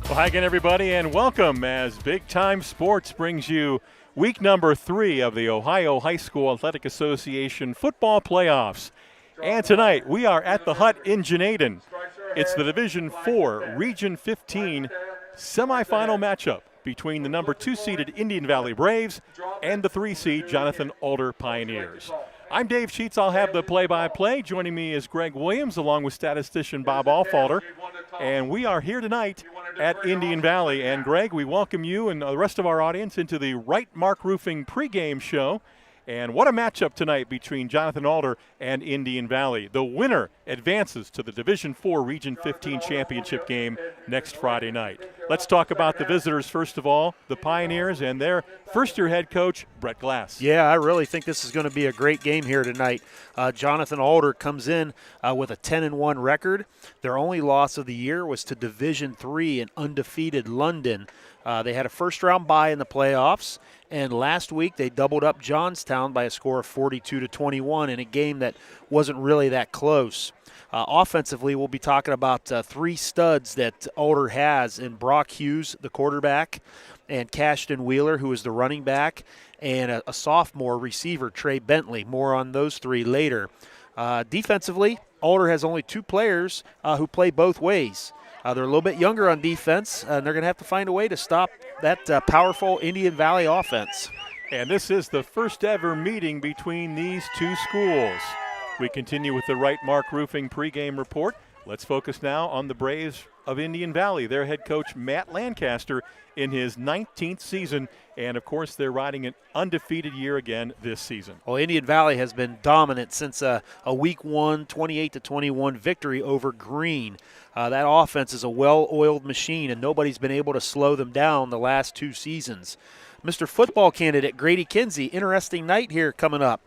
Well, hi again, everybody, and welcome as Big Time Sports brings you week number 3 of the Ohio High School Athletic Association football playoffs. And tonight, we are at the Hut in Janaden. It's the Division 4 Region 15 semifinal matchup between the number 2-seeded Indian Valley Braves and the 3-seed Jonathan Alder Pioneers. I'm Dave Sheets. I'll have the play-by-play. Joining me is Greg Williams, along with statistician Bob Allfalter. And we are here tonight at Indian Valley. And Greg, we welcome you and the rest of our audience into the Right Mark Roofing pregame show. And what a matchup tonight between Jonathan Alder and Indian Valley. The winner advances to the Division 4 Region 15 championship game next Friday night. Let's talk about the visitors first of all, the Pioneers and their first-year head coach, Brett Glass. Yeah, I really think this is going to be a great game here tonight. Jonathan Alder comes in with a 10-1 record. Their only loss of the year was to Division 3 and undefeated London. They had a first-round bye in the playoffs, and last week they doubled up Johnstown by a score of 42-21 in a game that wasn't really that close. Offensively, we'll be talking about 3 studs that Alder has in Brock Hughes, the quarterback, and Cashton Wheeler, who is the running back, and a sophomore receiver, Trey Bentley. More on those 3 later. Defensively, Alder has only 2 players who play both ways. They're a little bit younger on defense, and they're going to have to find a way to stop that powerful Indian Valley offense. And this is the first ever meeting between these 2 schools. We continue with the Right Mark Roofing pregame report. Let's focus now on the Braves of Indian Valley. Their head coach, Matt Lancaster, in his 19th season. And, of course, they're riding an undefeated year again this season. Well, Indian Valley has been dominant since a Week 1, 28-21 victory over Green. That offense is a well-oiled machine, and nobody's been able to slow them down the last 2 seasons. Mr. Football candidate Grady Kinsey, interesting night here coming up.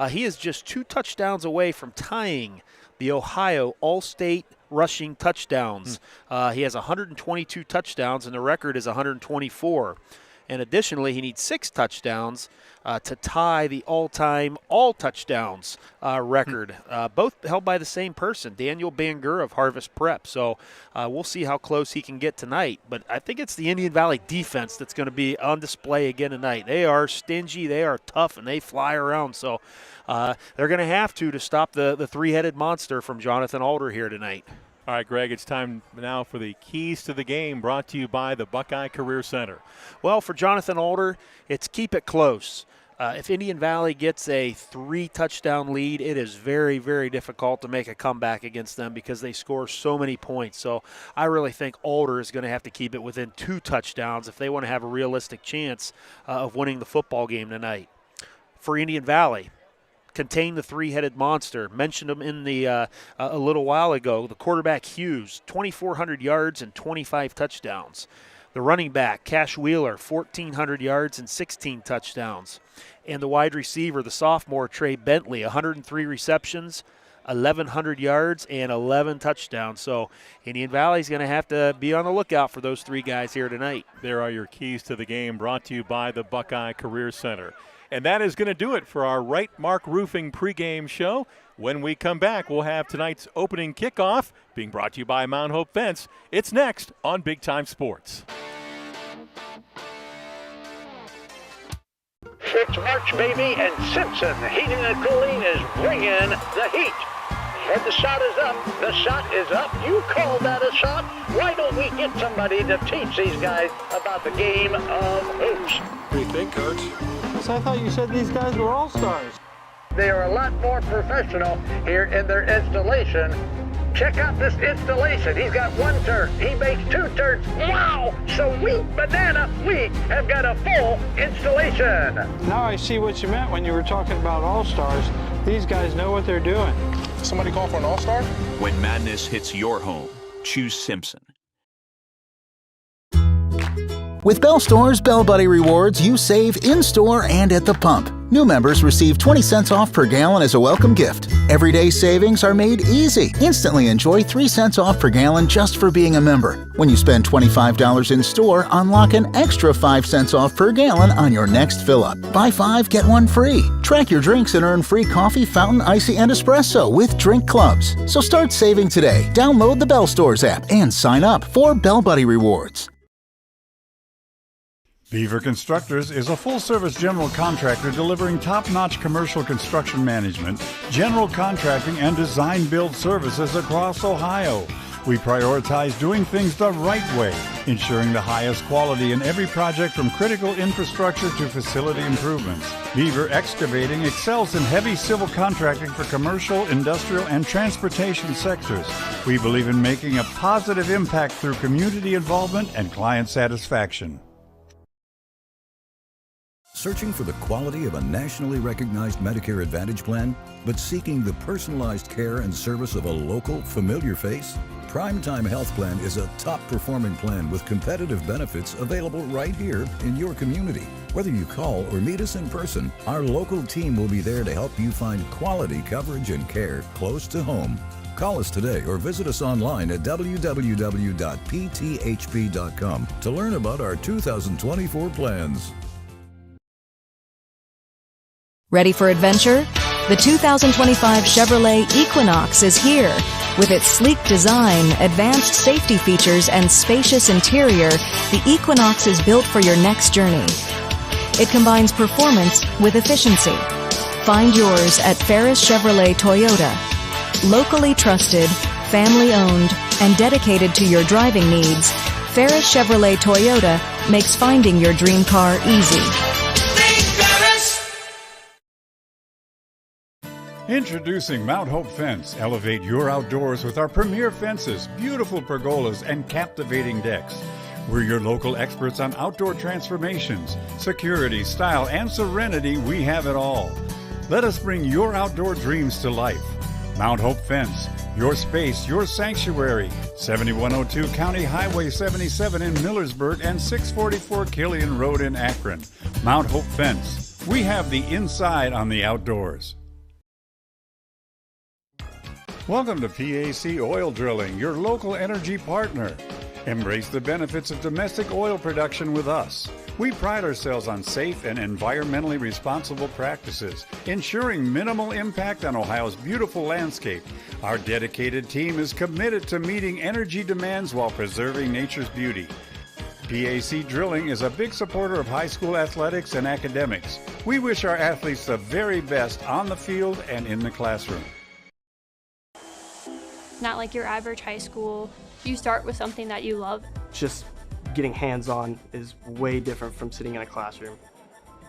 He is just 2 touchdowns away from tying the Ohio All-State rushing touchdowns. He has 122 touchdowns, and the record is 124. And additionally, he needs 6 touchdowns to tie the all-time all-touchdowns record, both held by the same person, Daniel Banger of Harvest Prep. So we'll see how close he can get tonight. But I think it's the Indian Valley defense that's going to be on display again tonight. They are stingy, they are tough, and they fly around. So they're going to have to stop the 3-headed monster from Jonathan Alder here tonight. All right, Greg, it's time now for the keys to the game, brought to you by the Buckeye Career Center. Well, for Jonathan Alder, it's keep it close. If Indian Valley gets a 3-touchdown lead, it is very, very difficult to make a comeback against them because they score so many points. So I really think Alder is going to have to keep it within 2 touchdowns if they want to have a realistic chance of winning the football game tonight. For Indian Valley, contain the 3-headed monster. Mentioned him in the a little while ago. The quarterback Hughes, 2,400 yards and 25 touchdowns. The running back Cash Wheeler, 1,400 yards and 16 touchdowns. And the wide receiver, the sophomore Trey Bentley, 103 receptions, 1,100 yards and 11 touchdowns. So Indian Valley's going to have to be on the lookout for those 3 guys here tonight. There are your keys to the game, brought to you by the Buckeye Career Center. And that is going to do it for our Right Mark Roofing pregame show. When we come back, we'll have tonight's opening kickoff being brought to you by Mount Hope Fence. It's next on Big Time Sports. It's March, baby, and Simpson Heating and Cooling is bringing the heat. And the shot is up. The shot is up. You call that a shot? Why don't we get somebody to teach these guys about the game of hoops? What do you think, Coach? I thought you said these guys were all-stars. They are a lot more professional here in their installation. Check out this installation. He's got 1 turn. He makes 2 turns. Wow! Sweet banana. We have got a full installation. Now I see what you meant when you were talking about all-stars. These guys know what they're doing. Somebody call for an all-star? When madness hits your home, choose Simpson. With Bell Store's Bell Buddy Rewards, you save in-store and at the pump. New members receive 20 cents off per gallon as a welcome gift. Everyday savings are made easy. Instantly enjoy 3 cents off per gallon just for being a member. When you spend $25 in store, unlock an extra 5 cents off per gallon on your next fill-up. Buy 5, get 1 free. Track your drinks and earn free coffee, fountain, icy, and espresso with Drink Clubs. So start saving today. Download the Bell Stores app and sign up for Bell Buddy Rewards. Beaver Constructors is a full-service general contractor delivering top-notch commercial construction management, general contracting, and design-build services across Ohio. We prioritize doing things the right way, ensuring the highest quality in every project from critical infrastructure to facility improvements. Beaver Excavating excels in heavy civil contracting for commercial, industrial, and transportation sectors. We believe in making a positive impact through community involvement and client satisfaction. Searching for the quality of a nationally recognized Medicare Advantage plan, but seeking the personalized care and service of a local, familiar face? Primetime Health Plan is a top-performing plan with competitive benefits available right here in your community. Whether you call or meet us in person, our local team will be there to help you find quality coverage and care close to home. Call us today or visit us online at www.pthp.com to learn about our 2024 plans. Ready for adventure? The 2025 Chevrolet Equinox is here. With its sleek design, advanced safety features, and spacious interior, the Equinox is built for your next journey. It combines performance with efficiency. Find yours at Ferris Chevrolet Toyota. Locally trusted, family-owned, and dedicated to your driving needs, Ferris Chevrolet Toyota makes finding your dream car easy. Introducing Mount Hope Fence. Elevate your outdoors with our premier fences, beautiful pergolas, and captivating decks. We're your local experts on outdoor transformations, security, style, and serenity. We have it all. Let us bring your outdoor dreams to life. Mount Hope Fence. Your space, your sanctuary. 7102 County Highway 77 in Millersburg and 644 Killian Road in Akron. Mount Hope Fence. We have the inside on the outdoors. Welcome to PAC Oil Drilling, your local energy partner. Embrace the benefits of domestic oil production with us. We pride ourselves on safe and environmentally responsible practices, ensuring minimal impact on Ohio's beautiful landscape. Our dedicated team is committed to meeting energy demands while preserving nature's beauty. PAC Drilling is a big supporter of high school athletics and academics. We wish our athletes the very best on the field and in the classroom. Not like your average high school. You start with something that you love. Just getting hands-on is way different from sitting in a classroom.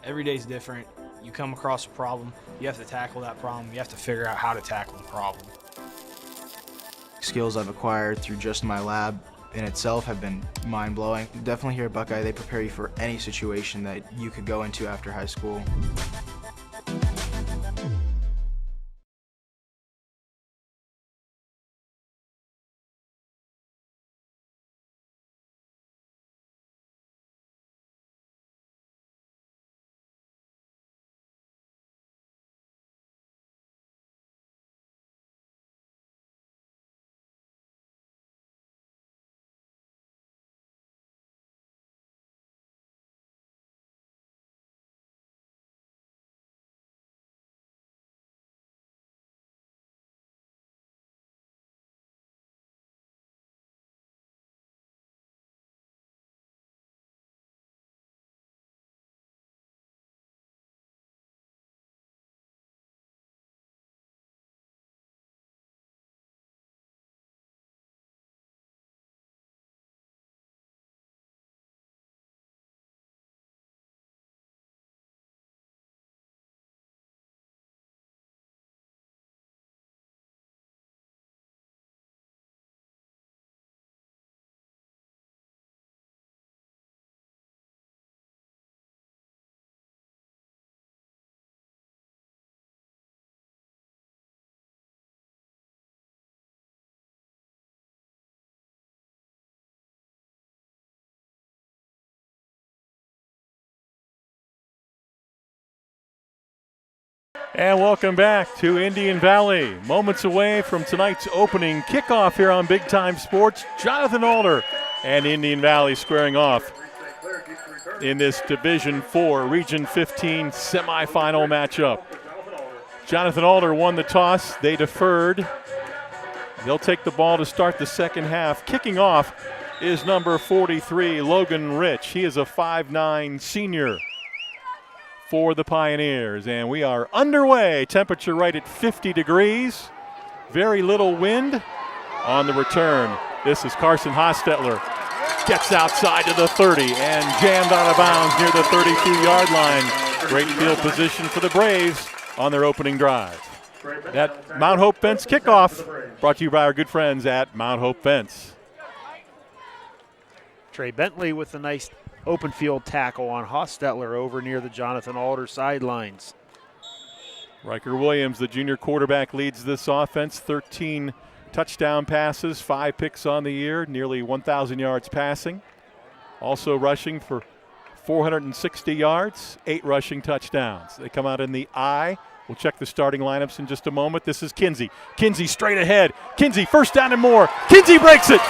Every day's different. You come across a problem, you have to tackle that problem, you have to figure out how to tackle the problem. Skills I've acquired through just my lab in itself have been mind-blowing. Definitely here at Buckeye, they prepare you for any situation that you could go into after high school. And welcome back to Indian Valley. Moments away from tonight's opening kickoff here on Big Time Sports. Jonathan Alder and Indian Valley squaring off in this Division 4 Region 15 semifinal matchup. Jonathan Alder won the toss. They deferred. They'll take the ball to start the second half. Kicking off is number 43, Logan Rich. He is a 5'9" senior for the Pioneers. And we are underway. Temperature right at 50 degrees. Very little wind on the return. This is Carson Hostetler. Gets outside to the 30 and jammed out of bounds near the 32-yard line. Great field position for the Braves on their opening drive. That Mount Hope Fence kickoff brought to you by our good friends at Mount Hope Fence. Trey Bentley with a nice open field tackle on Hostetler over near the Jonathan Alder sidelines. Riker Williams, the junior quarterback, leads this offense. 13 touchdown passes, 5 picks on the year, nearly 1,000 yards passing. Also rushing for 460 yards, 8 rushing touchdowns. They come out in the I. We'll check the starting lineups in just a moment. This is Kinsey. Kinsey straight ahead. Kinsey first down and more. Kinsey breaks it.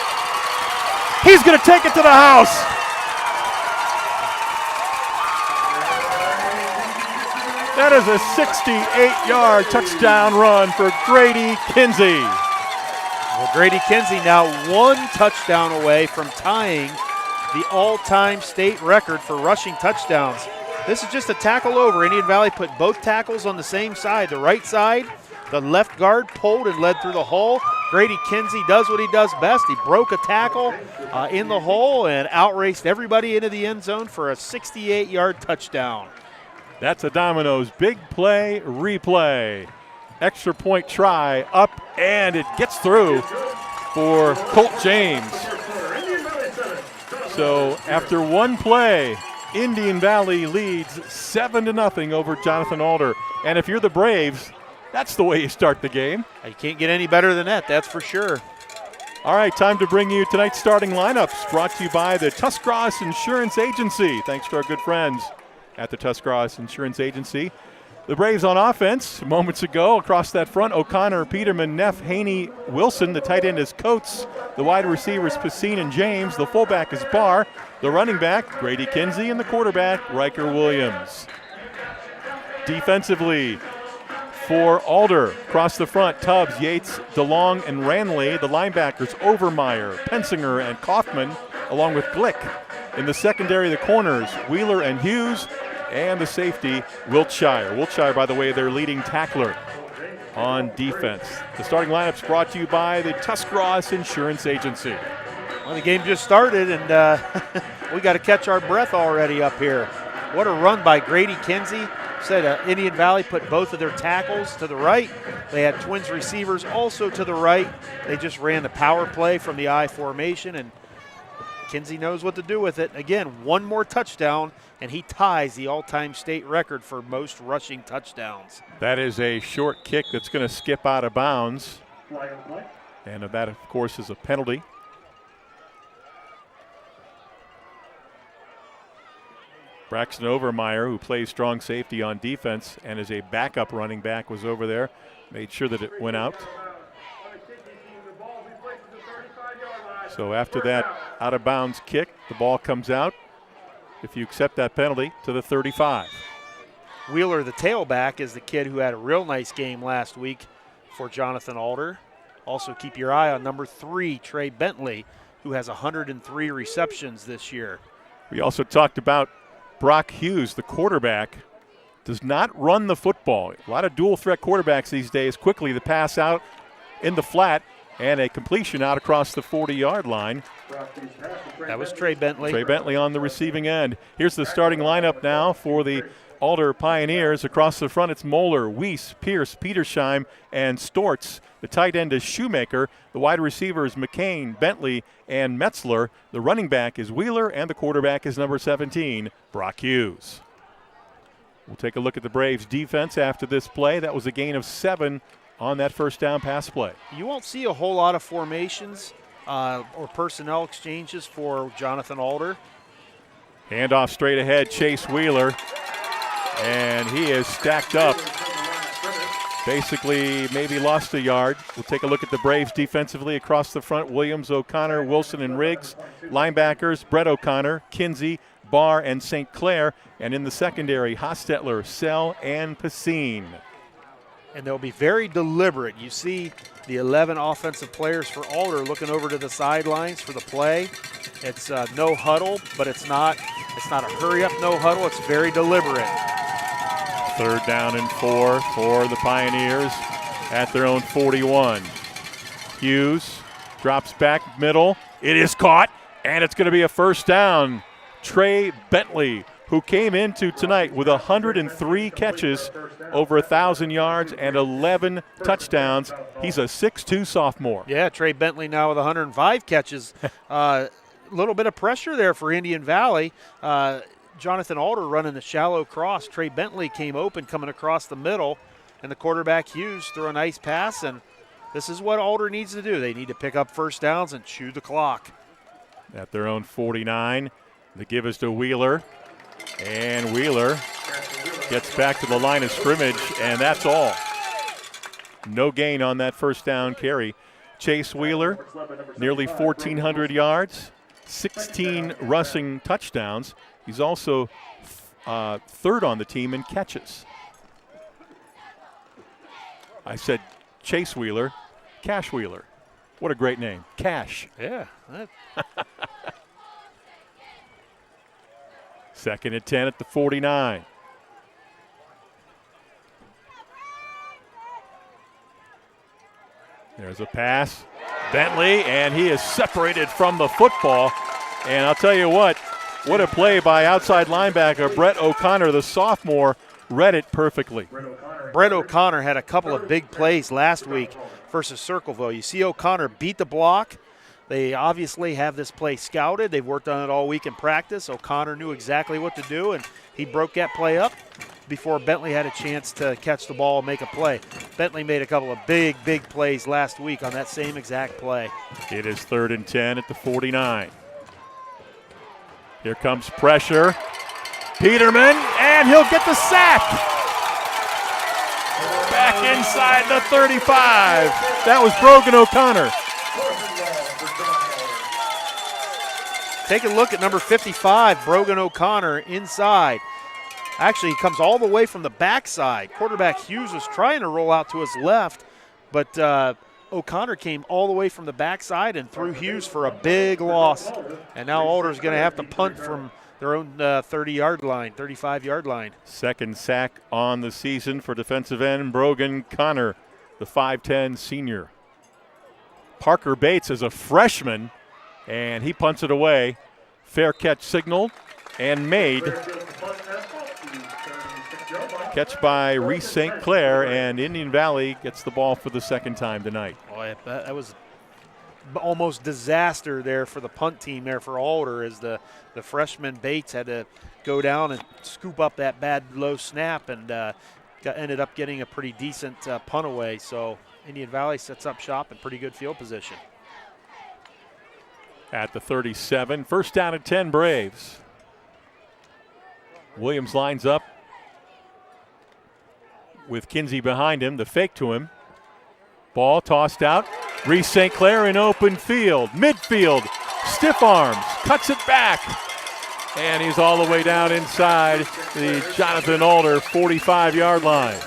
He's going to take it to the house. That is a 68-yard touchdown run for Grady Kinsey. Well, Grady Kinsey now 1 touchdown away from tying the all-time state record for rushing touchdowns. This is just a tackle over. Indian Valley put both tackles on the same side. The right side, the left guard pulled and led through the hole. Grady Kinsey does what he does best. He broke a tackle in the hole and outraced everybody into the end zone for a 68-yard touchdown. That's a Domino's big play, replay. Extra point try, up, and it gets through for Colt James. So after one play, Indian Valley leads 7-0 over Jonathan Alder. And if you're the Braves, that's the way you start the game. You can't get any better than that, that's for sure. All right, time to bring you tonight's starting lineups, brought to you by the Tuscarawas Insurance Agency. Thanks to our good friends at the Tuscarawas Insurance Agency. The Braves on offense, moments ago, across that front, O'Connor, Peterman, Neff, Haney, Wilson. The tight end is Coates. The wide receivers, Pacine and James. The fullback is Barr. The running back, Grady Kinsey, and the quarterback, Riker Williams. Defensively, for Alder, across the front, Tubbs, Yates, DeLong, and Ranley. The linebackers, Overmeyer, Pensinger, and Kaufman, along with Glick. In the secondary, the corners, Wheeler and Hughes, and the safety, Wiltshire. Wiltshire, by the way, their leading tackler on defense. The starting lineup's brought to you by the Tuscarawas Insurance Agency. Well, the game just started, and we got to catch our breath already up here. What a run by Grady Kinsey. Said Indian Valley put both of their tackles to the right. They had Twins receivers also to the right. They just ran the power play from the I formation, and Kinsey knows what to do with it. Again, one more touchdown, and he ties the all-time state record for most rushing touchdowns. That is a short kick that's going to skip out of bounds. And that, of course, is a penalty. Braxton Overmeyer, who plays strong safety on defense and is a backup running back, was over there, made sure that it went out. So after that out-of-bounds kick, the ball comes out, if you accept that penalty, to the 35. Wheeler, the tailback, is the kid who had a real nice game last week for Jonathan Alder. Also keep your eye on number 3, Trey Bentley, who has 103 receptions this year. We also talked about Brock Hughes, the quarterback, does not run the football. A lot of dual-threat quarterbacks these days. Quickly, the pass out in the flat, and a completion out across the 40-yard line. That was Trey Bentley. Trey Bentley on the receiving end. Here's the starting lineup now for the Alder Pioneers. Across the front, it's Moeller, Weiss, Pierce, Petersheim, and Stortz. The tight end is Shoemaker. The wide receiver is McCain, Bentley, and Metzler. The running back is Wheeler, and the quarterback is number 17, Brock Hughes. We'll take a look at the Braves' defense after this play. That was a gain of 7 on that first down pass play. You won't see a whole lot of formations or personnel exchanges for Jonathan Alder. Handoff straight ahead, Chase Wheeler. And he is stacked up basically maybe lost a yard. We'll take a look at the Braves defensively across the front. Williams, O'Connor, Wilson, and Riggs. Linebackers, Brett O'Connor, Kinsey, Barr, and St. Clair. And in the secondary, Hostetler, Sell, and Pacine. And they'll be very deliberate. You see the 11 offensive players for Alder looking over to the sidelines for the play. It's no huddle, but it's not a hurry up no huddle. It's very deliberate. 3rd down and 4 for the Pioneers at their own 41. Hughes drops back middle. It is caught, and it's going to be a first down. Trey Bentley, who came into tonight with 103 catches, over 1,000 yards, and 11 touchdowns. He's a 6'2 sophomore. Yeah, Trey Bentley now with 105 catches. A little bit of pressure there for Indian Valley. Jonathan Alder running the shallow cross. Trey Bentley came open coming across the middle, and the quarterback Hughes threw a nice pass, and this is what Alder needs to do. They need to pick up first downs and chew the clock. At their own 49, the give is to Wheeler, and Wheeler gets back to the line of scrimmage, and that's all. No gain on that first down carry. Chase Wheeler, nearly 1,400 yards, 16 rushing touchdowns. He's also 3rd on the team in catches. I said Chase Wheeler, Cash Wheeler. What a great name, Cash. Yeah. 2nd and 10 at the 49. There's a pass. Bentley, and he is separated from the football. And I'll tell you what a play by outside linebacker Brett O'Connor, the sophomore, read it perfectly. Brett O'Connor had a couple of big plays last week versus Circleville. You see O'Connor beat the block. They obviously have this play scouted. They've worked on it all week in practice. O'Connor knew exactly what to do, and he broke that play up before Bentley had a chance to catch the ball and make a play. Bentley made a couple of big plays last week on that same exact play. It is 3rd and 10 at the 49. Here comes pressure. Peterman, and he'll get the sack. Back inside the 35. That was Brogan O'Connor. Take a look at number 55, Brogan O'Connor, inside. Actually, he comes all the way from the backside. Quarterback Hughes was trying to roll out to his left, but O'Connor came all the way from the backside and threw Hughes for a big loss. And now Alder's going to have to punt from their own 30-yard line, 35-yard line. 2nd sack on the season for defensive end Brogan Connor, the 5'10 senior. Parker Bates is a freshman, and he punts it away. Fair catch signaled and made. Catch by Reese St. Clair, and Indian Valley gets the ball for the 2nd time tonight. Boy, that was almost disaster there for the punt team there for Alder, as the freshman Bates had to go down and scoop up that bad low snap, and ended up getting a pretty decent punt away. So Indian Valley sets up shop in pretty good field position. At the 37, 1st down and 10 Braves. Williams lines up with Kinsey behind him, the fake to him. Ball tossed out. Reese St. Clair in open field, midfield, stiff arms, cuts it back. And he's all the way down inside the Jonathan Alder 45-yard line.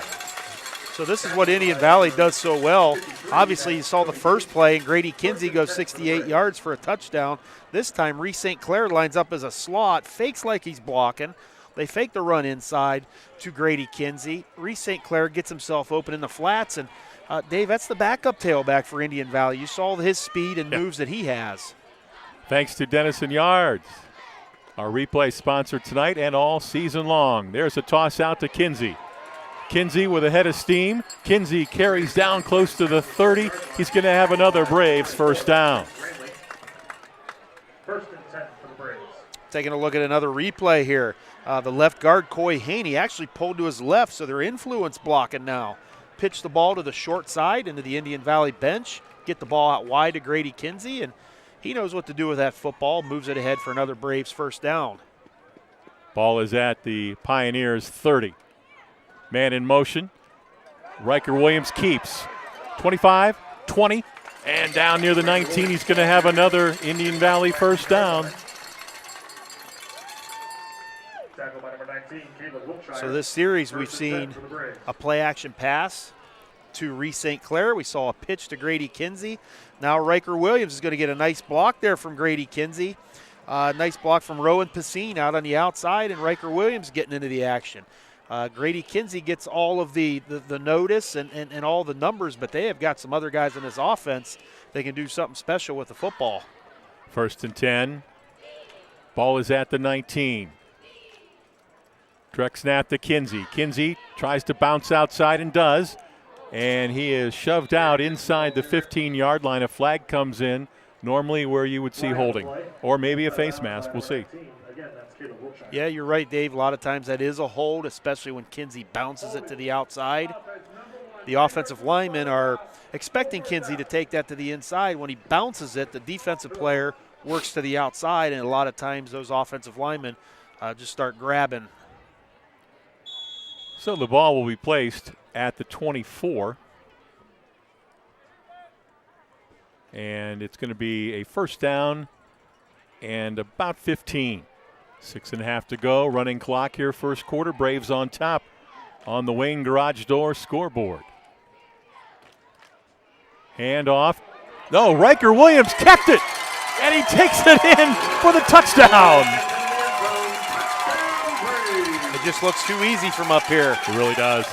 So this is what Indian Valley does so well. Obviously, you saw the first play, and Grady Kinsey goes 68 yards for a touchdown. This time, Reese St. Clair lines up as a slot, fakes like he's blocking. They fake the run inside to Grady Kinsey. Reese St. Clair gets himself open in the flats, and Dave, that's the backup tailback for Indian Valley. You saw his speed and moves that he has. Thanks to Dennison Yards, our replay sponsor tonight and all season long. There's a toss out to Kinsey. Kinsey with a head of steam. Kinsey carries down close to the 30. He's going to have another Braves first down. 1st and 10 for the Braves. Taking a look at another replay here. The left guard, Coy Haney, actually pulled to his left, so they're influence blocking now. Pitch the ball to the short side into the Indian Valley bench, get the ball out wide to Grady Kinsey, and he knows what to do with that football, moves it ahead for another Braves first down. Ball is at the Pioneers 30. Man in motion. Riker Williams keeps. 25, 20, and down near the 19. He's going to have another Indian Valley first down. So this series we've seen a play-action pass to Reese St. Clair. We saw a pitch to Grady Kinsey. Now Riker Williams is going to get a nice block there from Grady Kinsey. Nice block from Rowan Pacine out on the outside, and Riker Williams getting into the action. Grady Kinsey gets all of the notice and all the numbers, but they have got some other guys in this offense that can do something special with the football. 1st and 10. Ball is at the 19. Direct snap to Kinsey. Kinsey tries to bounce outside and does. And he is shoved out inside the 15-yard line. A flag comes in, normally where you would see holding. Or maybe a face mask. We'll see. Yeah, you're right, Dave. A lot of times that is a hold, especially when Kinsey bounces it to the outside. The offensive linemen are expecting Kinsey to take that to the inside. When he bounces it, the defensive player works to the outside, and a lot of times those offensive linemen just start grabbing. So the ball will be placed at the 24. And it's going to be a first down and about 15. 6.5 to go. Running clock here, first quarter. Braves on top on the Wayne Garage Door scoreboard. Hand off. No, Riker Williams kept it. And he takes it in for the touchdown. It just looks too easy from up here. It really does.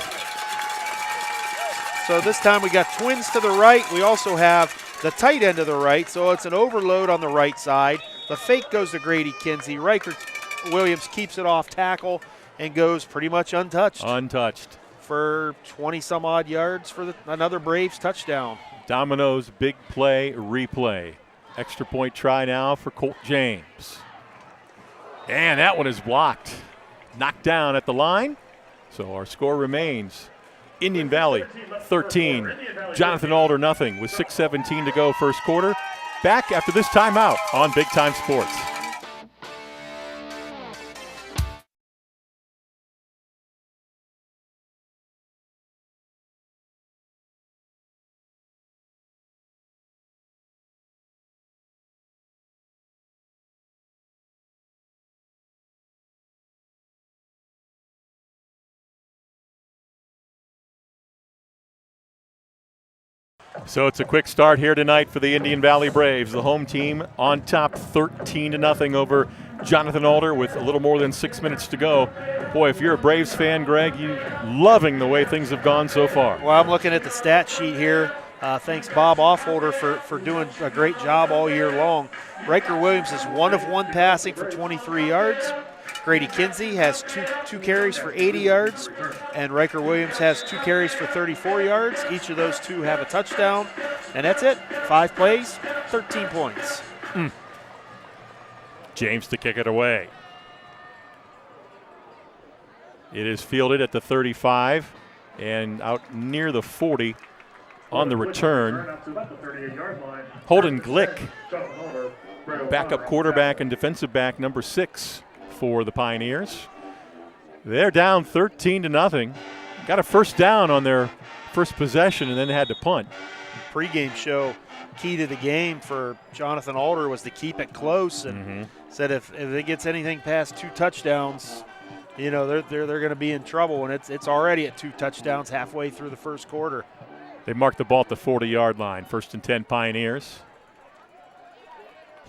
So this time we got twins to the right. We also have the tight end to the right, so it's an overload on the right side. The fake goes to Grady Kinsey. Riker Williams keeps it off tackle and goes pretty much untouched. Untouched. For 20-some-odd yards for another Braves touchdown. Domino's big play replay. Extra point try now for Colt James. And that one is blocked. Knocked down at the line. So our score remains Indian Valley 13, Jonathan Alder nothing with 6:17 to go first quarter. Back after this timeout on Big Time Sports. So it's a quick start here tonight for the Indian Valley Braves. The home team on top 13-0 over Jonathan Alder with a little more than 6 minutes to go. Boy, if you're a Braves fan, Greg, you loving the way things have gone so far. Well, I'm looking at the stat sheet here. Thanks Bob Offholder for doing a great job all year long. Riker Williams is 1 of 1 passing for 23 yards. Grady Kinsey has two carries for 80 yards, and Riker Williams has 2 carries for 34 yards. Each of those two have a touchdown, and that's it. 5 plays, 13 points. James to kick it away. It is fielded at the 35 and out near the 40 on the return. Holden Glick, backup quarterback and defensive back number 6 for the Pioneers. They're down 13-0. Got a first down on their first possession and then had to punt. Pregame show, key to the game for Jonathan Alder was to keep it close, and said if it gets anything past 2 touchdowns, you know, they're going to be in trouble, and it's already at 2 touchdowns halfway through the first quarter. They marked the ball at the 40-yard line. 1st and 10 Pioneers.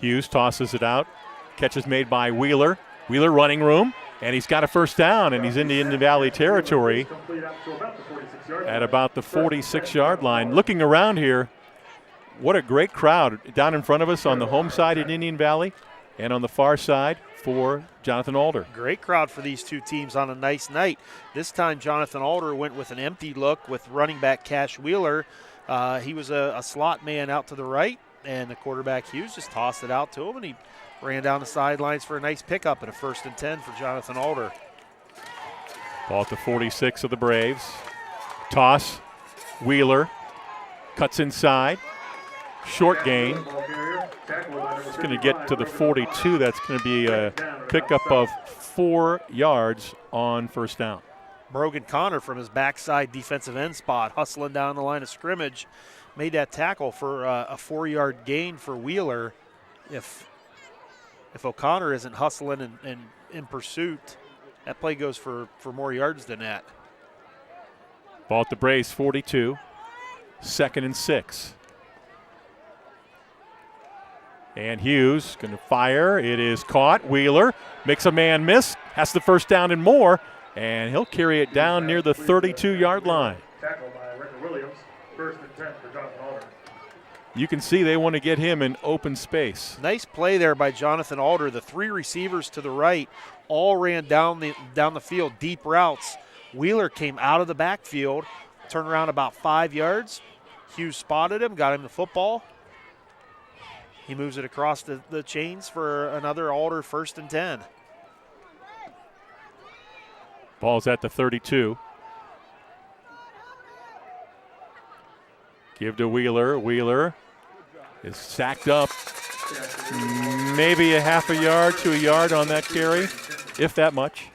Hughes tosses it out. Catch is made by Wheeler. Wheeler running room, and he's got a first down, and he's into Indian Valley territory at about the 46-yard line. Looking around here, what a great crowd down in front of us on the home side in Indian Valley and on the far side for Jonathan Alder. Great crowd for these two teams on a nice night. This time Jonathan Alder went with an empty look with running back Cash Wheeler. He was a slot man out to the right, and the quarterback Hughes just tossed it out to him, and he ran down the sidelines for a nice pickup at a 1st and 10 for Jonathan Alder. Ball at the 46 of the Braves. Toss. Wheeler cuts inside. Short gain. It's going to get to the 42. That's going to be a pickup of 4 yards on first down. Brogan Connor from his backside defensive end spot, hustling down the line of scrimmage, made that tackle for a 4-yard gain for Wheeler. If O'Connor isn't hustling and in pursuit, that play goes for more yards than that. Ball at the Braves 42, 2nd and 6. And Hughes going to fire. It is caught. Wheeler makes a man miss, has the first down and more, and he'll carry it down near the 32-yard line. Tackle by Ricker Williams, 1st and 10 for Jonathan Alder. You can see they want to get him in open space. Nice play there by Jonathan Alder. The 3 receivers to the right all ran down the field, deep routes. Wheeler came out of the backfield, turned around about 5 yards. Hughes spotted him, got him the football. He moves it across the chains for another Alder 1st and 10. Ball's at the 32. Give to Wheeler. Wheeler is sacked up. Maybe a half a yard to a yard on that carry, if that much.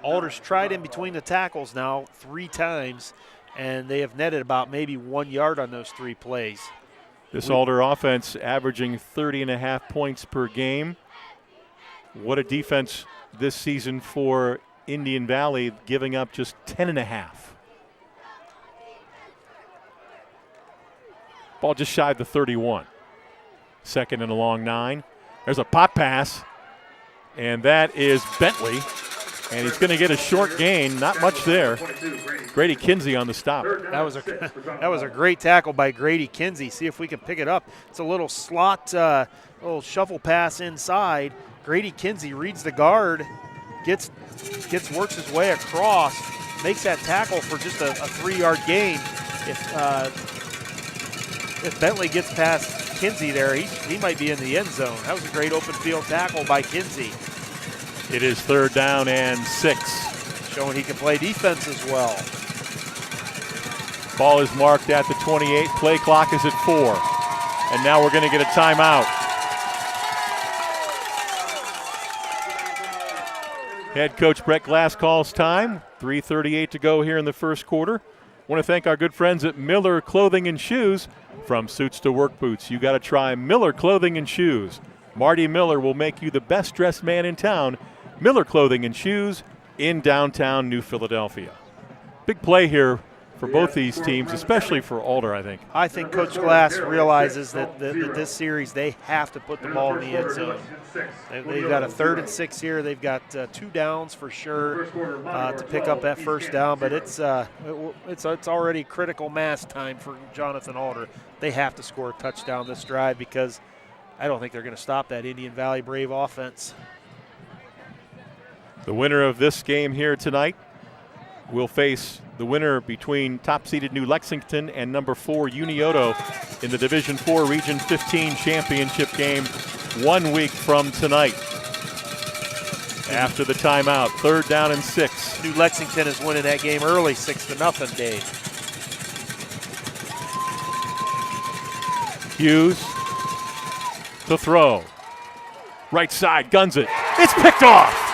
Alder's tried in between the tackles now 3 times, and they have netted about maybe 1 yard on those 3 plays. This Alder offense averaging 30.5 points per game. What a defense this season for Indian Valley, giving up just 10.5. Ball just shy of the 31. 2nd and a long 9. There's a pop pass, and that is Bentley. And he's going to get a short gain, not much there. Grady Kinsey on the stop. That was a great tackle by Grady Kinsey. See if we can pick it up. It's a little slot, little shuffle pass inside. Grady Kinsey reads the guard, works his way across, makes that tackle for just a 3-yard gain. If Bentley gets past Kinsey there, he might be in the end zone. That was a great open field tackle by Kinsey. It is 3rd down and 6. Showing he can play defense as well. Ball is marked at the 28. Play clock is at 4. And now we're going to get a timeout. Head coach Brett Glass calls time. 3:38 to go here in the first quarter. Want to thank our good friends at Miller Clothing and Shoes. From suits to work boots, you got to try Miller Clothing and Shoes. Marty Miller will make you the best dressed man in town. Miller Clothing and Shoes in downtown New Philadelphia. Big play here for both these teams, especially for Alder, I think. I think Coach Glass realizes that this series they have to put the ball in the end zone. They've got a 3rd and 6 here. They've got 2 downs for sure to pick up that first down, but it's already critical mass time for Jonathan Alder. They have to score a touchdown this drive because I don't think they're going to stop that Indian Valley Brave offense. The winner of this game here tonight will face the winner between top-seeded New Lexington and number 4 Unioto in the Division IV Region 15 championship game 1 week from tonight. After the timeout, 3rd down and 6. New Lexington is winning that game early, 6-0, Dave. Hughes to throw. Right side, guns it. It's picked off.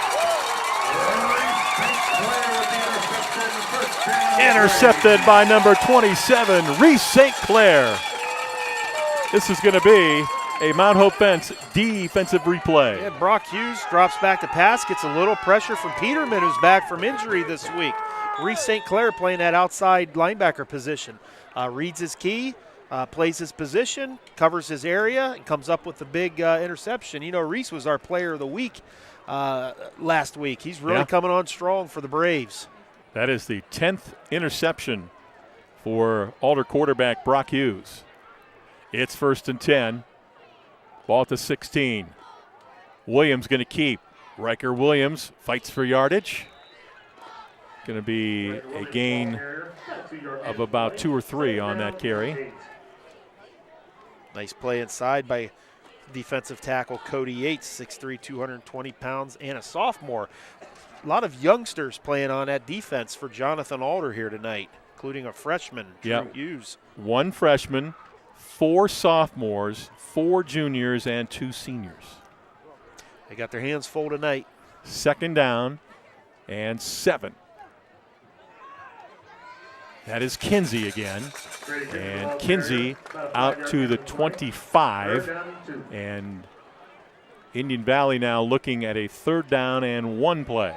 Intercepted by number 27, Reese St. Clair. This is going to be a Mount Hope Fence defensive replay. Yeah, Brock Hughes drops back to pass, gets a little pressure from Peterman, who's back from injury this week. Reese St. Clair playing that outside linebacker position. Reads his key, plays his position, covers his area, and comes up with the big interception. You know, Reese was our player of the week last week. He's really coming on strong for the Braves. That is the 10th interception for Alder quarterback Brock Hughes. It's 1st and 10. Ball at the 16. Williams going to keep. Riker Williams fights for yardage. Going to be a gain of about 2 or 3 on that carry. Nice play inside by defensive tackle Cody Yates, 6'3", 220 pounds, and a sophomore. A lot of youngsters playing on that defense for Jonathan Alder here tonight, including a freshman, Drew Hughes. 1 freshman, 4 sophomores, 4 juniors, and 2 seniors. They got their hands full tonight. 2nd down and 7. That is Kinsey again. And Kinsey out to the 25. And Indian Valley now looking at a 3rd down and 1 play.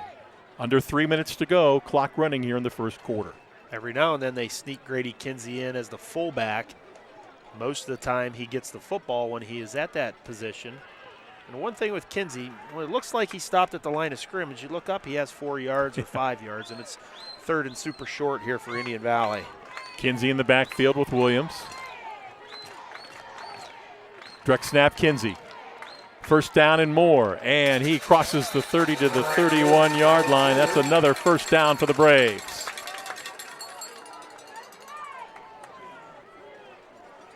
Under 3 minutes to go, clock running here in the first quarter. Every now and then they sneak Grady Kinsey in as the fullback. Most of the time he gets the football when he is at that position. And one thing with Kinsey, when it looks like he stopped at the line of scrimmage, you look up, he has 4 yards or 5 yards, and it's 3rd and super short here for Indian Valley. Kinsey in the backfield with Williams. Direct snap, Kinsey. 1st down and more, and he crosses the 30 to the 31-yard line. That's another 1st down for the Braves.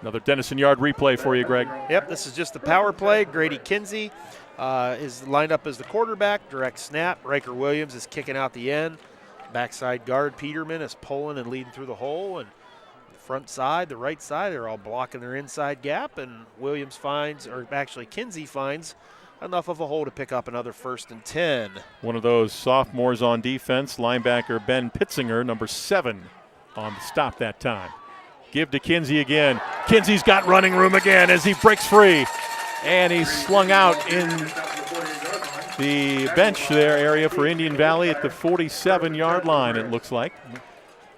Another Denison Yard replay for you, Greg. Yep, this is just the power play. Grady Kinsey is lined up as the quarterback. Direct snap. Riker Williams is kicking out the end. Backside guard Peterman is pulling and leading through the hole. And the front side, the right side, they're all blocking their inside gap. And Williams finds, or actually Kinsey finds, enough of a hole to pick up another 1st and 10. One of those sophomores on defense, linebacker Ben Pitzinger, number 7 on the stop that time. Give to Kinsey again. Kinsey's got running room again as he breaks free. And he's slung out in the bench there area for Indian Valley at the 47-yard line, it looks like.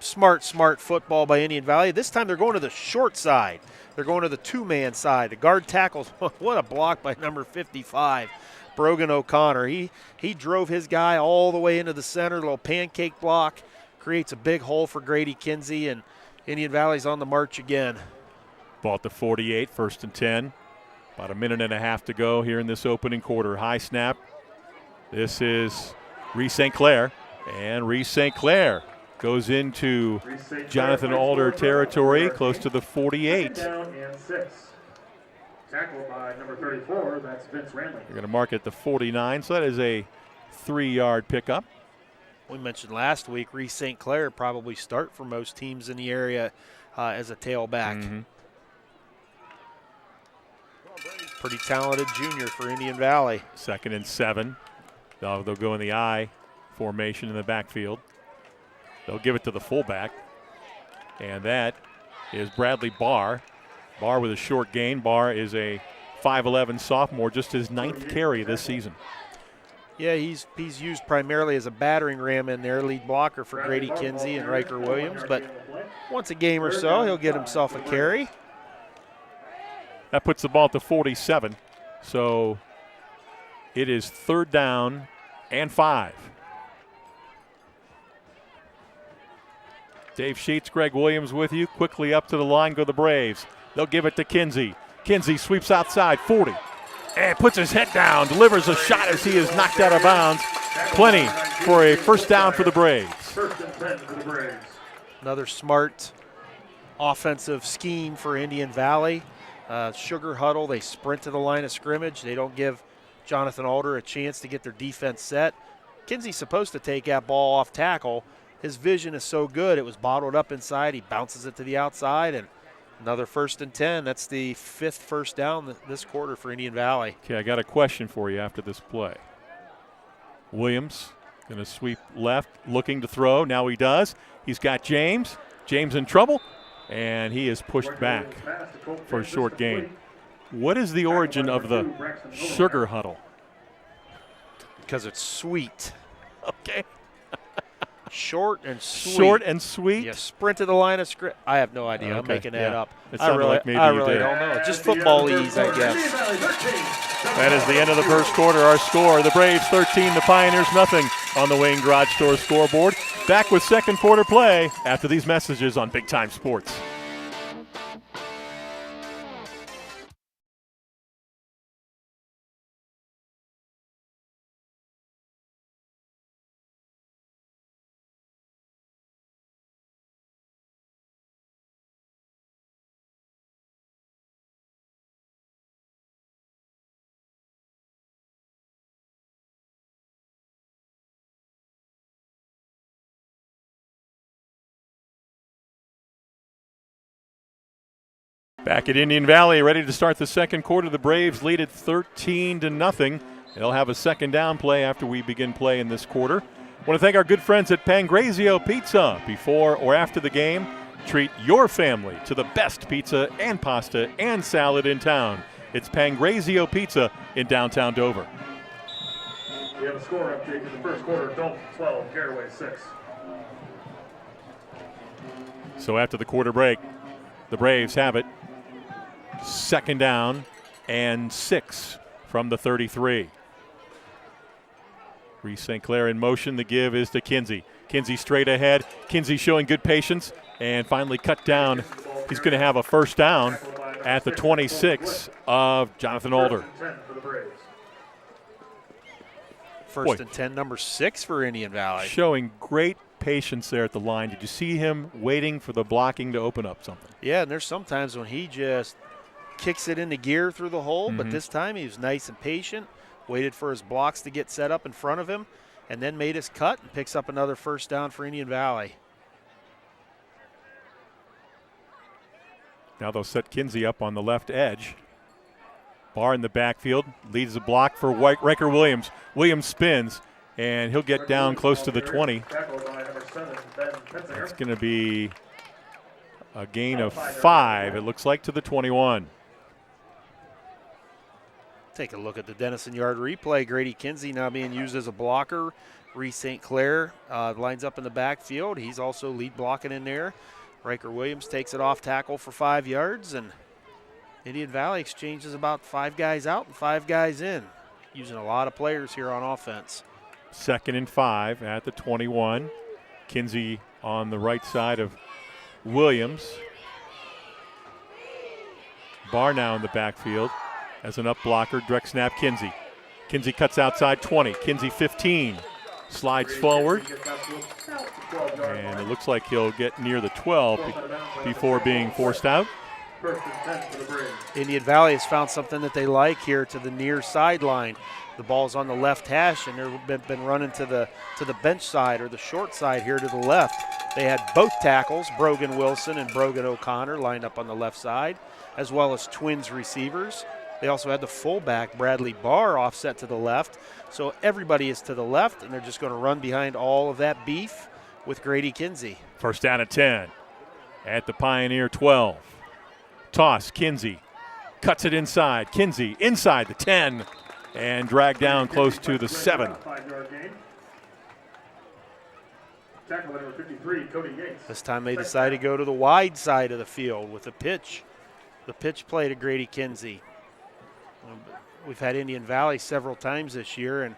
Smart football by Indian Valley. This time they're going to the short side. They're going to the 2-man side. The guard tackles. What a block by number 55, Brogan O'Connor. He drove his guy all the way into the center. Little pancake block. Creates a big hole for Grady Kinsey, and Indian Valley's on the march again. Ball at the 48, 1st and 10. About a minute and a half to go here in this opening quarter. High snap. This is Reese St. Clair. And Reese St. Clair goes into Jonathan Alder territory, close to the 48. Down and 6. Tackled by number 34, that's Vince Ranley. You're going to mark it the 49, so that is a 3-yard pickup. We mentioned last week Reese St. Clair probably start for most teams in the area as a tailback. Mm-hmm. Pretty talented junior for Indian Valley. 2nd and 7. They'll go in the I formation in the backfield. They'll give it to the fullback. And that is Bradley Barr. Barr with a short gain. Barr is a 5'11 sophomore, just his 9th carry this season. Yeah, he's used primarily as a battering ram in there, lead blocker for Grady Kinsey and Riker Williams. But once a game or so, he'll get himself a carry. That puts the ball at the 47. So it is 3rd down and 5. Dave Sheets, Greg Williams with you. Quickly up to the line go the Braves. They'll give it to Kinsey. Kinsey sweeps outside, 40. And puts his head down, delivers a shot as he is knocked out of bounds. Plenty for a 1st down for the Braves. 1st and 10 for the Braves. Another smart offensive scheme for Indian Valley. Sugar huddle, they sprint to the line of scrimmage. They don't give Jonathan Alder a chance to get their defense set. Kinsey's supposed to take that ball off tackle. His vision is so good, it was bottled up inside. He bounces it to the outside, and another 1st and 10. That's the 5th 1st down this quarter for Indian Valley. Okay, I got a question for you after this play. Williams going to sweep left, looking to throw. Now he does. He's got James. James in trouble, and he is pushed back for a short gain. What is the origin of the sugar huddle? Because it's sweet. Okay. Short and sweet. Short and sweet? You sprint to the line of scrimmage. I have no idea. Okay. I'm making that up. It I sounded really, like maybe I you really did. don't know. Just football-ese, I guess. That is the end of the first quarter. Our score, the Braves 13, the Pioneers nothing on the Wayne Garage Store scoreboard. Back with second quarter play after these messages on Big Time Sports. Back at Indian Valley, ready to start the second quarter. The Braves lead it 13-0. They'll have a 2nd down play after we begin play in this quarter. Want to thank our good friends at Pangrazio Pizza. Before or after the game, treat your family to the best pizza and pasta and salad in town. It's Pangrazio Pizza in downtown Dover. We have a score update in the first quarter. Dalton 12, Caraway 6. So after the quarter break, the Braves have it. 2nd down and 6 from the 33. Reese St. Clair in motion. The give is to Kinsey. Kinsey straight ahead. Kinsey showing good patience and finally cut down. He's going to have a first down at the 26 of Jonathan Alder. First and 10, number 6 for Indian Valley. Showing great patience there at the line. Did you see him waiting for the blocking to open up something? Yeah, and there's sometimes when he just kicks it into gear through the hole, but this time he was nice and patient, waited for his blocks to get set up in front of him, and then made his cut and picks up another first down for Indian Valley. Now they'll set Kinsey up on the left edge. Barr in the backfield, leads the block for Riker Williams. Williams spins, and he'll get down close to the 20. It's going to be a gain of 5, it looks like, to the 21. Take a look at the Denison Yard replay. Grady Kinsey now being used as a blocker. Reese St. Clair lines up in the backfield. He's also lead blocking in there. Riker Williams takes it off tackle for 5 yards, and Indian Valley exchanges about 5 guys out and 5 guys in, using a lot of players here on offense. 2nd and 5 at the 21. Kinsey on the right side of Williams. Barr now in the backfield as an up blocker. Direct snap, Kinsey. Kinsey cuts outside 20. Kinsey 15. Slides forward. And it looks like he'll get near the 12 before being forced out. Indian Valley has found something that they like here to the near sideline. The ball's on the left hash, and they've been running to the bench side or the short side here to the left. They had both tackles, Brogan Wilson and Brogan O'Connor, lined up on the left side, as well as twins receivers. They also had the fullback, Bradley Barr, offset to the left. So everybody is to the left, and they're just going to run behind all of that beef with Grady Kinsey. First down at 10 at the Pioneer 12. Toss, Kinsey cuts it inside. Kinsey inside the 10 and dragged down close to the 7. This time they decide to go to the wide side of the field with a pitch. The pitch play to Grady Kinsey. We've had Indian Valley several times this year and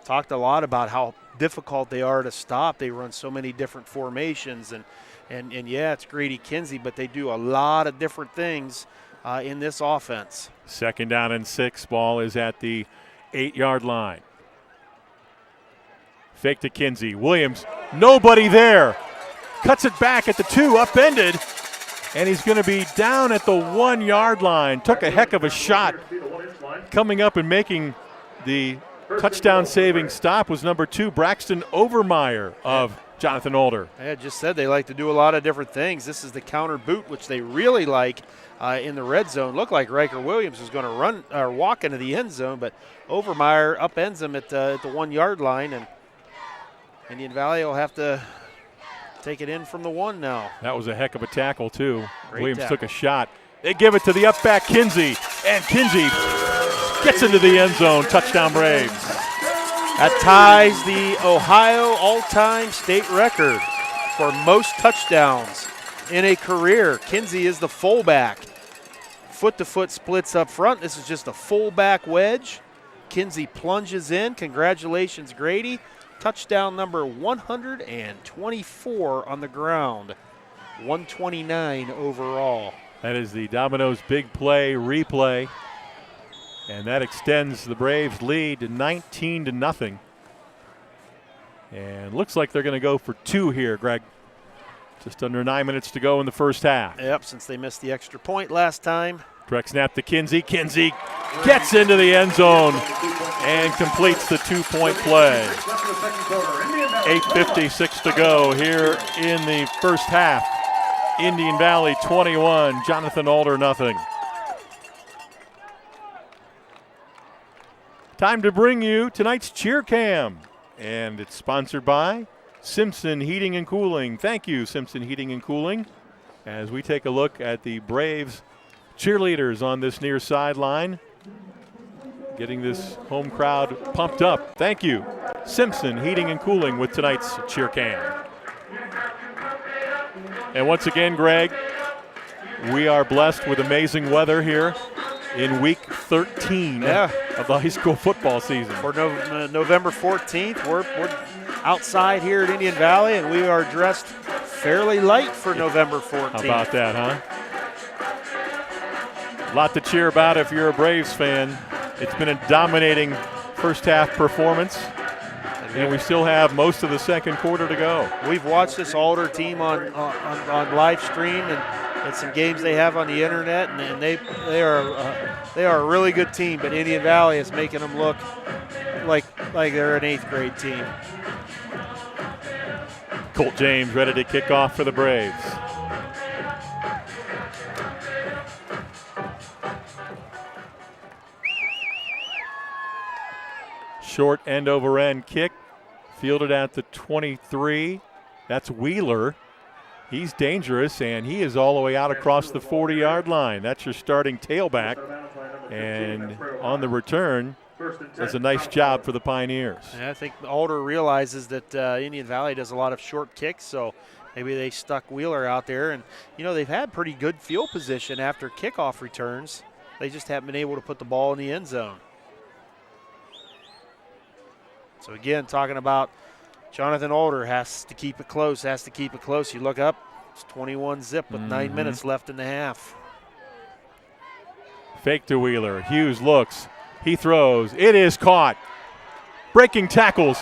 talked a lot about how difficult they are to stop. They run so many different formations, and yeah, it's Grady Kinsey, but they do a lot of different things in this offense. 2nd down and 6. Ball is at the 8-yard line. Fake to Kinsey. Williams, nobody there. Cuts it back at the 2, upended, and he's going to be down at the 1-yard line. Took a heck of a shot. Coming up and making the touchdown-saving stop was number 2, Braxton Overmeyer of Jonathan Alder. I just said they like to do a lot of different things. This is the counter boot, which they really like in the red zone. Looked like Riker Williams was going to run or walk into the end zone, but Overmeyer upends him at the 1-yard line, and Indian Valley will have to take it in from the 1 now. That was a heck of a tackle, too. Great Williams tackle. took a shot. They give it to the up back, Kinsey, and Kinsey gets into the end zone. Touchdown, Braves. That ties the Ohio all-time state record for most touchdowns in a career. Kinsey is the fullback. Foot-to-foot splits up front. This is just a fullback wedge. Kinsey plunges in. Congratulations, Grady. Touchdown number 124 on the ground. 129 overall. That is the Domino's Big Play replay. And that extends the Braves' lead to 19-0. And looks like they're going to go for 2 here, Greg. Just under 9 minutes to go in the first half. Yep, since they missed the extra point last time. Direct snap to Kinsey. Kinsey gets into the end zone and completes the 2-point play. 8:56 to go here in the first half. Indian Valley 21, Jonathan Alder nothing. Time to bring you tonight's cheer cam. And it's sponsored by Simpson Heating and Cooling. Thank you, Simpson Heating and Cooling. As we take a look at the Braves cheerleaders on this near sideline, getting this home crowd pumped up. Thank you, Simpson Heating and Cooling, with tonight's cheer cam. And once again, Greg, we are blessed with amazing weather here in week 13 of the high school football season. For November 14th, we're outside here at Indian Valley, and we are dressed fairly light for November 14th. How about that, huh? A lot to cheer about if you're a Braves fan. It's been a dominating first half performance, and we still have most of the second quarter to go. We've watched this Alder team on live stream and some games they have on the internet, and they are a really good team. But Indian Valley is making them look like they're an 8th grade team. Colt James ready to kick off for the Braves. Short end over end kick, fielded at the 23. That's Wheeler. He's dangerous, and he is all the way out across the 40-yard line. That's your starting tailback. And on the return, does a nice job for the Pioneers. And I think Alder realizes that Indian Valley does a lot of short kicks, so maybe they stuck Wheeler out there. And, you know, they've had pretty good field position after kickoff returns. They just haven't been able to put the ball in the end zone. So, again, talking about Jonathan Alder has to keep it close, You look up, it's 21-zip with 9 minutes left in the half. Fake to Wheeler. Hughes looks. He throws. It is caught. Breaking tackles.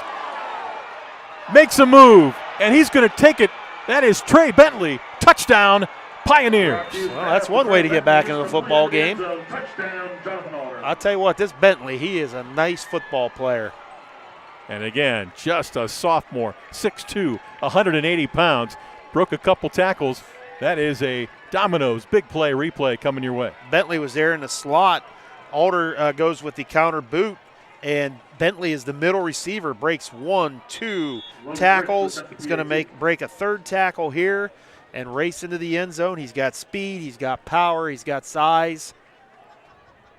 Makes a move, and he's going to take it. That is Trey Bentley. Touchdown, Pioneers. Well, that's one way to get back into the football game. I'll tell you what, this Bentley, he is a nice football player. And again, just a sophomore, 6'2", 180 pounds. Broke a couple tackles. That is a Domino's big play replay coming your way. Bentley was there in the slot. Alder goes with the counter boot, and Bentley is the middle receiver, breaks 1, 2 tackles. He's going to break a third tackle here and race into the end zone. He's got speed, he's got power, he's got size.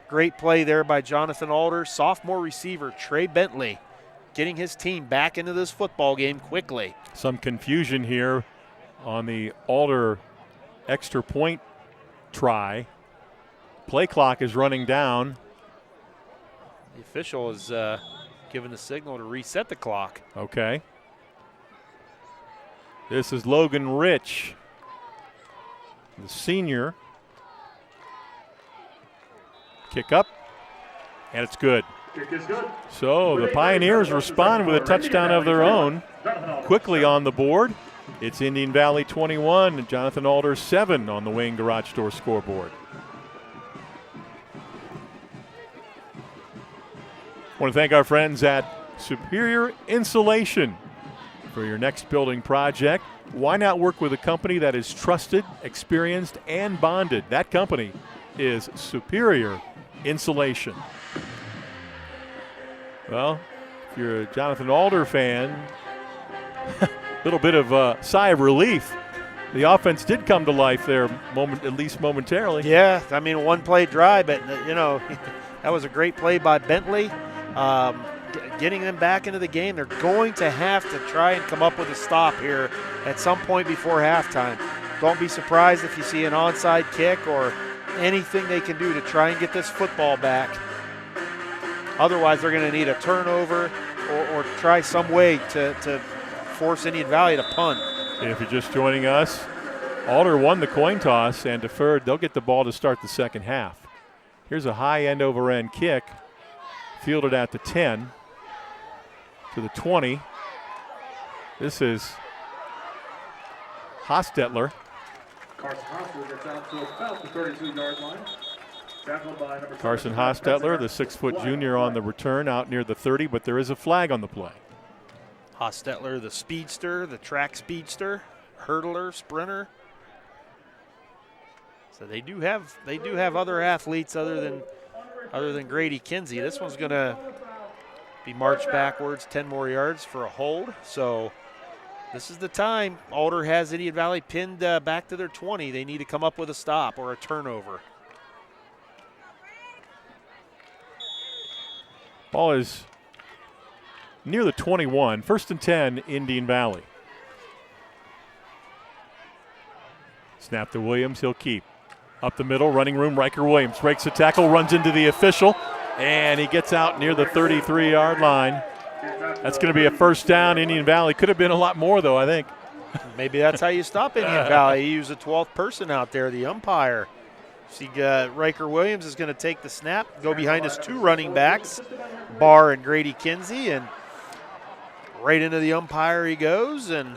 Great play there by Jonathan Alder. Sophomore receiver Trey Bentley getting his team back into this football game quickly. Some confusion here on the Alder extra point try. Play clock is running down. The official is giving the signal to reset the clock. Okay. This is Logan Rich, the senior. Kick up, and it's good. So the Pioneers respond with a touchdown of their own. Quickly on the board, it's Indian Valley 21 and Jonathan Alder 7 on the Wayne Garage Door scoreboard. I want to thank our friends at Superior Insulation for your next building project. Why not work with a company that is trusted, experienced, and bonded? That company is Superior Insulation. Well, if you're a Jonathan Alder fan, a little bit of a sigh of relief. The offense did come to life there, at least momentarily. Yeah, I mean, one play drive, but, you know, that was a great play by Bentley. Getting them back into the game. They're going to have to try and come up with a stop here at some point before halftime. Don't be surprised if you see an onside kick or anything they can do to try and get this football back. Otherwise, they're going to need a turnover or try some way to force Indian Valley to punt. If you're just joining us, Alder won the coin toss and deferred. They'll get the ball to start the second half. Here's a high end over end kick, fielded at the 10 to the 20. This is Hostetler. Carson Hostetler gets out to about the 32-yard line. Carson Hostetler, the 6-foot junior on the return out near the 30, but there is a flag on the play. Hostetler, the speedster, the track speedster, hurdler, sprinter. So they do have other athletes other than Grady Kinsey. This one's going to Be marched backwards 10 more yards for a hold. So this is the time. Alder has Indian Valley pinned back to their 20. They need to come up with a stop or a turnover. Ball is near the 21. 1st and 10, Indian Valley. Snap to Williams, he'll keep. Up the middle, running room, Riker Williams breaks the tackle, runs into the official, and he gets out near the 33-yard line. That's going to be a first down, Indian Valley. Could have been a lot more, though, I think. Maybe that's how you stop Indian Valley. You use a 12th person out there, the umpire. See, Riker Williams is going to take the snap, go behind his 2 running backs, Barr and Grady Kinsey, and right into the umpire he goes. And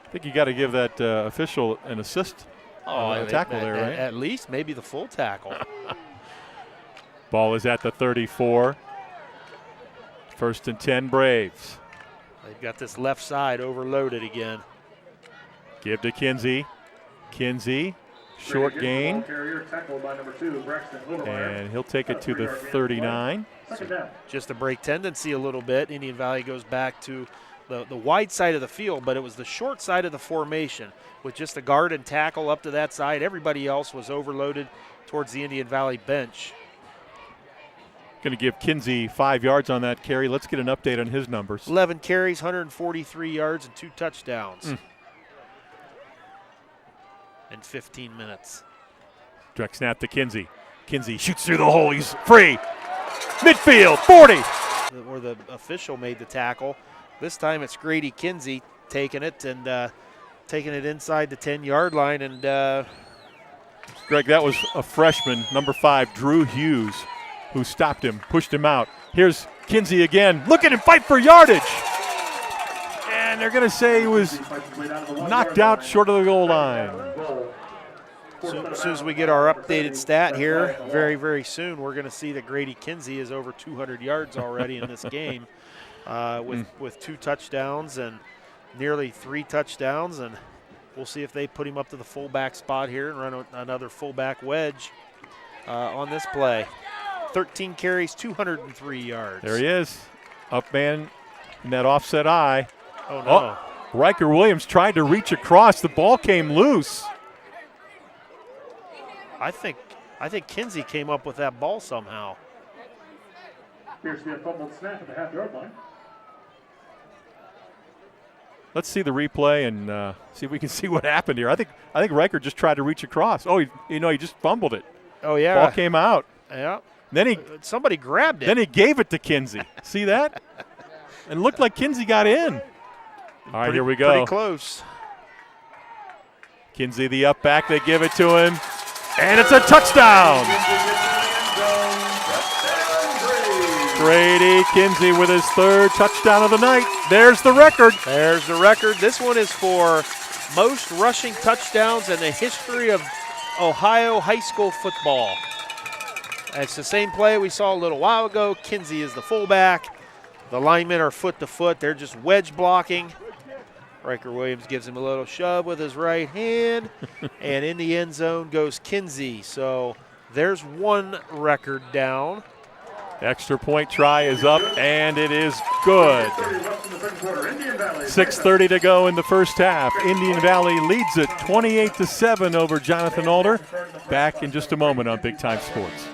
I think you got to give that official an assist. Tackle there, right? At least, maybe the full tackle. Ball is at the 34. 1st and 10, Braves. They've got this left side overloaded again. Give to Kinsey. Kinsey, short gain. And he'll take it to the 39. Just a break tendency a little bit. Indian Valley goes back to the wide side of the field, but it was the short side of the formation with just a guard and tackle up to that side. Everybody else was overloaded towards the Indian Valley bench. Going to give Kinsey 5 yards on that carry. Let's get an update on his numbers. 11 carries, 143 yards, and 2 touchdowns. In 15 minutes. Direct snap to Kinsey. Kinsey shoots through the hole. He's free. Midfield, 40. Where the official made the tackle. This time it's Grady Kinsey taking it and taking it inside the 10-yard line. And Greg, that was a freshman, number 5, Drew Hughes, who stopped him, pushed him out. Here's Kinsey again. Look at him fight for yardage. And they're going to say he was knocked out short of the goal line. So as soon as we get our updated stat here, very, very soon, we're going to see that Grady Kinsey is over 200 yards already in this game with 2 touchdowns and nearly 3 touchdowns. And we'll see if they put him up to the fullback spot here and run another fullback wedge on this play. 13 carries, 203 yards. There he is. Up man in that offset eye. Oh, no. Riker Williams tried to reach across. The ball came loose. I think Kinsey came up with that ball somehow. Appears to be a fumbled snap at the half-yard line. Let's see the replay and see if we can see what happened here. I think Riker just tried to reach across. Oh, he just fumbled it. Oh, yeah. Ball came out. Yeah. Then somebody grabbed it. Then he gave it to Kinsey. See that? And looked like Kinsey got in. All right, here we go. Pretty close. Kinsey, the up back. They give it to him. And it's a touchdown. Grady Kinsey with his 3rd touchdown of the night. There's the record. There's the record. This one is for most rushing touchdowns in the history of Ohio high school football. It's the same play we saw a little while ago. Kinsey is the fullback. The linemen are foot to foot. They're just wedge blocking. Riker Williams gives him a little shove with his right hand. And in the end zone goes Kinsey. So there's 1 record down. Extra point try is up, and it is good. 6:30 to go in the first half. Indian Valley leads it 28-7 over Jonathan Alder. Back in just a moment on Big Time Sports.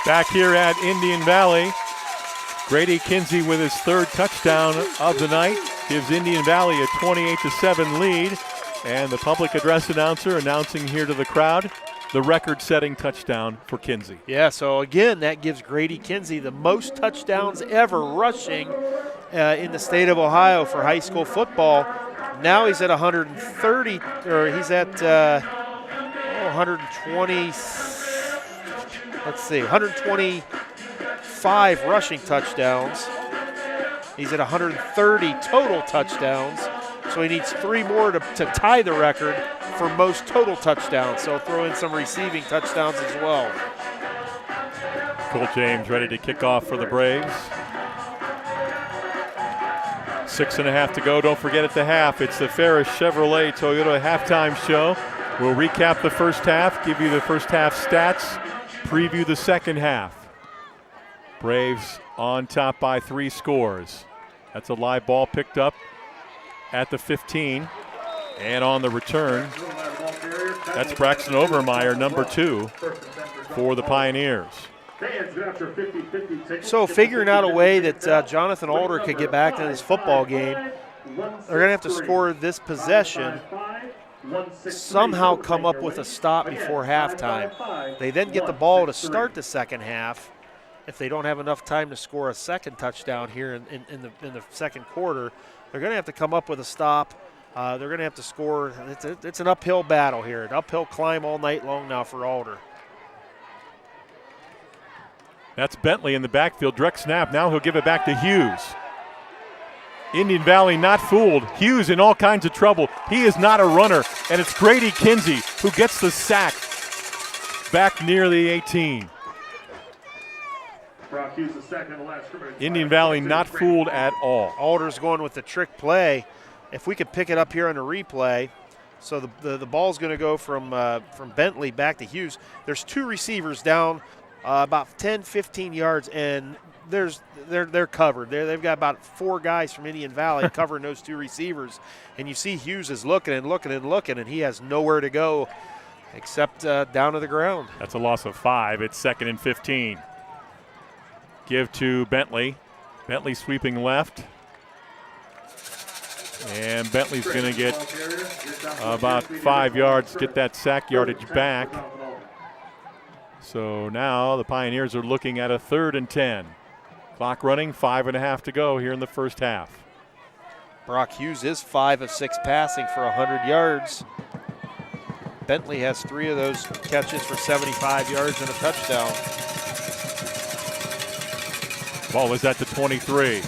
Back here at Indian Valley, Grady Kinsey with his 3rd touchdown of the night gives Indian Valley a 28-7 lead. And the public address announcer announcing here to the crowd the record-setting touchdown for Kinsey. Yeah, so again, that gives Grady Kinsey the most touchdowns ever rushing in the state of Ohio for high school football. Now he's at 130, or he's at 120. Let's see, 125 rushing touchdowns. He's at 130 total touchdowns. So he needs 3 more to tie the record for most total touchdowns. So throw in some receiving touchdowns as well. Colt James ready to kick off for the Braves. 6.5 to go. Don't forget at the half, it's the Ferris Chevrolet Toyota halftime show. We'll recap the first half, give you the first half stats, preview the second half. Braves on top by 3 scores. That's a live ball picked up at the 15. And on the return, that's Braxton Obermeyer, number 2 for the Pioneers. So figuring out a way that Jonathan Alder could get back to this football game, they're going to have to score this possession, somehow come up with a stop before halftime. They then get the ball to start the second half. If they don't have enough time to score a second touchdown here in the second quarter, they're going to have to come up with a stop. They're going to have to score. It's an uphill battle here, an uphill climb all night long now for Alder. That's Bentley in the backfield, direct snap. Now he'll give it back to Hughes. Indian Valley not fooled. Hughes in all kinds of trouble. He is not a runner, and it's Grady Kinsey who gets the sack back near the 18. Indian Valley not fooled at all. Alder's going with the trick play. If we could pick it up here on the replay, so the ball's going to go from Bentley back to Hughes. There's 2 receivers down about 10, 15 yards, and they're covered. They've got about 4 guys from Indian Valley covering those 2 receivers, and you see Hughes is looking and looking and looking, and he has nowhere to go except down to the ground. That's a loss of 5. It's 2nd and 15. Give to Bentley. Bentley sweeping left. And Bentley's going to get about 5 yards, get that sack yardage back. So now the Pioneers are looking at a 3rd and 10. Clock running, 5.5 to go here in the first half. Brock Hughes is 5 of 6 passing for 100 yards. Bentley has 3 of those catches for 75 yards and a touchdown. Ball is at the 23.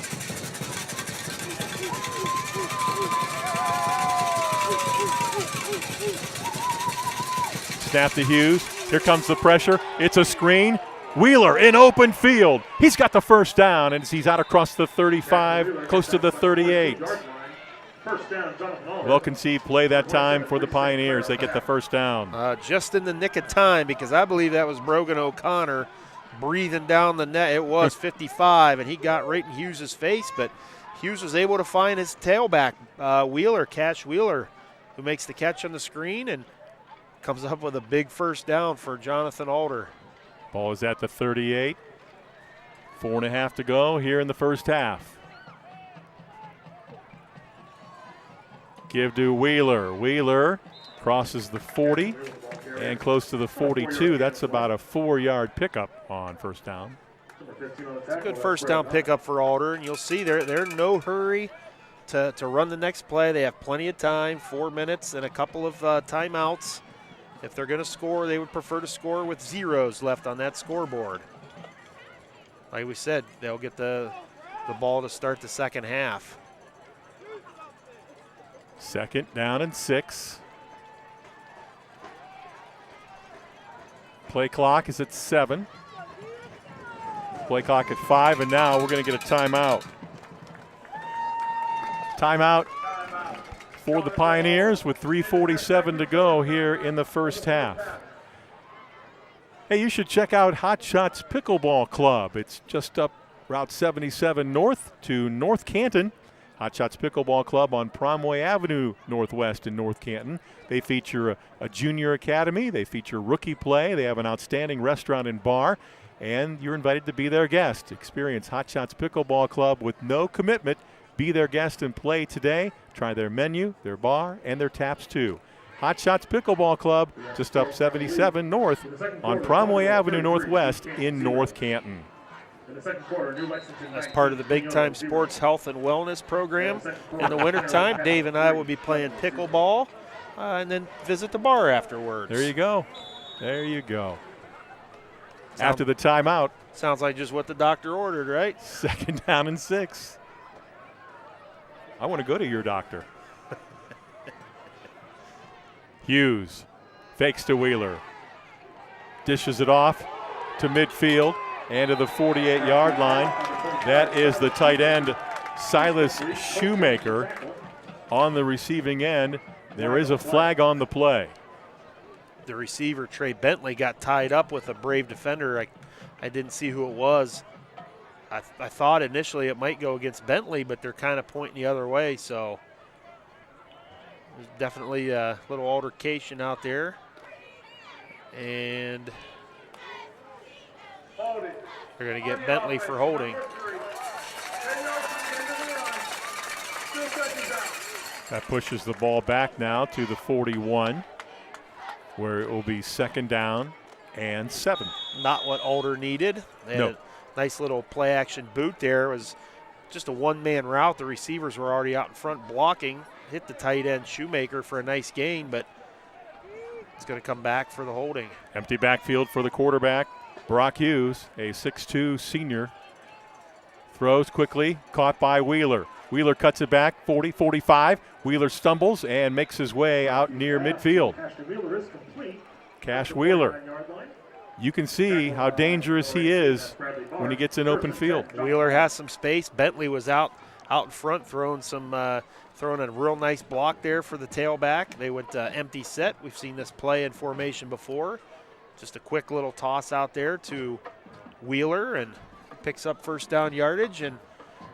Snap to Hughes. Here comes the pressure. It's a screen. Wheeler in open field. He's got the first down, and he's out across the 35, close to the 38. Well conceived play that time for the Pioneers. They get the first down. Just in the nick of time, because I believe that was Brogan O'Connor breathing down the net. It was 55, and he got right in Hughes' face, but Hughes was able to find his tailback, Cash Wheeler, who makes the catch on the screen and comes up with a big first down for Jonathan Alder. Ball is at the 38. 4.5 to go here in the first half. Give to Wheeler. Wheeler crosses the 40 and close to the 42. That's about a 4-yard pickup on first down. It's a good first down pickup for Alder, and you'll see they're in no hurry to run the next play. They have plenty of time, 4 minutes and a couple of timeouts. If they're going to score, they would prefer to score with zeros left on that scoreboard. Like we said, they'll get the ball to start the second half. 2nd down and 6. Play clock is at 7. Play clock at 5, and now we're going to get a timeout. Timeout for the Pioneers with 3:47 to go here in the first half. Hey, you should check out Hot Shots Pickleball Club. It's just up Route 77 north to North Canton. Hot Shots Pickleball Club on Promway Avenue Northwest in North Canton. They feature a junior academy. They feature rookie play. They have an outstanding restaurant and bar. And you're invited to be their guest. Experience Hot Shots Pickleball Club with no commitment. Be their guest and play today. Try their menu, their bar, and their taps too. Hot Shots Pickleball Club, just up 77 north on Promway Avenue Northwest in North Canton. As part of the Big Time Sports Health and Wellness program, in the wintertime, Dave and I will be playing pickleball and then visit the bar afterwards. There you go. There you go. After the timeout. Sounds like just what the doctor ordered, right? 2nd down and 6. I want to go to your doctor. Hughes fakes to Wheeler. Dishes it off to midfield. and to the 48-yard line. That is the tight end, Silas Shoemaker, on the receiving end. There is a flag on the play. The receiver, Trey Bentley, got tied up with a Brave defender. I didn't see who it was. I thought initially it might go against Bentley, but they're kind of pointing the other way, so there's definitely a little altercation out there. And they're going to get Bentley for holding. That pushes the ball back now to the 41, where it will be 2nd down and 7. Not what Alder needed. They had a nice little play action boot there. It was just a one-man route. The receivers were already out in front blocking. Hit the tight end Shoemaker for a nice gain, but it's going to come back for the holding. Empty backfield for the quarterback, Brock Hughes, a 6'2 senior. Throws quickly, caught by Wheeler. Wheeler cuts it back, 40, 45. Wheeler stumbles and makes his way out near midfield. Cash Wheeler. You can see how dangerous he is when he gets in open field. Wheeler has some space. Bentley was out in front throwing a real nice block there for the tailback. They went empty set. We've seen this play in formation before. Just a quick little toss out there to Wheeler, and picks up 1st down yardage. And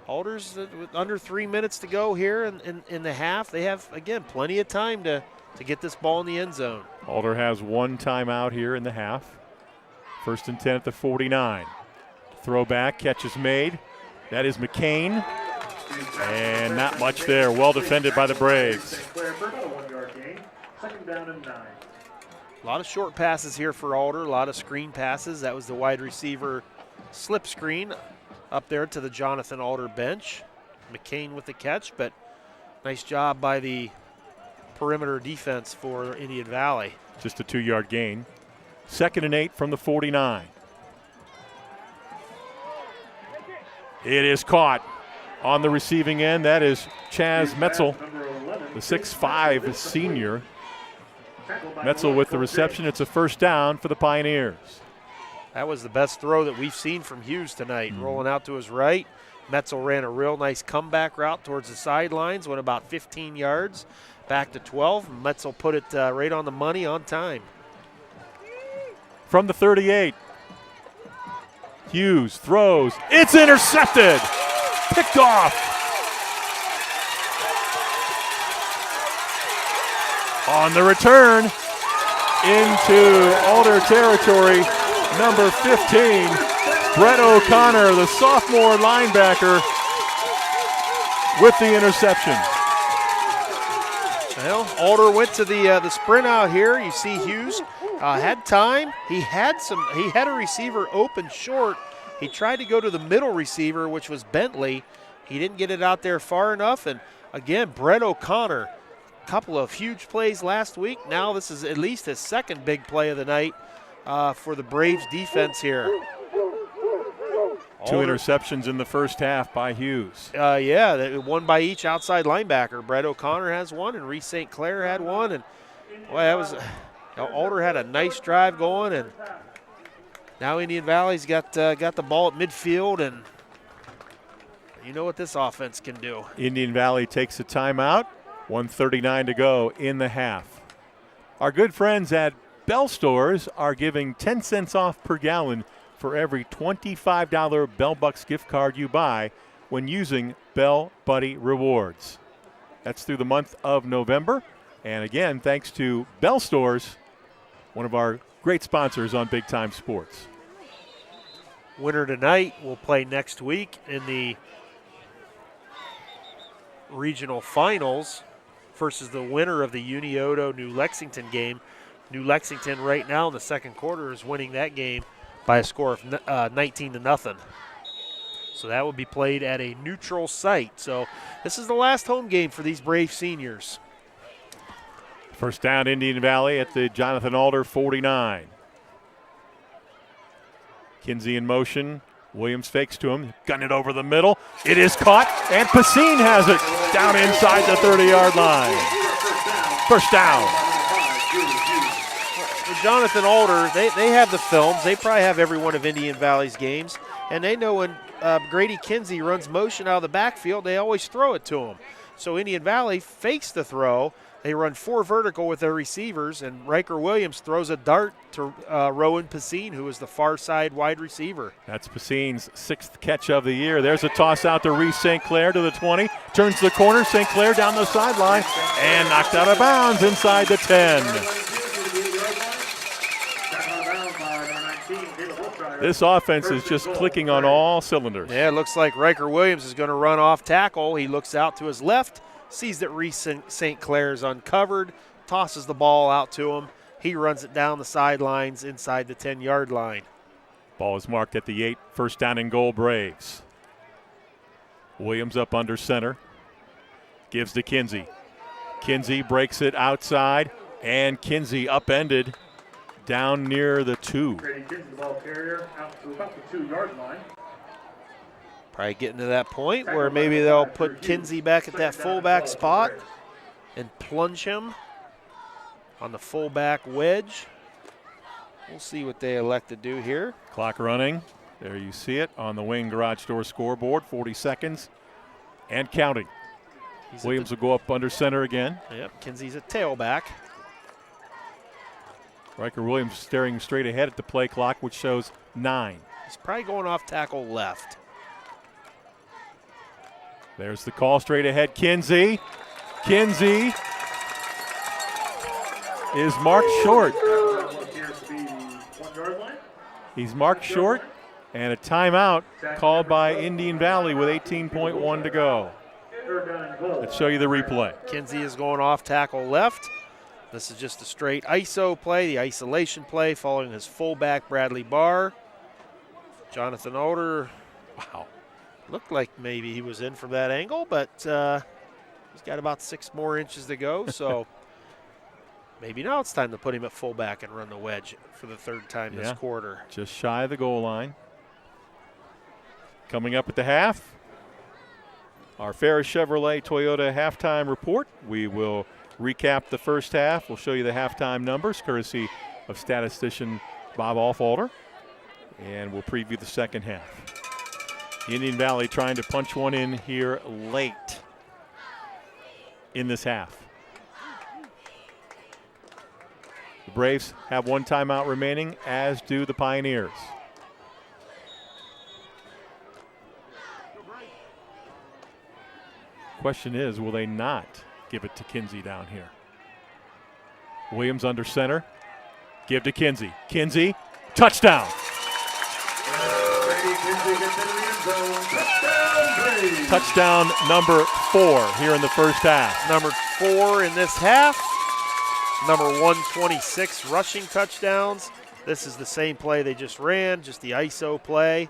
Alder's with under 3 minutes to go here in the half. They have, again, plenty of time to get this ball in the end zone. Alder has 1 timeout here in the half. 1st and 10 at the 49. Throwback, catch is made. That is McCain. And not much there. Well defended by the Braves. A lot of short passes here for Alder, a lot of screen passes. That was the wide receiver slip screen up there to the Jonathan Alder bench. McCain with the catch, but nice job by the perimeter defense for Indian Valley. Just a 2-yard gain. 2nd and 8 from the 49. It is caught on the receiving end. That is Chaz Metzel, the 6'5 senior. Metzel with the reception. It's a 1st down for the Pioneers. That was the best throw that we've seen from Hughes tonight. Rolling out to his right. Metzel ran a real nice comeback route towards the sidelines, went about 15 yards, back to 12. Metzel put it right on the money on time. From the 38, Hughes throws. It's intercepted. Picked off. On the return into Alder territory, number 15, Brett O'Connor, the sophomore linebacker, with the interception. Well, Alder went to the sprint out here. You see Hughes had time. He had a receiver open short. He tried to go to the middle receiver, which was Bentley. He didn't get it out there far enough. And again, Brett O'Connor, a couple of huge plays last week. Now this is at least his 2nd big play of the night for the Braves defense here. 2 interceptions in the 1st half by Hughes. Yeah, one by each outside linebacker. Brett O'Connor has one, and Reese St. Clair had one. And boy, that was Alder had a nice drive going, and now Indian Valley's got the ball at midfield, and you know what this offense can do. Indian Valley takes a timeout. 1:39 to go in the half. Our good friends at Bell Stores are giving 10 cents off per gallon for every $25 Bell Bucks gift card you buy when using Bell Buddy Rewards. That's through the month of November. And again, thanks to Bell Stores, one of our great sponsors on Big Time Sports. Winner tonight will play next week in the regional finals versus the winner of the Unioto New Lexington game. New Lexington right now in the 2nd quarter is winning that game by a score of 19-0. So that will be played at a neutral site. So this is the last home game for these Brave seniors. 1st down, Indian Valley at the Jonathan Alder 49. Kinsey in motion. Williams fakes to him, gun it over the middle. It is caught, and Pacine has it down inside the 30-yard line. 1st down. Jonathan Alder, they have the films. They probably have every one of Indian Valley's games. And they know when Grady Kinsey runs motion out of the backfield, they always throw it to him. So Indian Valley fakes the throw. They run 4 vertical with their receivers, and Riker Williams throws a dart to Rowan Pacine, who is the far side wide receiver. That's Pacine's 6th catch of the year. There's a toss out to Reese St. Clair to the 20. Turns the corner, St. Clair down the sideline, and knocked out of bounds inside the 10. This offense is just clicking on all cylinders. Yeah, it looks like Riker Williams is going to run off tackle. He looks out to his left, sees that Reese St. Clair is uncovered, tosses the ball out to him. He runs it down the sidelines inside the 10-yard line. Ball is marked at the 8. First down and goal, Braves. Williams up under center. Gives to Kinsey. Kinsey breaks it outside, and Kinsey upended down near the 2. Grady Kinsey, the ball carrier, out to about the 2-yard line. Probably getting to that point where maybe they'll put Kinsey back at that fullback spot and plunge him on the fullback wedge. We'll see what they elect to do here. Clock running. There you see it on the Wayne Garage Door scoreboard. 40 seconds and counting. Williams will go up under center again. Yep, Kinsey's a tailback. Riker Williams staring straight ahead at the play clock, which shows 9. He's probably going off tackle left. There's the call straight ahead. Kinsey. Kinsey is marked short. He's marked short, and a timeout called by Indian Valley with 18.1 to go. Let's show you the replay. Kinsey is going off tackle left. This is just a straight ISO play, the isolation play following his fullback Bradley Barr. Jonathan Alder, wow, looked like maybe he was in from that angle, but he's got about 6 more inches to go, so maybe now it's time to put him at fullback and run the wedge for the 3rd time this quarter. Just shy of the goal line. Coming up at the half, our Ferris Chevrolet Toyota halftime report. We will recap the first half. We'll show you the halftime numbers, courtesy of statistician Bob Alfalder, and we'll preview the second half. Indian Valley trying to punch one in here late in this half. The Braves have 1 timeout remaining, as do the Pioneers. Question is, will they not give it to Kinsey down here? Williams under center. Give to Kinsey. Kinsey, touchdown. Touchdown number 4 here in the first half. Number 4 in this half. Number 126 rushing touchdowns. This is the same play they just ran, just the ISO play.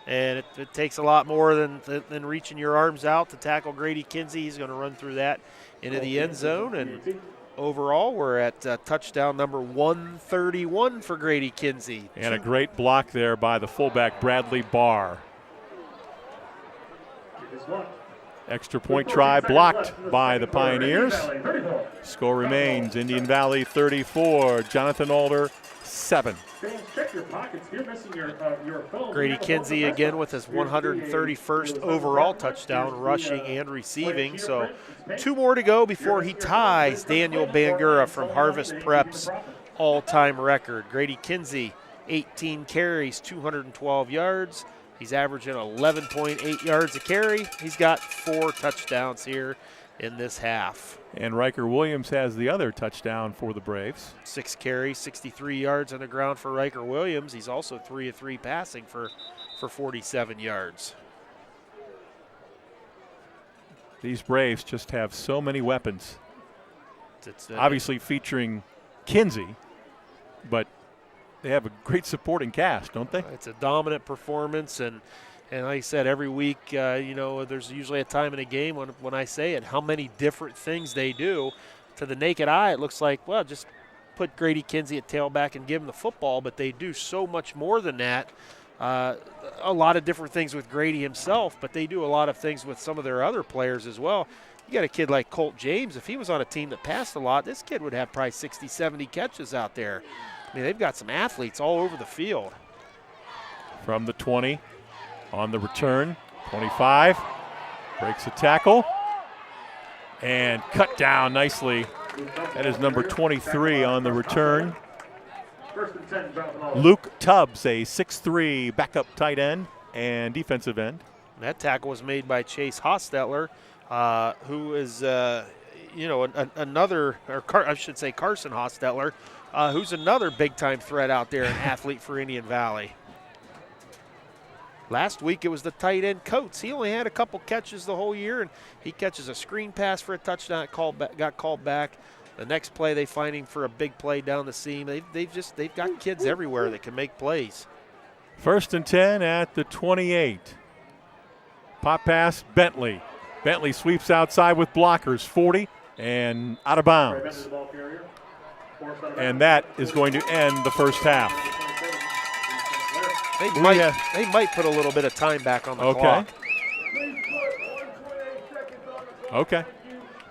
And it takes a lot more than reaching your arms out to tackle Grady Kinsey. He's going to run through that into the end zone. And overall, we're at touchdown number 131 for Grady Kinsey. And a great block there by the fullback, Bradley Barr. Extra point try blocked by the Pioneers. Score remains Indian Valley 34, Jonathan Alder 7. Grady Kinsey again with his 131st overall touchdown, rushing and receiving. So 2 more to go before he ties Daniel Bangura from Harvest Prep's all-time record. Grady Kinsey, 18 carries, 212 yards. He's averaging 11.8 yards a carry. He's got 4 touchdowns here in this half. And Riker Williams has the other touchdown for the Braves. 6 carries, 63 yards on the ground for Riker Williams. He's also 3 of 3 passing for 47 yards. These Braves just have so many weapons. Obviously featuring Kinsey, but they have a great supporting cast, don't they? It's a dominant performance, and like I said, every week, there's usually a time in a game when I say it, how many different things they do. To the naked eye, it looks like, well, just put Grady Kinsey at tailback and give him the football, but they do so much more than that. A lot of different things with Grady himself, but they do a lot of things with some of their other players as well. You got a kid like Colt James. If he was on a team that passed a lot, this kid would have probably 60, 70 catches out there. I mean, they've got some athletes all over the field. From the 20 on the return, 25, breaks a tackle, and cut down nicely. That is number 23 on the return. Luke Tubbs, a 6'3" backup tight end and defensive end. That tackle was made by Chase Hostetler, who is, another, I should say Carson Hostetler, who's another big-time threat out there, an athlete for Indian Valley. Last week it was the tight end Coates. He only had a couple catches the whole year, and he catches a screen pass for a touchdown, got called back. The next play they find him for a big play down the seam. They've got kids everywhere that can make plays. 1st and 10 at the 28. Pop pass, Bentley. Bentley sweeps outside with blockers, 40, and out of bounds. And that is going to end the first half. They might put a little bit of time back on the clock. Okay.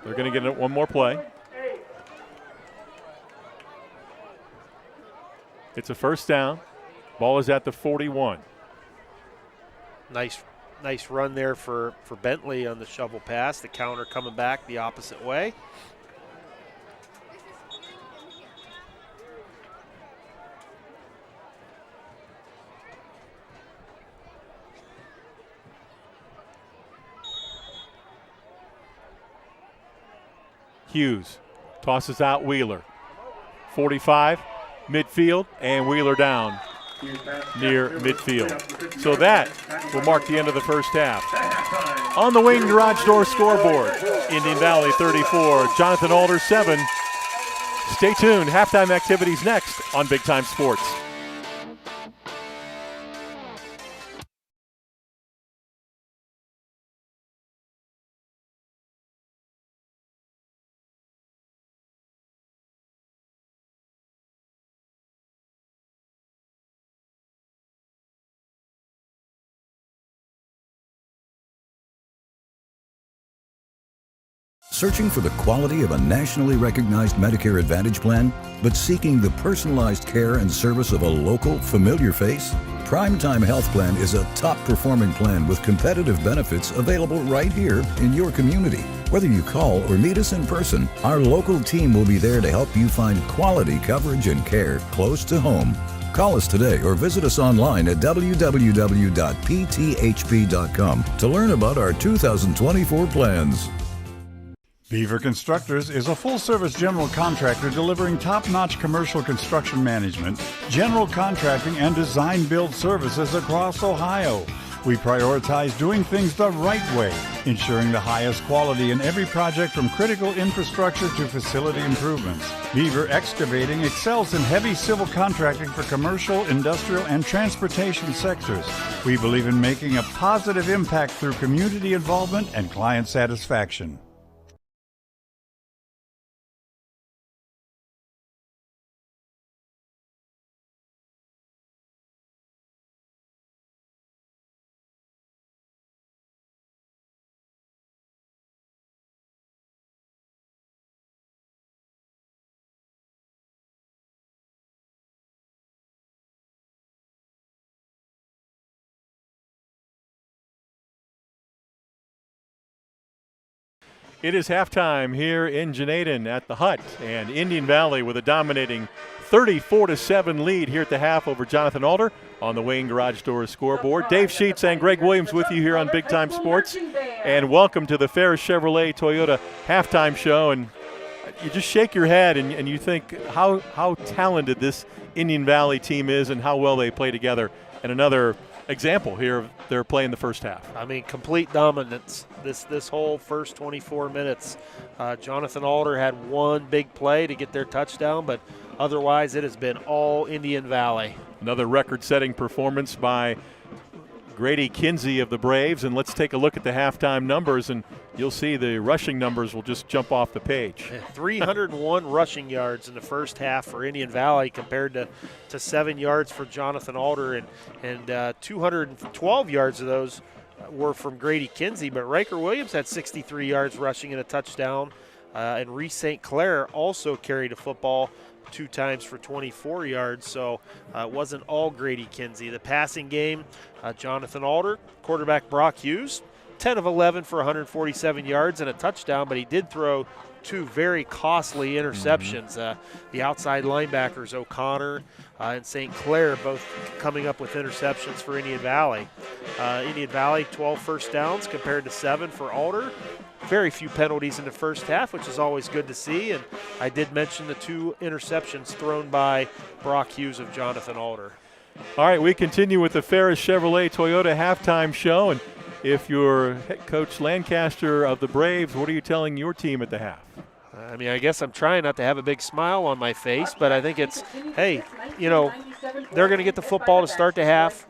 They're going to get one more play. It's a first down. Ball is at the 41. Nice run there for Bentley on the shovel pass. The counter coming back the opposite way. Hughes tosses out Wheeler. 45, midfield, and Wheeler down near midfield. So that will mark the end of the first half. On the Wayne Garage Door scoreboard, Indian Valley 34, Jonathan Alder 7. Stay tuned. Halftime activities next on Big Time Sports. Searching for the quality of a nationally recognized Medicare Advantage plan, but seeking the personalized care and service of a local, familiar face? Primetime Health Plan is a top-performing plan with competitive benefits available right here in your community. Whether you call or meet us in person, our local team will be there to help you find quality coverage and care close to home. Call us today or visit us online at www.pthp.com to learn about our 2024 plans. Beaver Constructors is a full-service general contractor delivering top-notch commercial construction management, general contracting, and design-build services across Ohio. We prioritize doing things the right way, ensuring the highest quality in every project from critical infrastructure to facility improvements. Beaver Excavating excels in heavy civil contracting for commercial, industrial, and transportation sectors. We believe in making a positive impact through community involvement and client satisfaction. It is halftime here in Janaden at the Hut, and Indian Valley with a dominating 34-7 lead here at the half over Jonathan Alder on the Wayne Garage Doors scoreboard. Dave Sheets and Greg Williams with you here on Big Time Sports, and welcome to the Ferris Chevrolet Toyota halftime show. And you just shake your head and you think how talented this Indian Valley team is and how well they play together. And another example here of their play in the first half. I mean, complete dominance this whole first 24 minutes. Jonathan Alder had one big play to get their touchdown, but otherwise it has been all Indian Valley. Another record-setting performance by Grady Kinsey of the Braves, and let's take a look at the halftime numbers, and you'll see the rushing numbers will just jump off the page. 301 rushing yards in the first half for Indian Valley compared to 7 yards for Jonathan Alder, and 212 yards of those were from Grady Kinsey, but Riker Williams had 63 yards rushing and a touchdown. And Reese St. Clair also carried a football 2 times for 24 yards, so it wasn't all Grady Kinsey. The passing game, Jonathan Alder, quarterback Brock Hughes, 10 of 11 for 147 yards and a touchdown, but he did throw 2 very costly interceptions. The outside linebackers, O'Connor and St. Clair, both coming up with interceptions for Indian Valley. Indian Valley, 12 first downs compared to 7 for Alder. Very few penalties in the first half, which is always good to see. And I did mention the 2 interceptions thrown by Brock Hughes of Jonathan Alder. All right, we continue with the Ferris Chevrolet Toyota halftime show. And if you're head coach Lancaster of the Braves, what are you telling your team at the half? I mean, I guess I'm trying not to have a big smile on my face, but I think it's, hey, you know, they're going to get the football to start the half.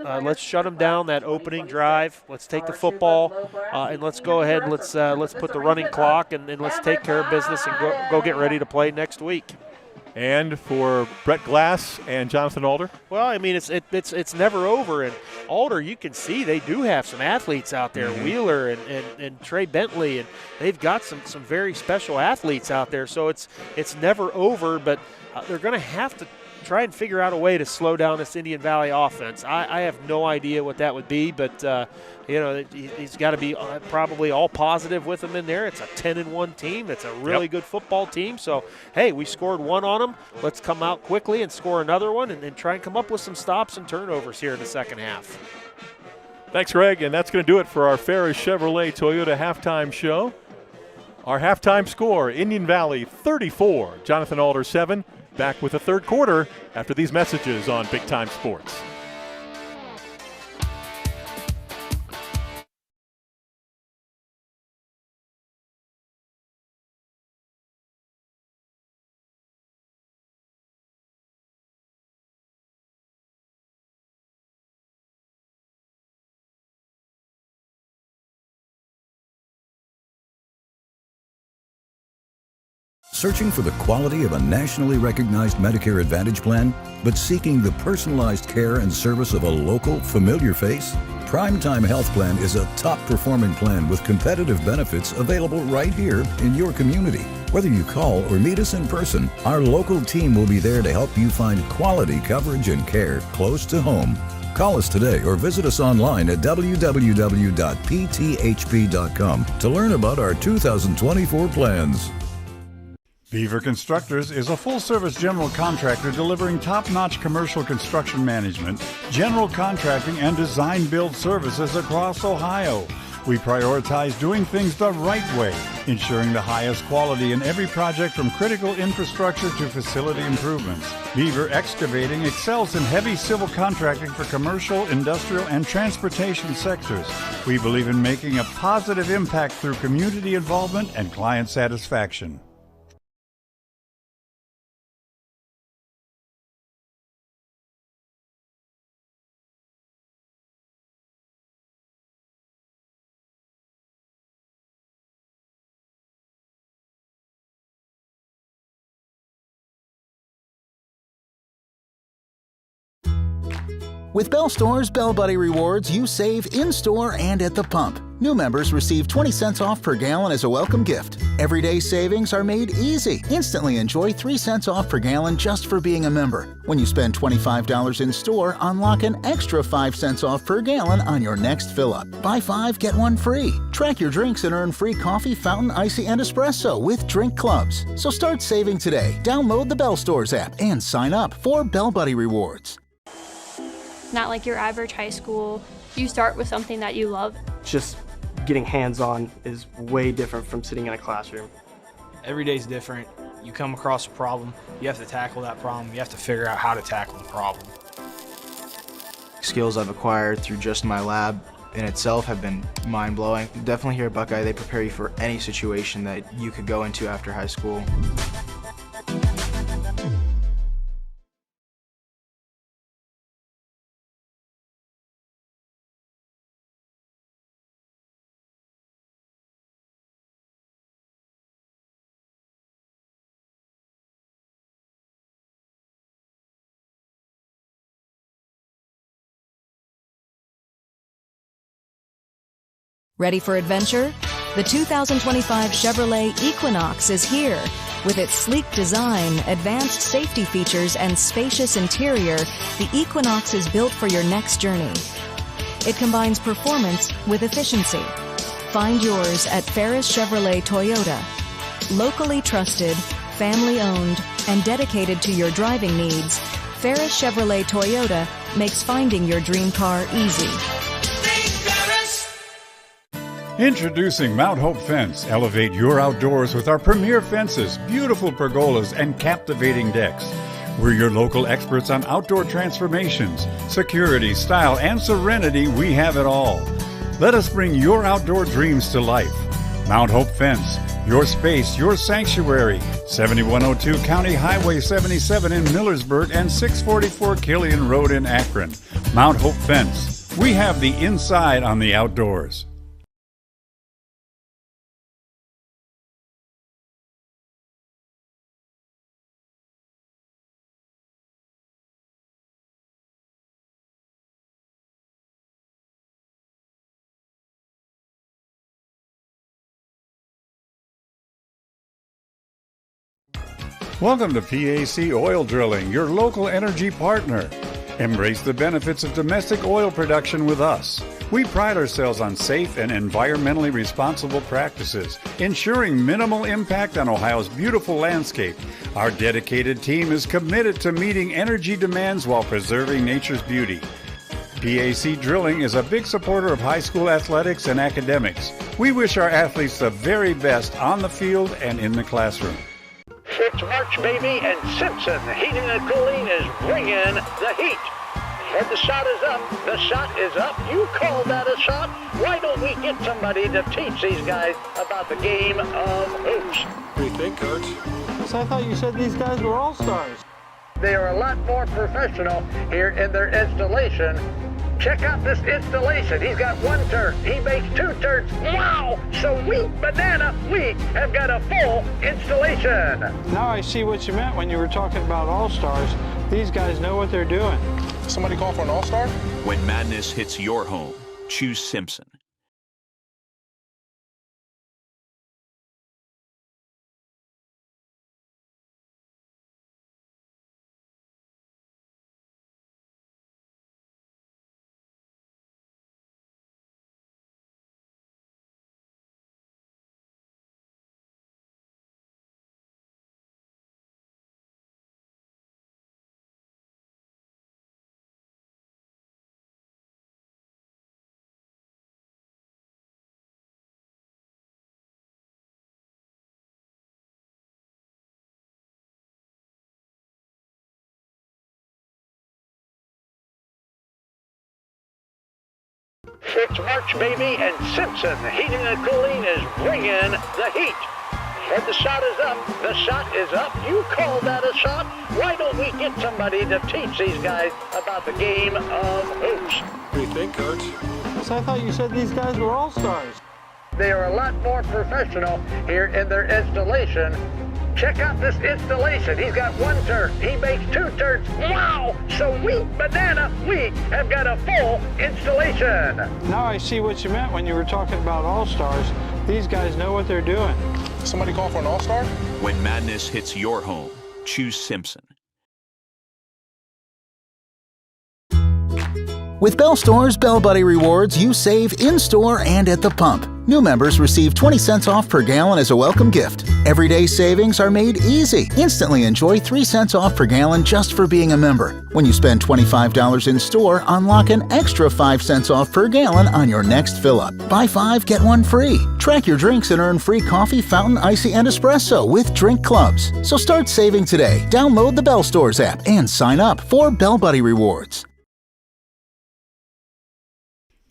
Let's shut them down that opening drive. Let's take the football and let's go ahead and let's put the running clock and let's take care of business and go get ready to play next week. And for Brett Glass and Jonathan Alder? Well, I mean, it's never over. And Alder, you can see they do have some athletes out there, Wheeler and Trey Bentley, and they've got some very special athletes out there. So it's never over, but they're going to have to try and figure out a way to slow down this Indian Valley offense. I have no idea what that would be, but you know, he's got to be probably all positive with them in there. It's a 10-1 team. It's a really good football team. So, hey, we scored 1 on them. Let's come out quickly and score another one and try and come up with some stops and turnovers here in the second half. Thanks, Greg, and that's going to do it for our Ferris Chevrolet Toyota halftime show. Our halftime score, Indian Valley 34, Jonathan Alder 7. Back with the third quarter after these messages on Big Time Sports. Searching for the quality of a nationally recognized Medicare Advantage plan, but seeking the personalized care and service of a local, familiar face? Primetime Health Plan is a top-performing plan with competitive benefits available right here in your community. Whether you call or meet us in person, our local team will be there to help you find quality coverage and care close to home. Call us today or visit us online at www.pthp.com to learn about our 2024 plans. Beaver Constructors is a full-service general contractor delivering top-notch commercial construction management, general contracting, and design-build services across Ohio. We prioritize doing things the right way, ensuring the highest quality in every project from critical infrastructure to facility improvements. Beaver Excavating excels in heavy civil contracting for commercial, industrial, and transportation sectors. We believe in making a positive impact through community involvement and client satisfaction. With Bell Store's Bell Buddy Rewards, you save in-store and at the pump. New members receive 20 cents off per gallon as a welcome gift. Everyday savings are made easy. Instantly enjoy 3 cents off per gallon just for being a member. When you spend $25 in store, unlock an extra 5 cents off per gallon on your next fill-up. Buy 5, get 1 free. Track your drinks and earn free coffee, fountain, icy, and espresso with drink clubs. So start saving today. Download the Bell Stores app and sign up for Bell Buddy Rewards. Not like your average high school. You start with something that you love. Just getting hands-on is way different from sitting in a classroom. Every day's different. You come across a problem, you have to tackle that problem, you have to figure out how to tackle the problem. Skills I've acquired through just my lab in itself have been mind-blowing. Definitely here at Buckeye, they prepare you for any situation that you could go into after high school. Ready for adventure? The 2025 Chevrolet Equinox is here. With its sleek design, advanced safety features, and spacious interior, the Equinox is built for your next journey. It combines performance with efficiency. Find yours at Ferris Chevrolet Toyota. Locally trusted, family-owned, and dedicated to your driving needs, Ferris Chevrolet Toyota makes finding your dream car easy. Introducing Mount Hope Fence. Elevate your outdoors with our premier fences, beautiful pergolas, and captivating decks. We're your local experts on outdoor transformations. Security, style, and serenity, we have it all. Let us bring your outdoor dreams to life. Mount Hope Fence. Your space, your sanctuary. 7102 County Highway 77 in Millersburg and 644 Killian Road in Akron. Mount Hope Fence. We have the inside on the outdoors. Welcome to PAC Oil Drilling, your local energy partner. Embrace the benefits of domestic oil production with us. We pride ourselves on safe and environmentally responsible practices, ensuring minimal impact on Ohio's beautiful landscape. Our dedicated team is committed to meeting energy demands while preserving nature's beauty. PAC Drilling is a big supporter of high school athletics and academics. We wish our athletes the very best on the field and in the classroom. It's March, baby, and Simpson Heating and Cooling is bringing the heat. And the shot is up. The shot is up. You call that a shot? Why don't we get somebody to teach these guys about the game of hoops? What do you think, Coach? So I thought you said these guys were all-stars. They are a lot more professional here in their installation. Check out this installation. He's got one turn. He makes two turns. Wow! Sweet banana. We have got a full installation. Now I see what you meant when you were talking about all-stars. These guys know what they're doing. Somebody call for an all-star? When madness hits your home, choose Simpson. It's March, baby, and Simpson Heating and Cooling is bringing the heat. And the shot is up. The shot is up. You call that a shot? Why don't we get somebody to teach these guys about the game of hoops? What do you think, Coach? So I thought you said these guys were all-stars. They are a lot more professional here in their installation. Check out this installation. He's got one turn. He makes two turns. Wow! Sweet banana. We have got a full installation. Now I see what you meant when you were talking about all-stars. These guys know what they're doing. Somebody call for an all-star? When madness hits your home, choose Simpson. With Bell Store's Bell Buddy Rewards, you save in-store and at the pump. New members receive 20 cents off per gallon as a welcome gift. Everyday savings are made easy. Instantly enjoy 3 cents off per gallon just for being a member. When you spend $25 in store, unlock an extra 5 cents off per gallon on your next fill-up. Buy 5, get 1 free. Track your drinks and earn free coffee, fountain, icy, and espresso with drink clubs. So start saving today. Download the Bell Stores app and sign up for Bell Buddy Rewards.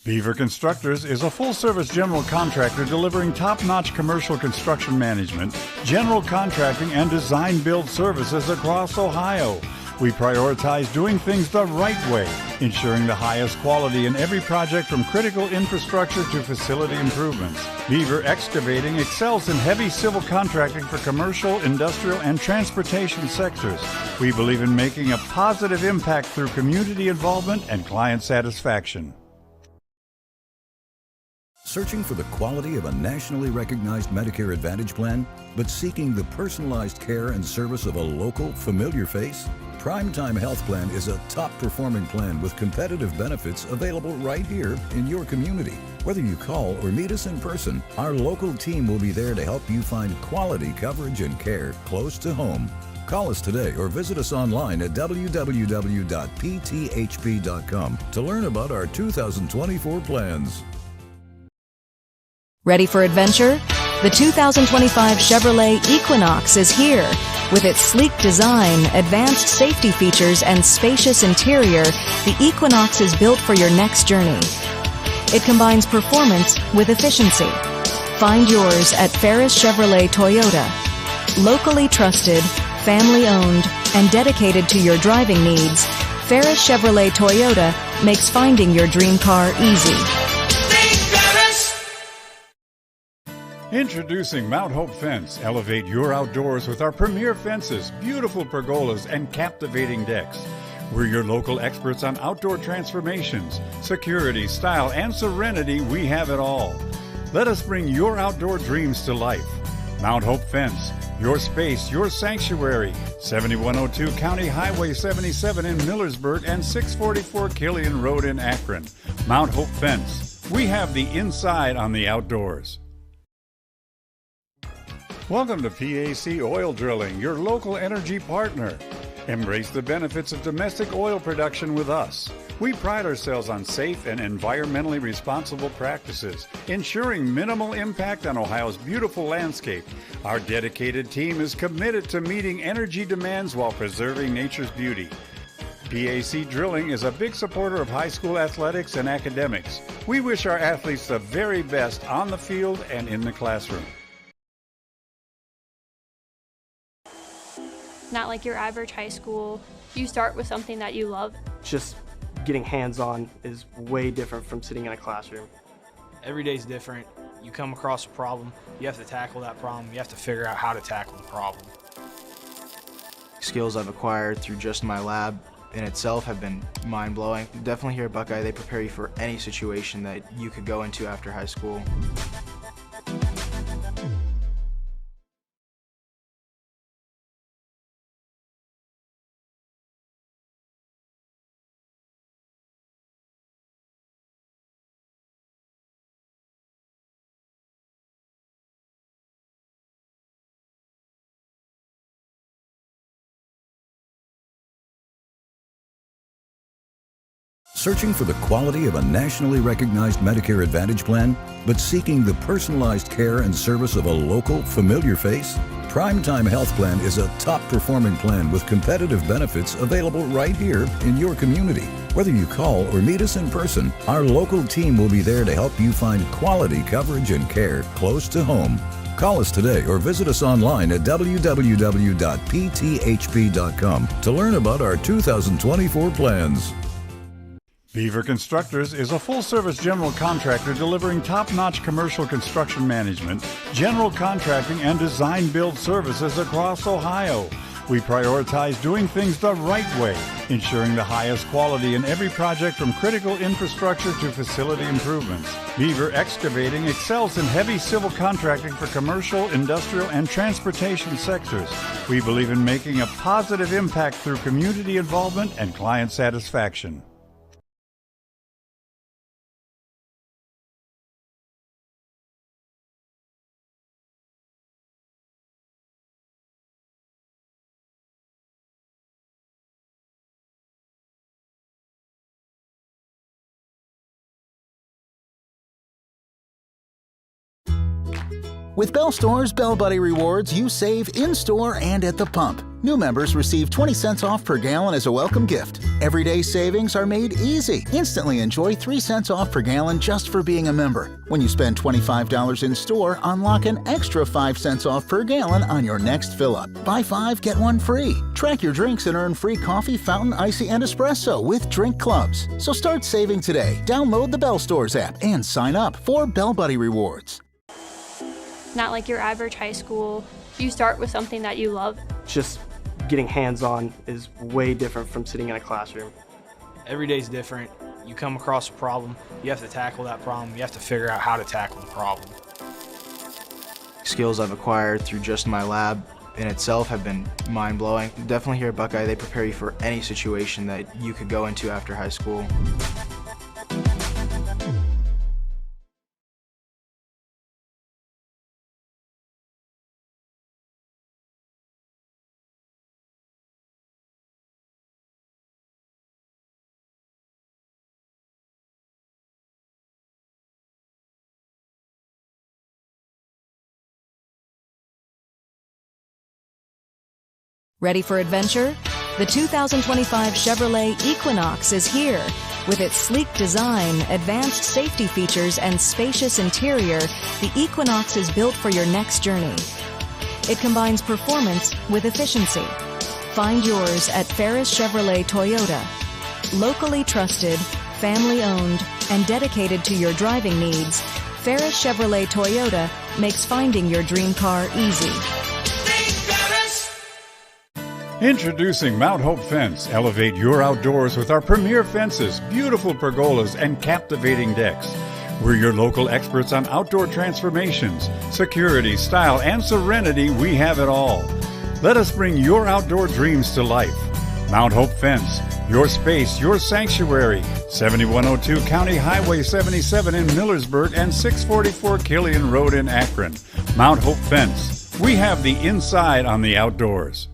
Beaver Constructors is a full-service general contractor delivering top-notch commercial construction management, general contracting, and design-build services across Ohio. We prioritize doing things the right way, ensuring the highest quality in every project from critical infrastructure to facility improvements. Beaver Excavating excels in heavy civil contracting for commercial, industrial, and transportation sectors. We believe in making a positive impact through community involvement and client satisfaction. Searching for the quality of a nationally recognized Medicare Advantage plan, but seeking the personalized care and service of a local, familiar face? Primetime Health Plan is a top-performing plan with competitive benefits available right here in your community. Whether you call or meet us in person, our local team will be there to help you find quality coverage and care close to home. Call us today or visit us online at www.pthp.com to learn about our 2024 plans. Ready for adventure? The 2025 Chevrolet Equinox is here. With its sleek design, advanced safety features, and spacious interior, the Equinox is built for your next journey. It combines performance with efficiency. Find yours at Ferris Chevrolet Toyota. Locally trusted, family-owned, and dedicated to your driving needs, Ferris Chevrolet Toyota makes finding your dream car easy. Introducing Mount Hope Fence. Elevate your outdoors with our premier fences, beautiful pergolas, and captivating decks. We're your local experts on outdoor transformations, security, style, and serenity. We have it all. Let us bring your outdoor dreams to life. Mount Hope Fence, your space, your sanctuary. 7102 County Highway 77 in Millersburg and 644 Killian Road in Akron. Mount Hope Fence. We have the inside on the outdoors. Welcome to PAC Oil Drilling, your local energy partner. Embrace the benefits of domestic oil production with us. We pride ourselves on safe and environmentally responsible practices, ensuring minimal impact on Ohio's beautiful landscape. Our dedicated team is committed to meeting energy demands while preserving nature's beauty. PAC Drilling is a big supporter of high school athletics and academics. We wish our athletes the very best on the field and in the classroom. Not like your average high school. You start with something that you love. Just getting hands-on is way different from sitting in a classroom. Every day's different. You come across a problem, you have to tackle that problem, you have to figure out how to tackle the problem. Skills I've acquired through just my lab in itself have been mind-blowing. Definitely here at Buckeye, they prepare you for any situation that you could go into after high school. Searching for the quality of a nationally recognized Medicare Advantage plan, but seeking the personalized care and service of a local, familiar face? Primetime Health Plan is a top-performing plan with competitive benefits available right here in your community. Whether you call or meet us in person, our local team will be there to help you find quality coverage and care close to home. Call us today or visit us online at www.pthp.com to learn about our 2024 plans. Beaver Constructors is a full-service general contractor delivering top-notch commercial construction management, general contracting, and design-build services across Ohio. We prioritize doing things the right way, ensuring the highest quality in every project from critical infrastructure to facility improvements. Beaver Excavating excels in heavy civil contracting for commercial, industrial, and transportation sectors. We believe in making a positive impact through community involvement and client satisfaction. With Bell Store's Bell Buddy Rewards, you save in-store and at the pump. New members receive 20 cents off per gallon as a welcome gift. Everyday savings are made easy. Instantly enjoy 3 cents off per gallon just for being a member. When you spend $25 in store, unlock an extra 5 cents off per gallon on your next fill-up. Buy 5, get 1 free. Track your drinks and earn free coffee, fountain, icy, and espresso with drink clubs. So start saving today. Download the Bell Stores app and sign up for Bell Buddy Rewards. Not like your average high school. You start with something that you love. Just getting hands-on is way different from sitting in a classroom. Every day's different. You come across a problem, you have to tackle that problem, you have to figure out how to tackle the problem. Skills I've acquired through just my lab in itself have been mind-blowing. Definitely here at Buckeye, they prepare you for any situation that you could go into after high school. Ready for adventure? The 2025 Chevrolet Equinox is here. With its sleek design, advanced safety features, and spacious interior, the Equinox is built for your next journey. It combines performance with efficiency. Find yours at Ferris Chevrolet Toyota. Locally trusted, family-owned, and dedicated to your driving needs, Ferris Chevrolet Toyota makes finding your dream car easy. Introducing Mount Hope Fence. Elevate your outdoors with our premier fences, beautiful pergolas, and captivating decks. We're your local experts on outdoor transformations, security, style, and serenity. We have it all. Let us bring your outdoor dreams to life. Mount Hope Fence, your space, your sanctuary. 7102 County Highway 77 in Millersburg and 644 Killian Road in Akron. Mount Hope Fence. We have the inside on the outdoors.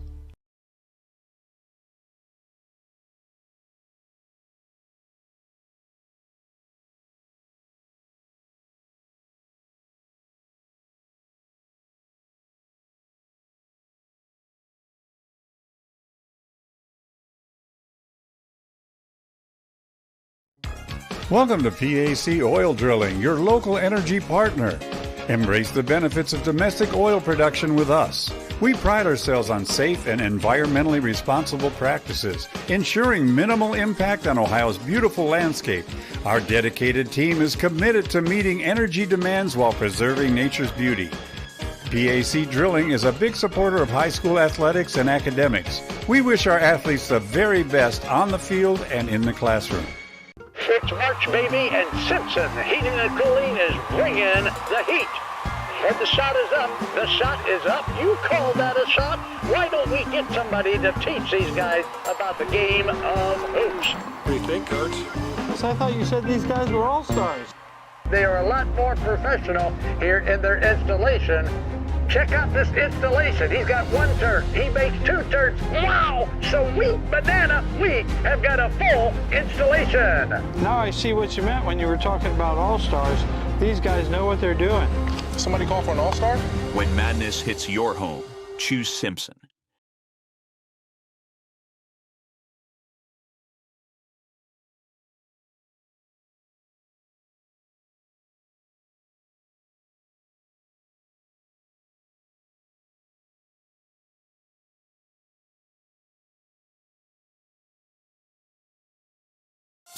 Welcome to PAC Oil Drilling, your local energy partner. Embrace the benefits of domestic oil production with us. We pride ourselves on safe and environmentally responsible practices, ensuring minimal impact on Ohio's beautiful landscape. Our dedicated team is committed to meeting energy demands while preserving nature's beauty. PAC Drilling is a big supporter of high school athletics and academics. We wish our athletes the very best on the field and in the classroom. It's March, baby, and Simpson Heating and Cooling is bringing the heat. And the shot is up. The shot is up. You call that a shot? Why don't we get somebody to teach these guys about the game of hoops? What do you think, Coach? So I thought you said these guys were all-stars. They are a lot more professional here in their installation. Check out this installation. He's got one turn. He makes two turns. Wow! Sweet banana, we have got a full installation. Now I see what you meant when you were talking about all-stars. These guys know what they're doing. Somebody call for an all-star? When madness hits your home, choose Simpson.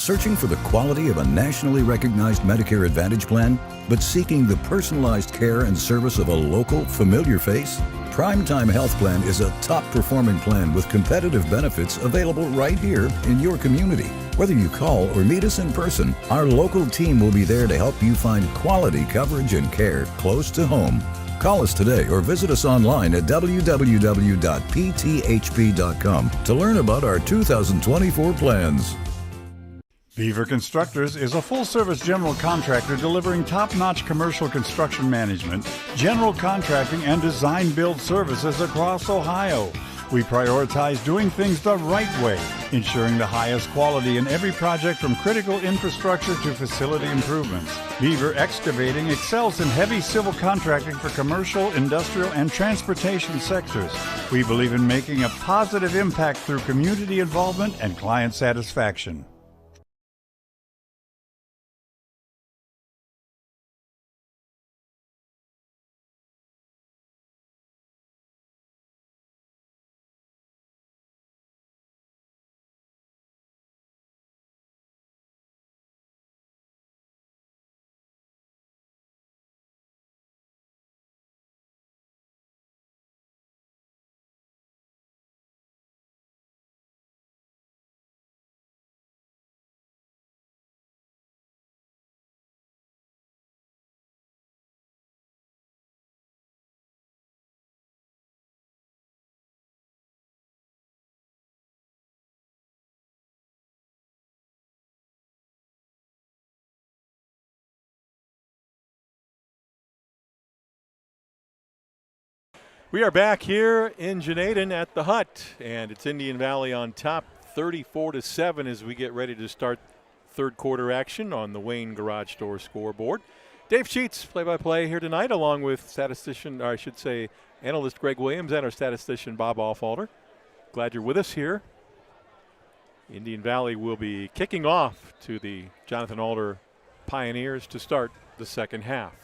Searching for the quality of a nationally recognized Medicare Advantage plan, but seeking the personalized care and service of a local, familiar face? Primetime Health Plan is a top-performing plan with competitive benefits available right here in your community. Whether you call or meet us in person, our local team will be there to help you find quality coverage and care close to home. Call us today or visit us online at www.pthp.com to learn about our 2024 plans. Beaver Constructors is a full-service general contractor delivering top-notch commercial construction management, general contracting, and design-build services across Ohio. We prioritize doing things the right way, ensuring the highest quality in every project from critical infrastructure to facility improvements. Beaver Excavating excels in heavy civil contracting for commercial, industrial, and transportation sectors. We believe in making a positive impact through community involvement and client satisfaction. We are back here in Janaden at the Hut, and it's Indian Valley on top 34-7 as we get ready to start third quarter action on the Wayne Garage Door scoreboard. Dave Sheets, play-by-play here tonight, along with statistician, or I should say analyst Greg Williams and our statistician Bob Offalder. Glad you're with us here. Indian Valley will be kicking off to the Jonathan Alder Pioneers to start the second half.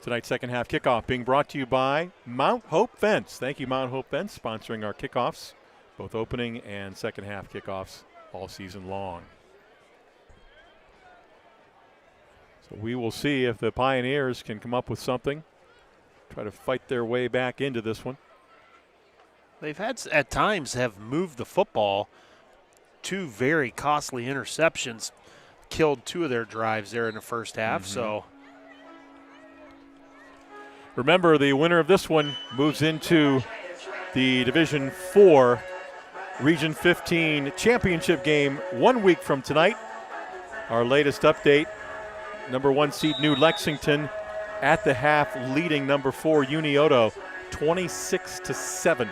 Tonight's second half kickoff being brought to you by Mount Hope Fence. Thank you, Mount Hope Fence, sponsoring our kickoffs, both opening and second half kickoffs all season long. So we will see if the Pioneers can come up with something, try to fight their way back into this one. They've had, at times, have moved the football. 2 very costly interceptions killed 2 of their drives there in the first half. So remember, the winner of this one moves into the Division 4 Region 15 championship game 1 week from tonight. Our latest update, number 1 seed New Lexington at the half leading number 4 Unioto 26-7.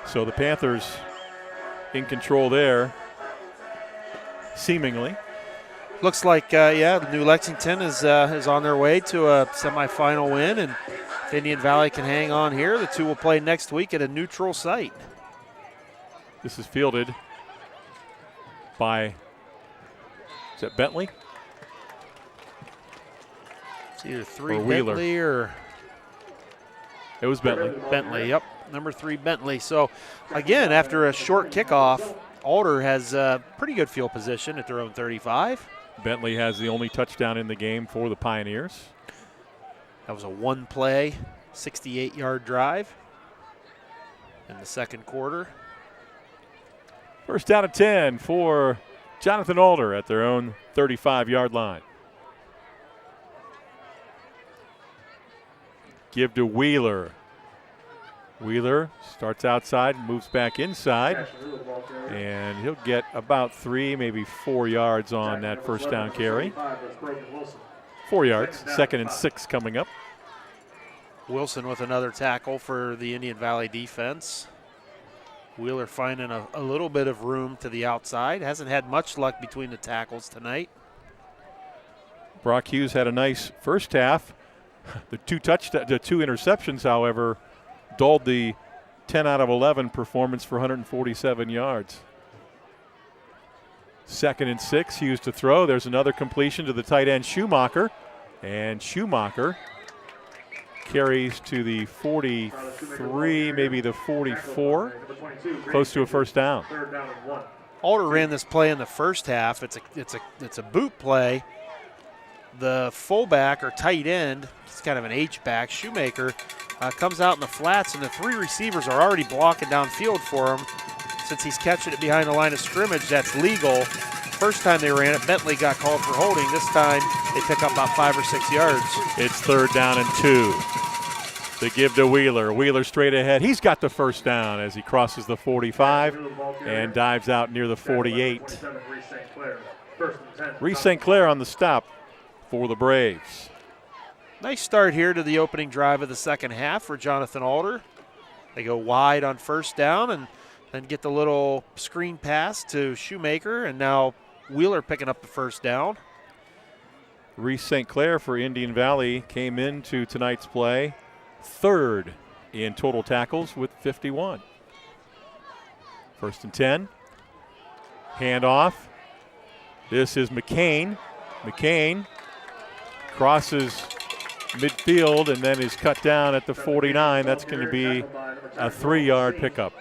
So the Panthers in control there, seemingly. Looks like, New Lexington is on their way to a semifinal win, and if Indian Valley can hang on here, the 2 will play next week at a neutral site. This is fielded by, is that Bentley? It's either 3 or Wheeler. Bentley or it was Bentley. Bentley, yep, number 3 Bentley. So again, after a short kickoff, Alder has a pretty good field position at their own 35. Bentley has the only touchdown in the game for the Pioneers. That was a 1-play, 68-yard drive in the second quarter. First down and 10 for Jonathan Alder at their own 35-yard line. Give to Wheeler. Wheeler starts outside, moves back inside, and he'll get about 3, maybe 4 yards on that first down carry. 4 yards, 2nd and 6 coming up. Wilson with another tackle for the Indian Valley defense. Wheeler finding a little bit of room to the outside. Hasn't had much luck between the tackles tonight. Brock Hughes had a nice first half. The 2 interceptions, however, dulled the 10 out of 11 performance for 147 yards. 2nd and 6, Hughes to throw. There's another completion to the tight end Schumacher, and Schumacher carries to the 43, maybe the 44, close to a first down. Alder ran this play in the first half. It's a boot play. The fullback or tight end, it's kind of an H-back, Shoemaker, comes out in the flats, and the 3 receivers are already blocking downfield for him. Since he's catching it behind the line of scrimmage, that's legal. First time they ran it, Bentley got called for holding. This time they pick up about 5 or 6 yards. It's 3rd down and 2. They give to Wheeler. Wheeler straight ahead. He's got the first down as he crosses the 45 and dives out near the 48. Reese St. Clair on the stop for the Braves. Nice start here to the opening drive of the second half for Jonathan Alder. They go wide on first down and then get the little screen pass to Shoemaker, and now Wheeler picking up the first down. Reese St. Clair for Indian Valley came into tonight's play 3rd in total tackles with 51. 1st and 10. Handoff. This is McCain. McCain crosses midfield and then is cut down at the 49. That's going to be a 3-yard pickup.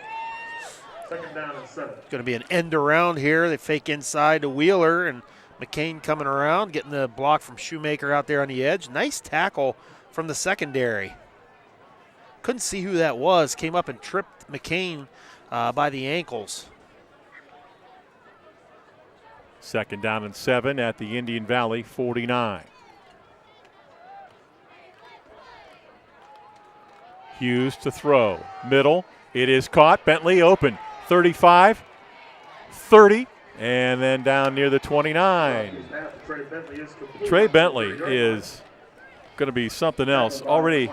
It's going to be an end around here. They fake inside to Wheeler, and McCain coming around, getting the block from Shoemaker out there on the edge. Nice tackle from the secondary. Couldn't see who that was. Came up and tripped McCain by the ankles. 2nd down and 7 at the Indian Valley 49. Hughes to throw. Middle. It is caught. Bentley open. 35, 30, and then down near the 29. Trey Bentley is going to be something else. Already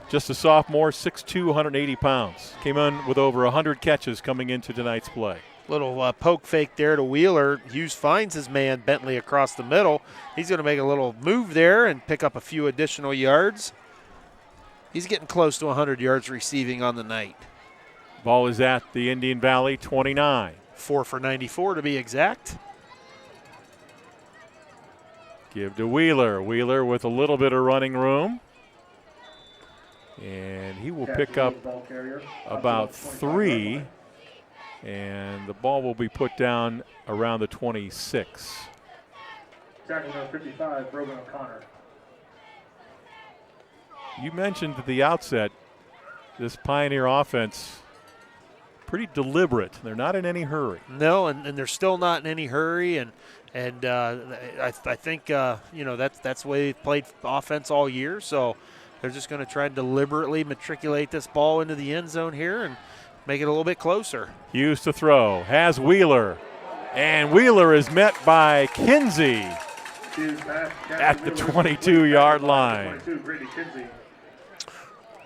just a sophomore, 6'2", 180 pounds. Came in with over 100 catches coming into tonight's play. Little poke fake there to Wheeler. Hughes finds his man Bentley across the middle. He's going to make a little move there and pick up a few additional yards. He's getting close to 100 yards receiving on the night. Ball is at the Indian Valley 29. 4 for 94 to be exact. Give to Wheeler. Wheeler with a little bit of running room. And he will pick up about 3. And the ball will be put down around the 26. Tackle number 55, Brogan O'Connor. You mentioned at the outset, this Pioneer offense, pretty deliberate. They're not in any hurry. No, and they're still not in any hurry. And I think that's the way they've played offense all year. So they're just going to try and deliberately matriculate this ball into the end zone here and make it a little bit closer. Hughes to throw, has Wheeler, and Wheeler is met by Kinsey at the 22-yard line.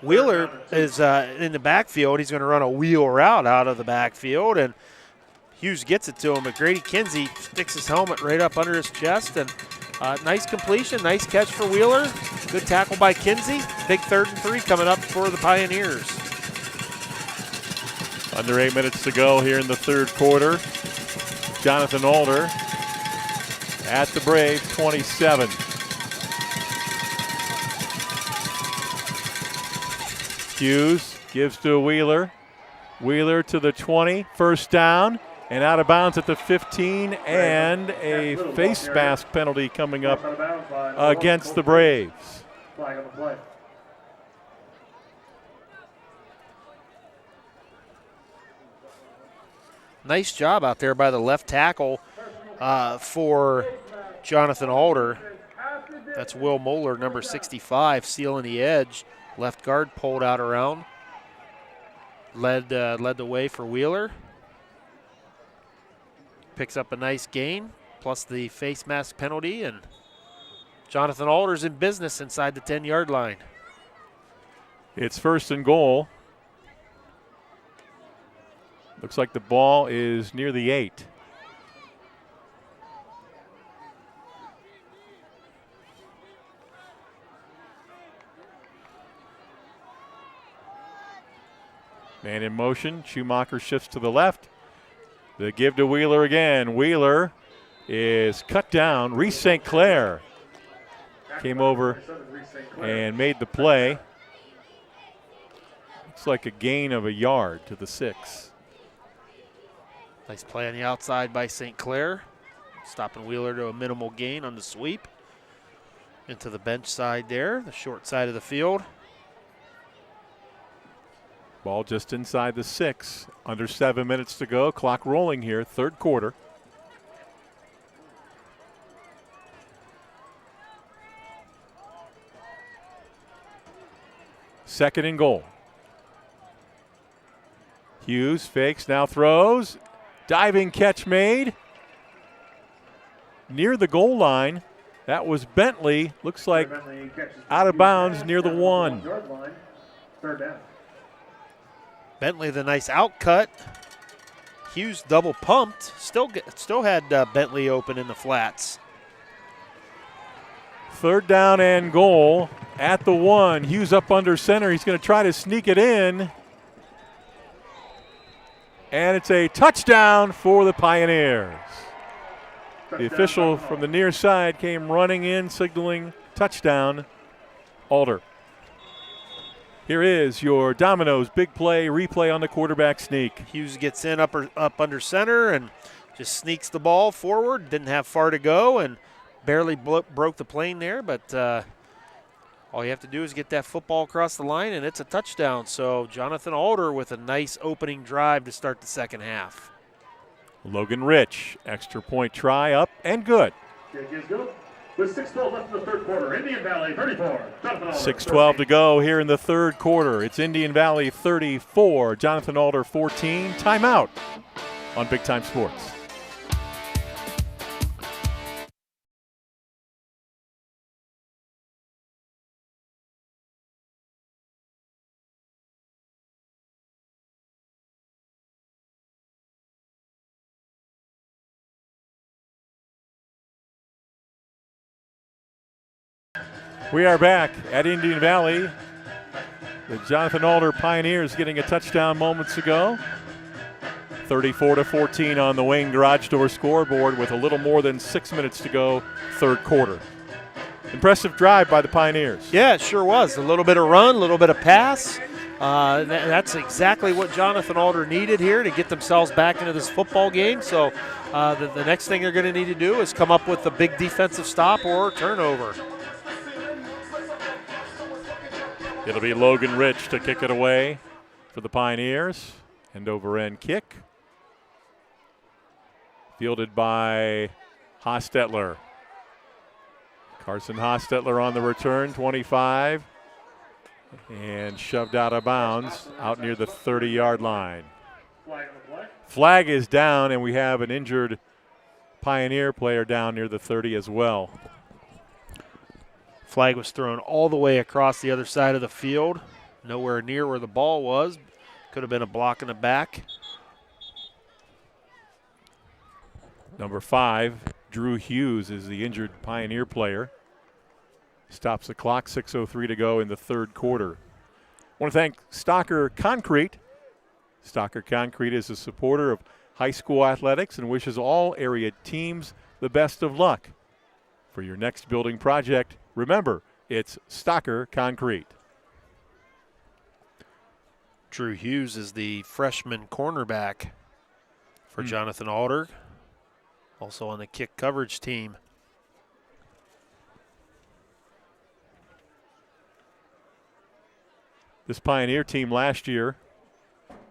Wheeler is in the backfield. He's going to run a wheel route out of the backfield, and Hughes gets it to him, but Grady Kinsey sticks his helmet right up under his chest, and nice completion, nice catch for Wheeler. Good tackle by Kinsey. Big 3rd and 3 coming up for the Pioneers. Under 8 minutes to go here in the third quarter. Jonathan Alder at the Braves, 27. Hughes gives to Wheeler. Wheeler to the 20, first down, and out of bounds at the 15, and a face mask penalty coming up against the Braves. Flag on the play. Nice job out there by the left tackle for Jonathan Alder. That's Will Moeller, number 65, sealing the edge. Left guard pulled out around. Led the way for Wheeler. Picks up a nice gain, plus the face mask penalty, and Jonathan Alder's in business inside the 10-yard line. It's 1st and goal. Looks like the ball is near the 8. Man in motion. Schumacher shifts to the left. The give to Wheeler again. Wheeler is cut down. Reese St. Clair came over and made the play. Looks like a gain of a yard to the 6. Nice play on the outside by St. Clair. Stopping Wheeler to a minimal gain on the sweep. Into the bench side there, the short side of the field. Ball just inside the 6. Under 7 minutes to go. Clock rolling here, third quarter. Second and goal. Hughes fakes, now throws. Diving catch made. Near the goal line. That was Bentley. Looks like out of bounds near the 1. Third down. Bentley, the nice outcut. Hughes double pumped. Still had Bentley open in the flats. Third down and goal at the 1. Hughes up under center. He's going to try to sneak it in. And it's a touchdown for the Pioneers. The official from the near side came running in, signaling touchdown. Alder. Here is your Domino's big play replay on the quarterback sneak. Hughes gets in up under center and just sneaks the ball forward. Didn't have far to go and barely broke the plane there, but all you have to do is get that football across the line and it's a touchdown. So Jonathan Alder with a nice opening drive to start the second half. Logan Rich, extra point try up and good. With 6:12 left in the third quarter, Indian Valley 34. 6:12 to go here in the third quarter. It's Indian Valley 34, Jonathan Alder 14. Timeout on Big Time Sports. We are back at Indian Valley. The Jonathan Alder Pioneers getting a touchdown moments ago. 34-14 on the Wayne Garage Door scoreboard with a little more than 6 minutes to go, third quarter. Impressive drive by the Pioneers. Yeah, it sure was. A little bit of run, a little bit of pass. That's exactly what Jonathan Alder needed here to get themselves back into this football game. So the next thing they're going to need to do is come up with a big defensive stop or turnover. It'll be Logan Rich to kick it away for the Pioneers. End over end kick. Fielded by Hostetler. Carson Hostetler on the return, 25. And shoved out of bounds out near the 30-yard line. Flag is down, and we have an injured Pioneer player down near the 30 as well. Flag was thrown all the way across the other side of the field, nowhere near where the ball was. Could have been a block in the back. Number 5, Drew Hughes, is the injured Pioneer player. Stops the clock, 6:03 to go in the third quarter. I want to thank Stocker Concrete. Stocker Concrete is a supporter of high school athletics and wishes all area teams the best of luck. For your next building project, remember, it's Stocker Concrete. Drew Hughes is the freshman cornerback for Jonathan Alder, also on the kick coverage team. This Pioneer team last year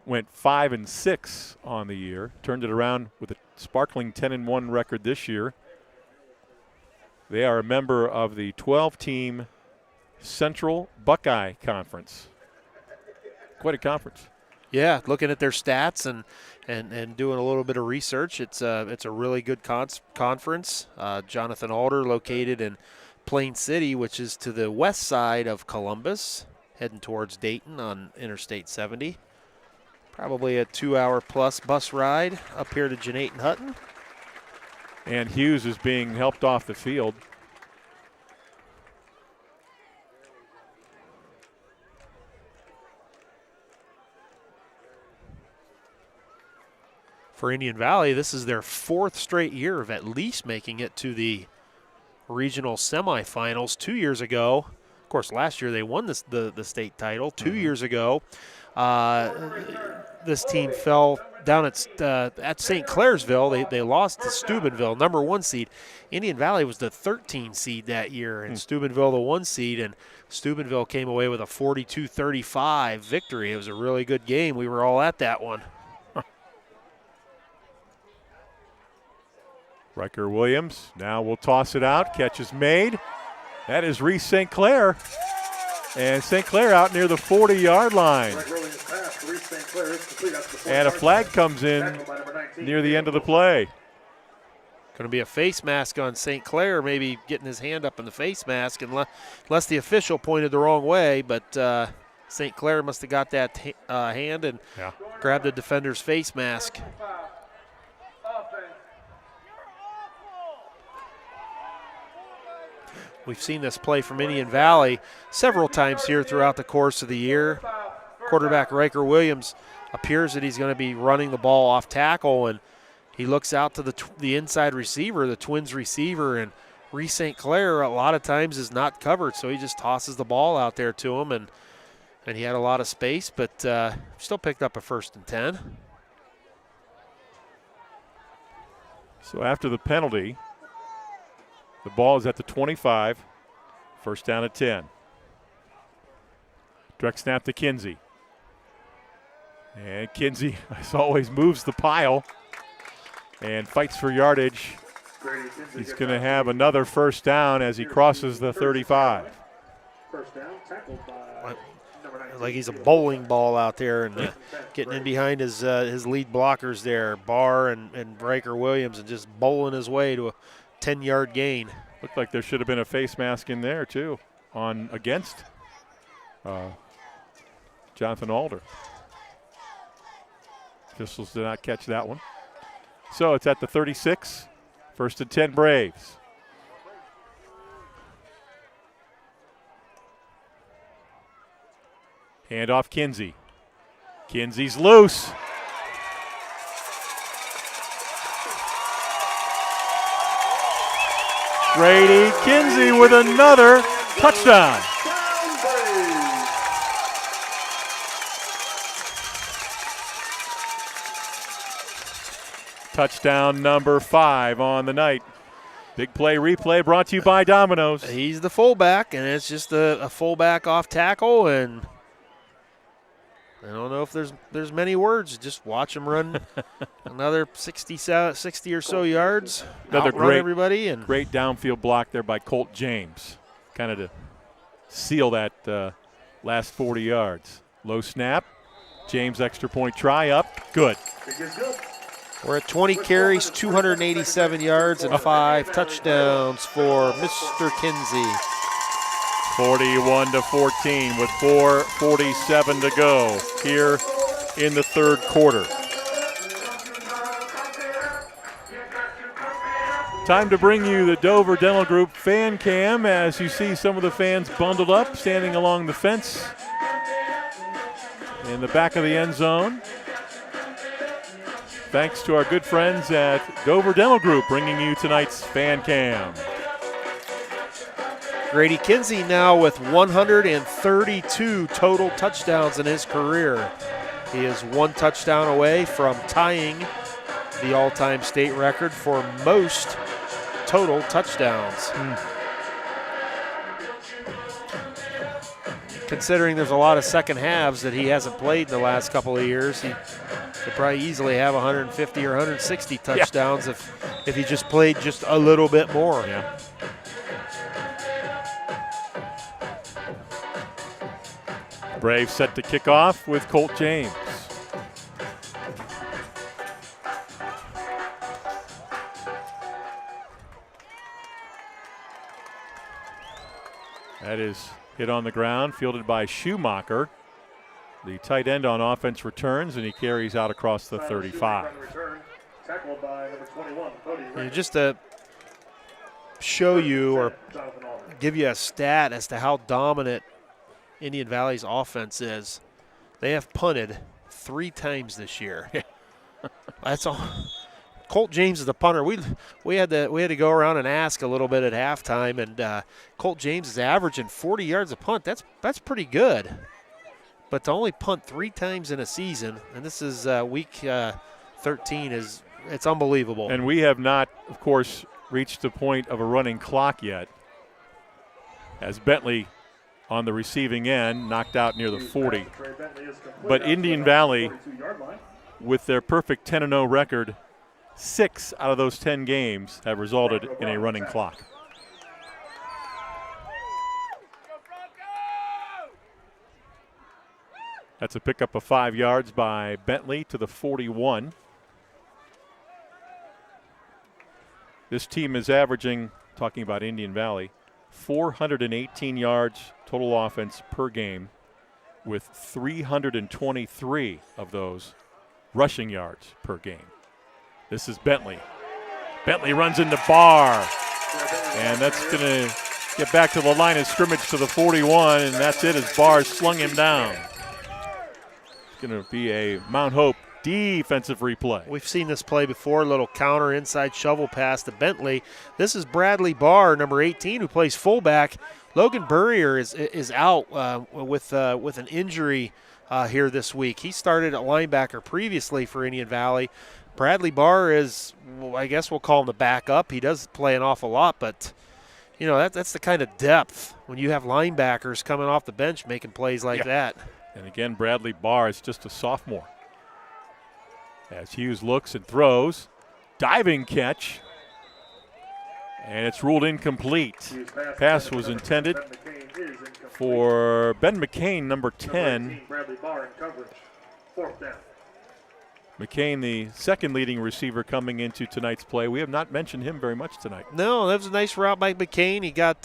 went 5-6 on the year, turned it around with a sparkling 10-1 record this year. They are a member of the 12-team Central Buckeye Conference. Quite a conference. Yeah, looking at their stats and doing a little bit of research, it's a really good conference. Jonathan Alder located in Plain City, which is to the west side of Columbus, heading towards Dayton on Interstate 70. Probably a 2-hour-plus bus ride up here to Jeanette and Hutton. And Hughes is being helped off the field. For Indian Valley, this is their 4th straight year of at least making it to the regional semifinals. 2 years ago, of course, last year they won the state title. 2 years ago, this team fell down at St. Clairsville. They lost to Steubenville, number 1 seed. Indian Valley was the 13 seed that year, and Steubenville the 1 seed. And Steubenville came away with a 42-35 victory. It was a really good game. We were all at that one. Riker Williams now will toss it out. Catch is made. That is Reese St. Clair. And St. Clair out near the 40-yard line. And a flag comes in near the end of the play. Going to be a face mask on St. Clair, maybe getting his hand up in the face mask, unless the official pointed the wrong way. But St. Clair must have got that hand and grabbed the defender's face mask. We've seen this play from Indian Valley several times here throughout the course of the year. Quarterback Riker Williams appears that he's going to be running the ball off tackle, and he looks out to the inside receiver, the Twins receiver, and Reese St. Clair a lot of times is not covered, so he just tosses the ball out there to him, and he had a lot of space, but still picked up a 1st and 10. So after the penalty, the ball is at the 25, 1st down at 10. Direct snap to Kinsey. And Kinsey, as always, moves the pile and fights for yardage. He's going to have another 1st down as he crosses the 35. First down, tackled by number 19. Like he's a bowling ball out there and getting in behind his lead blockers there, Barr and Riker Williams, and just bowling his way to a 10-yard gain. Looked like there should have been a face mask in there, too, against Jonathan Alder. Officials did not catch that one. So it's at the 36, 1st and 10 Braves. Hand off Kinsey. Kinsey's loose. Grady Kinsey with another touchdown. Touchdown number 5 on the night. Big play replay brought to you by Domino's. He's the fullback, and it's just a fullback off tackle, and I don't know if there's many words. Just watch him run another 60 or so yards. Another great everybody, and great downfield block there by Colt James, kind of to seal that last 40 yards. Low snap. James extra point try up. Good. We're at 20 carries, 287 yards, and 5 touchdowns for Mr. Kinsey. 41-14 with 4:47 to go here in the third quarter. Time to bring you the Dover Dental Group fan cam as you see some of the fans bundled up, standing along the fence in the back of the end zone. Thanks to our good friends at Dover Dental Group bringing you tonight's fan cam. Grady Kinsey now with 132 total touchdowns in his career. He is 1 touchdown away from tying the all-time state record for most total touchdowns. Considering there's a lot of second halves that he hasn't played in the last couple of years, he could probably easily have 150 or 160 touchdowns if he just played just a little bit more. Yeah. Braves set to kick off with Colt James. That is hit on the ground, fielded by Schumacher. The tight end on offense returns, and he carries out across the 35. And just to show you or give you a stat as to how dominant Indian Valley's offense is, they have punted 3 times this year. That's all. Colt James is the punter. We had to go around and ask a little bit at halftime, and Colt James is averaging 40 yards a punt. That's pretty good. But to only punt 3 times in a season, and this is week 13, it's unbelievable. And we have not, of course, reached the point of a running clock yet, as Bentley on the receiving end knocked out near the 40. But Indian Valley, with their perfect 10-0 record, 6 out of those 10 games have resulted in a running clock. That's a pickup of 5 yards by Bentley to the 41. This team is averaging, talking about Indian Valley, 418 yards total offense per game, with 323 of those rushing yards per game. This is Bentley. Bentley runs into Barr, and that's going to get back to the line of scrimmage to the 41, and that's it as Barr slung him down. It's going to be a Mount Hope defensive replay. We've seen this play before, little counter inside shovel pass to Bentley. This is Bradley Barr, number 18, who plays fullback. Logan Burrier is out with an injury here this week. He started at linebacker previously for Indian Valley. Bradley Barr is, I guess we'll call him the backup. He does play an awful lot, but you know that's the kind of depth when you have linebackers coming off the bench making plays like that. And again, Bradley Barr is just a sophomore. As Hughes looks and throws, diving catch, and it's ruled incomplete. Pass was intended for Ben McCain, number 10. McCain, the second leading receiver coming into tonight's play. We have not mentioned him very much tonight. No, that was a nice route by McCain. He got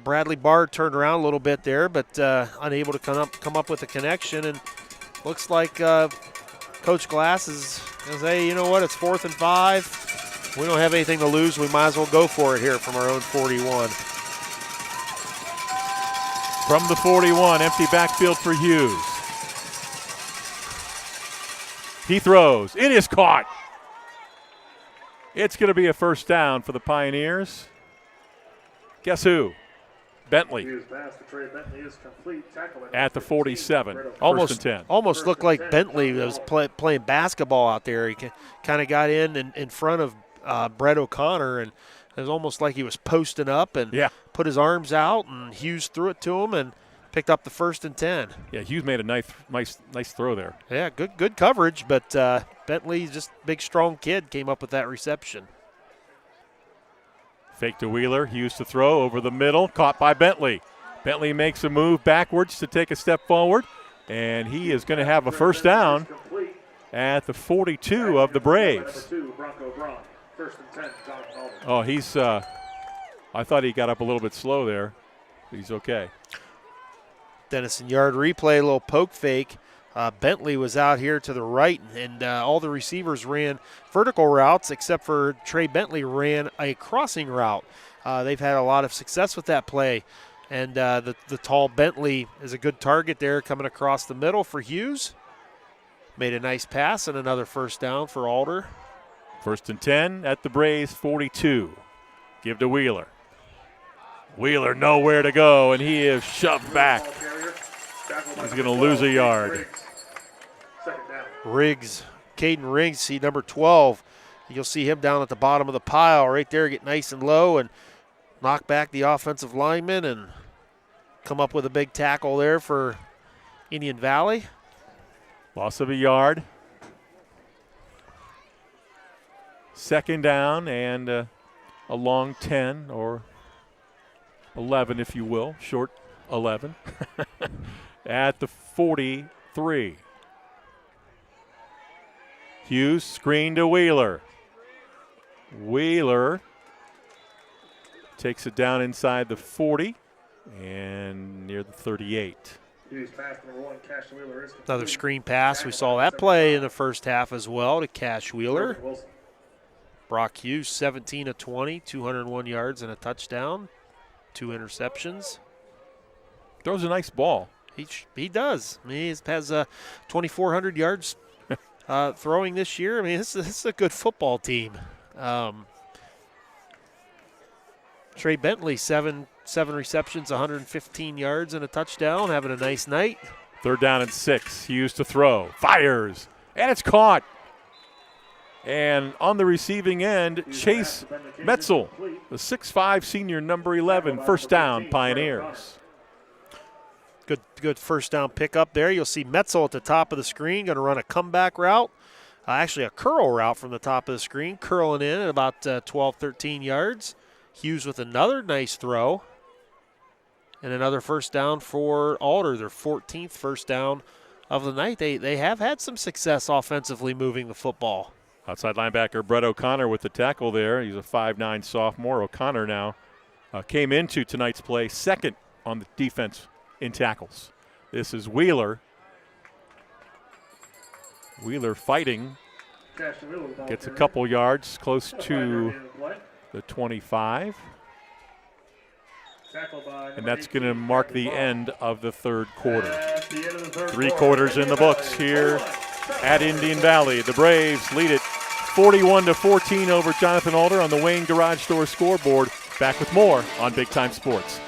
Bradley Barr turned around a little bit there, but unable to come up with a connection. And looks like Coach Glass is going to say, you know what, it's 4th and 5. We don't have anything to lose. We might as well go for it here from our own 41. From the 41, empty backfield for Hughes. He throws. It is caught. It's going to be a first down for the Pioneers. Guess who? Bentley. At the 47. Almost looked like Bentley was playing basketball out there. He kind of got in front of Brett O'Connor, and it was almost like he was posting up and put his arms out, and Hughes threw it to him and picked up the 1st and 10. Yeah, Hughes made a nice throw there. Yeah, good coverage, but Bentley, just big, strong kid, came up with that reception. Fake to Wheeler. Hughes to throw over the middle. Caught by Bentley. Bentley makes a move backwards to take a step forward, and he is going to have a first down at the 42 of the Braves. Oh, he's I thought he got up a little bit slow there. He's okay. Dennison yard replay, a little poke fake. Bentley was out here to the right, and all the receivers ran vertical routes except for Trey Bentley ran a crossing route. They've had a lot of success with that play, and the tall Bentley is a good target there coming across the middle for Hughes. Made a nice pass and another first down for Alder. 1st and 10 at the Braves 42. Give to Wheeler. Wheeler nowhere to go, and he is shoved back. He's going to lose a yard. Riggs, Caden Riggs, see number 12. You'll see him down at the bottom of the pile right there, get nice and low and knock back the offensive lineman and come up with a big tackle there for Indian Valley. Loss of a yard. 2nd down and a long 10 or 11, if you will, short 11 at the 43. Hughes screen to Wheeler. Wheeler takes it down inside the 40 and near the 38. Another screen pass. We saw that play in the first half as well to Cash Wheeler. Brock Hughes, 17 of 20, 201 yards and a touchdown, 2 interceptions. Throws a nice ball. He does. I mean, he has 2,400 yards throwing this year. I mean, this is a good football team. Trey Bentley, seven receptions, 115 yards and a touchdown, having a nice night. 3rd down and 6. Hughes to throw. Fires. And it's caught. And on the receiving end, Chase Metzel, the 6'5 senior, number 11. First down, Pioneers. Good first down pickup there. You'll see Metzel at the top of the screen, going to run a comeback route. Actually, a curl route from the top of the screen, curling in at about 12, 13 yards. Hughes with another nice throw. And another first down for Alder, their 14th first down of the night. They have had some success offensively moving the football. Outside linebacker Brett O'Connor with the tackle there. He's a 5'9 sophomore. O'Connor now came into tonight's play 2nd on the defense in tackles. This is Wheeler. Wheeler fighting. Gets a couple yards close to the 25. And that's going to mark the end of the 3rd quarter. 3 quarters in the books here at Indian Valley. The Braves lead it 41-14 over Jonathan Alder on the Wayne Garage Store scoreboard. Back with more on Big Time Sports.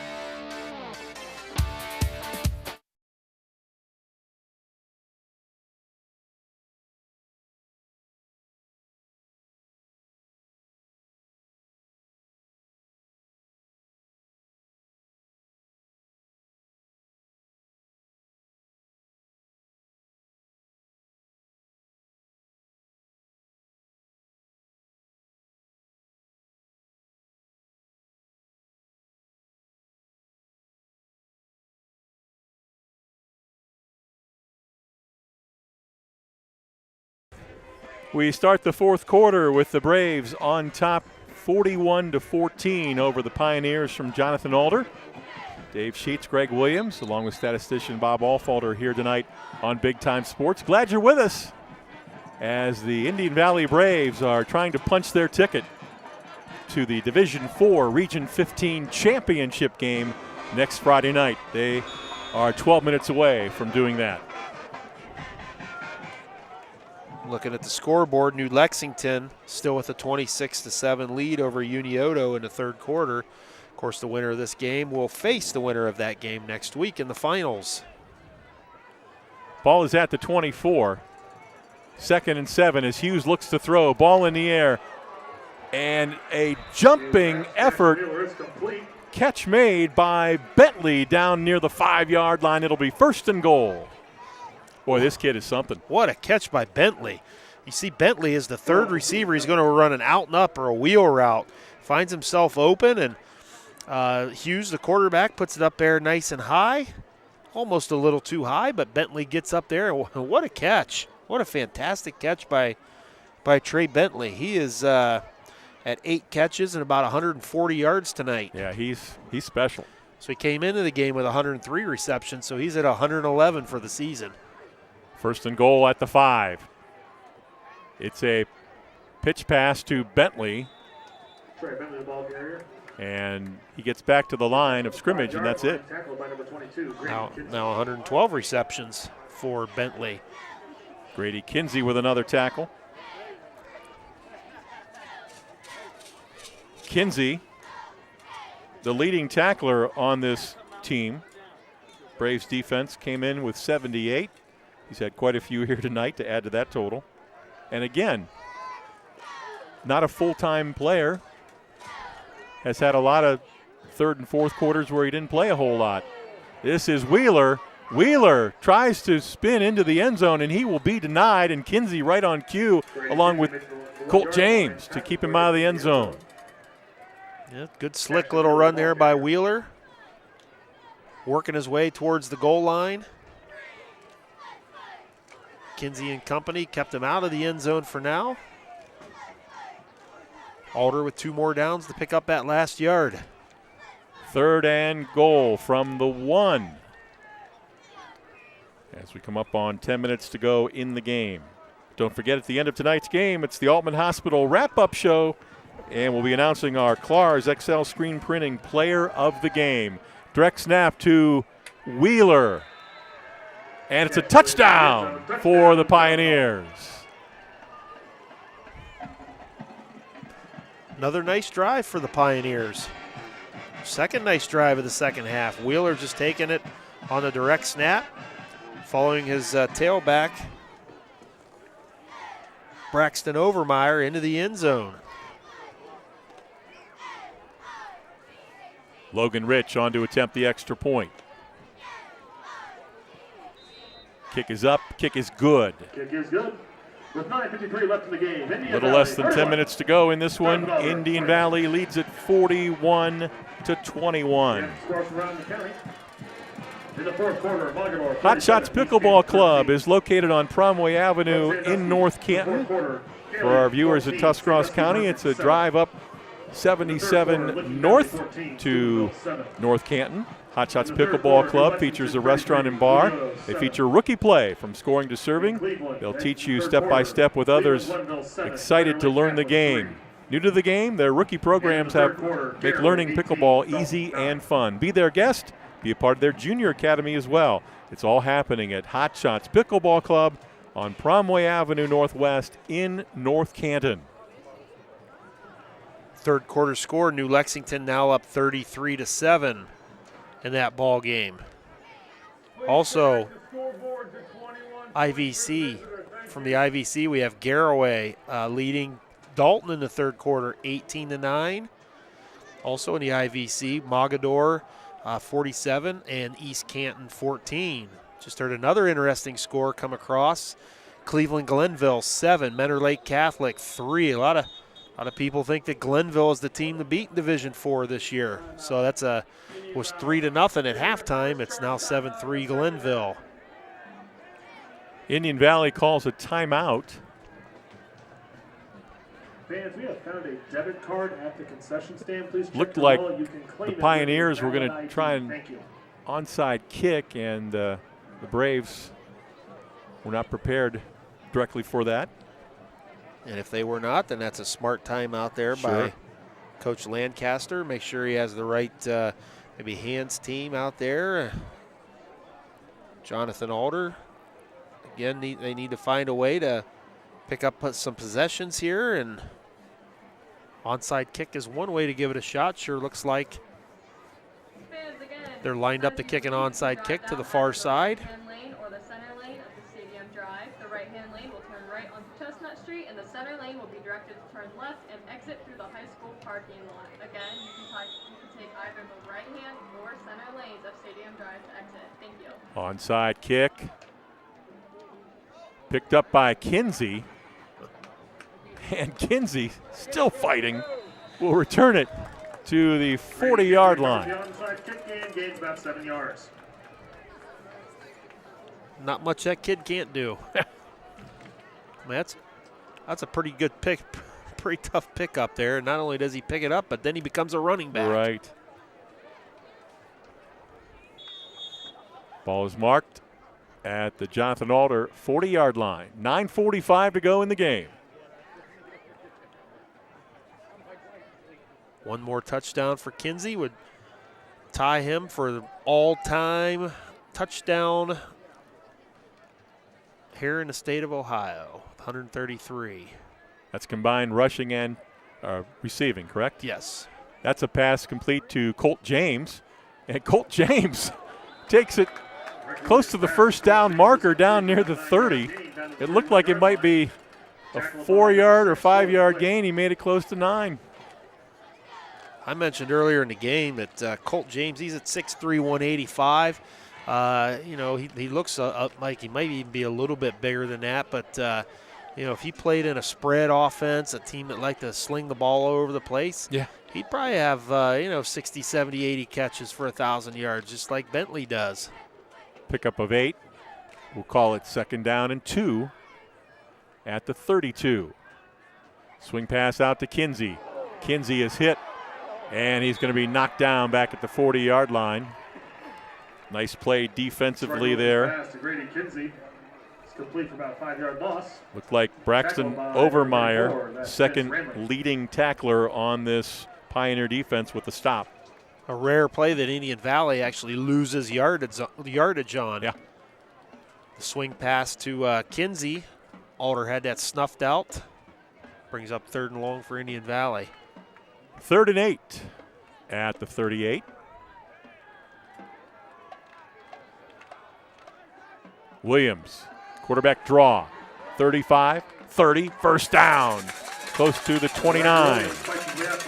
We start the 4th quarter with the Braves on top 41-14 over the Pioneers from Jonathan Alder. Dave Sheets, Greg Williams, along with statistician Bob Alfalder here tonight on Big Time Sports. Glad you're with us as the Indian Valley Braves are trying to punch their ticket to the Division IV Region 15 championship game next Friday night. They are 12 minutes away from doing that. Looking at the scoreboard, New Lexington still with a 26-7 lead over Unioto in the third quarter. Of course, the winner of this game will face the winner of that game next week in the finals. Ball is at the 24. 2nd and 7 as Hughes looks to throw. Ball in the air. And a jumping effort. Catch made by Bentley down near the 5-yard line. It'll be 1st and goal. Boy, this kid is something. What a catch by Bentley. You see Bentley is the third receiver. He's going to run an out and up or a wheel route. Finds himself open, and Hughes, the quarterback, puts it up there nice and high. Almost a little too high, but Bentley gets up there. What a catch. What a fantastic catch by Trey Bentley. He is at 8 catches and about 140 yards tonight. Yeah, he's special. So he came into the game with 103 receptions, so he's at 111 for the season. 1st and goal at the 5. It's a pitch pass to Bentley. Trey Bentley, the ball carrier. And he gets back to the line of scrimmage, and that's it. Now 112 receptions for Bentley. Grady Kinsey with another tackle. Kinsey, the leading tackler on this team. Braves defense came in with 78. He's had quite a few here tonight to add to that total. And again, not a full-time player. Has had a lot of 3rd and 4th quarters where he didn't play a whole lot. This is Wheeler. Wheeler tries to spin into the end zone, and he will be denied. And Kinsey right on cue, along with Colt James, to keep him out of the end zone. Yeah, good slick little run there by Wheeler. Working his way towards the goal line. Kinsey and company kept him out of the end zone for now. Alder with 2 more downs to pick up that last yard. 3rd and goal from the 1. As we come up on 10 minutes to go in the game. Don't forget, at the end of tonight's game, it's the Altman Hospital wrap-up show, and we'll be announcing our Clar's XL Screen Printing Player of the Game. Direct snap to Wheeler. And it's a touchdown for the Pioneers. Another nice drive for the Pioneers. Second nice drive of the second half. Wheeler just taking it on the direct snap, following his tailback, Braxton Overmeyer, into the end zone. Logan Rich on to attempt the extra point. Kick is up, kick is good. Kick is good. With 9:53 left in the game. A little less than 10 minutes to go in this one. Indian Valley leads it 41-21. In the 4th quarter, Hot Shots Pickleball Club is located on Promway Avenue in North Canton. For our viewers in Tuscarawas County, it's a drive up 77 north to North Canton. Hot Shots Pickleball Club features a restaurant and bar. They feature rookie play from scoring to serving. They'll teach you step by step with others excited to learn the game. New to the game, their rookie programs make learning pickleball easy and fun. Be their guest, be a part of their junior academy as well. It's all happening at Hot Shots Pickleball Club on Promway Avenue Northwest in North Canton. Third quarter score, New Lexington now up 33-7 in that ball game. Also, IVC. From the IVC, we have Garraway leading Dalton in the third quarter, 18-9. Also in the IVC, Mogador 47 and East Canton 14. Just heard another interesting score come across. Cleveland Glenville 7, Mentor Lake Catholic 3. A lot of people think that Glenville is the team to beat in Division 4 this year. So that's was 3-0 at halftime. It's now 7-3 Glenville. Indian Valley calls a timeout. Fans, we have found a debit card at the concession stand. Please check Looked the like wallet. You can claim the it Pioneers were with going to try an Thank you. onside kick, and the Braves were not prepared directly for that. And if they were not, then that's a smart timeout there by Coach Lancaster. Make sure he has the right maybe hands team out there. Jonathan Alder. Again, they need to find a way to pick up some possessions here, and onside kick is one way to give it a shot. Sure looks like they're lined up to kick an onside kick to the far side. Or the center lane of the stadium drive. The right-hand lane will turn right onto Chestnut Street, and the center lane will be directed to turn left and exit through the high school parking lot. Again, you can take either the right-hand or center lanes of Stadium Drive to exit. Thank you. Onside kick. Picked up by Kinsey. And Kinsey, still fighting, will return it to the 40-yard line. The onside kick gains about 7 yards. Not much that kid can't do. That's a pretty good pick, pretty tough pick up there. Not only does he pick it up, but then he becomes a running back. Right. Ball is marked at the Jonathan Alder 40-yard line. 9:45 to go in the game. One more touchdown for Kinsey would tie him for the all-time touchdown here in the state of Ohio, 133. That's combined rushing and receiving, correct? Yes. That's a pass complete to Colt James. And Colt James takes it close to the first down marker down near the 30. It looked like it might be a 4-yard or 5-yard gain. He made it close to 9. I mentioned earlier in the game that Colt James, he's at 6'3", 185. He looks like he might even be a little bit bigger than that. But, if he played in a spread offense, a team that liked to sling the ball all over the place, he'd probably have, 60, 70, 80 catches for 1,000 yards, just like Bentley does. Pickup of 8. We'll call it 2nd down and 2 at the 32. Swing pass out to Kinsey. Kinsey is hit, and he's going to be knocked down back at the 40-yard line. Nice play defensively there. Pass to Grady Kinsey. It's complete for about a 5-yard loss. Looked like Braxton Overmeyer, second leading tackler on this Pioneer defense with the stop. A rare play that Indian Valley actually loses yardage on. Yeah. The swing pass to Kinsey. Alder had that snuffed out. Brings up 3rd and long for Indian Valley. 3rd and 8 at the 38. Williams, quarterback draw. 35, 30, first down. Close to the 29. 29-yard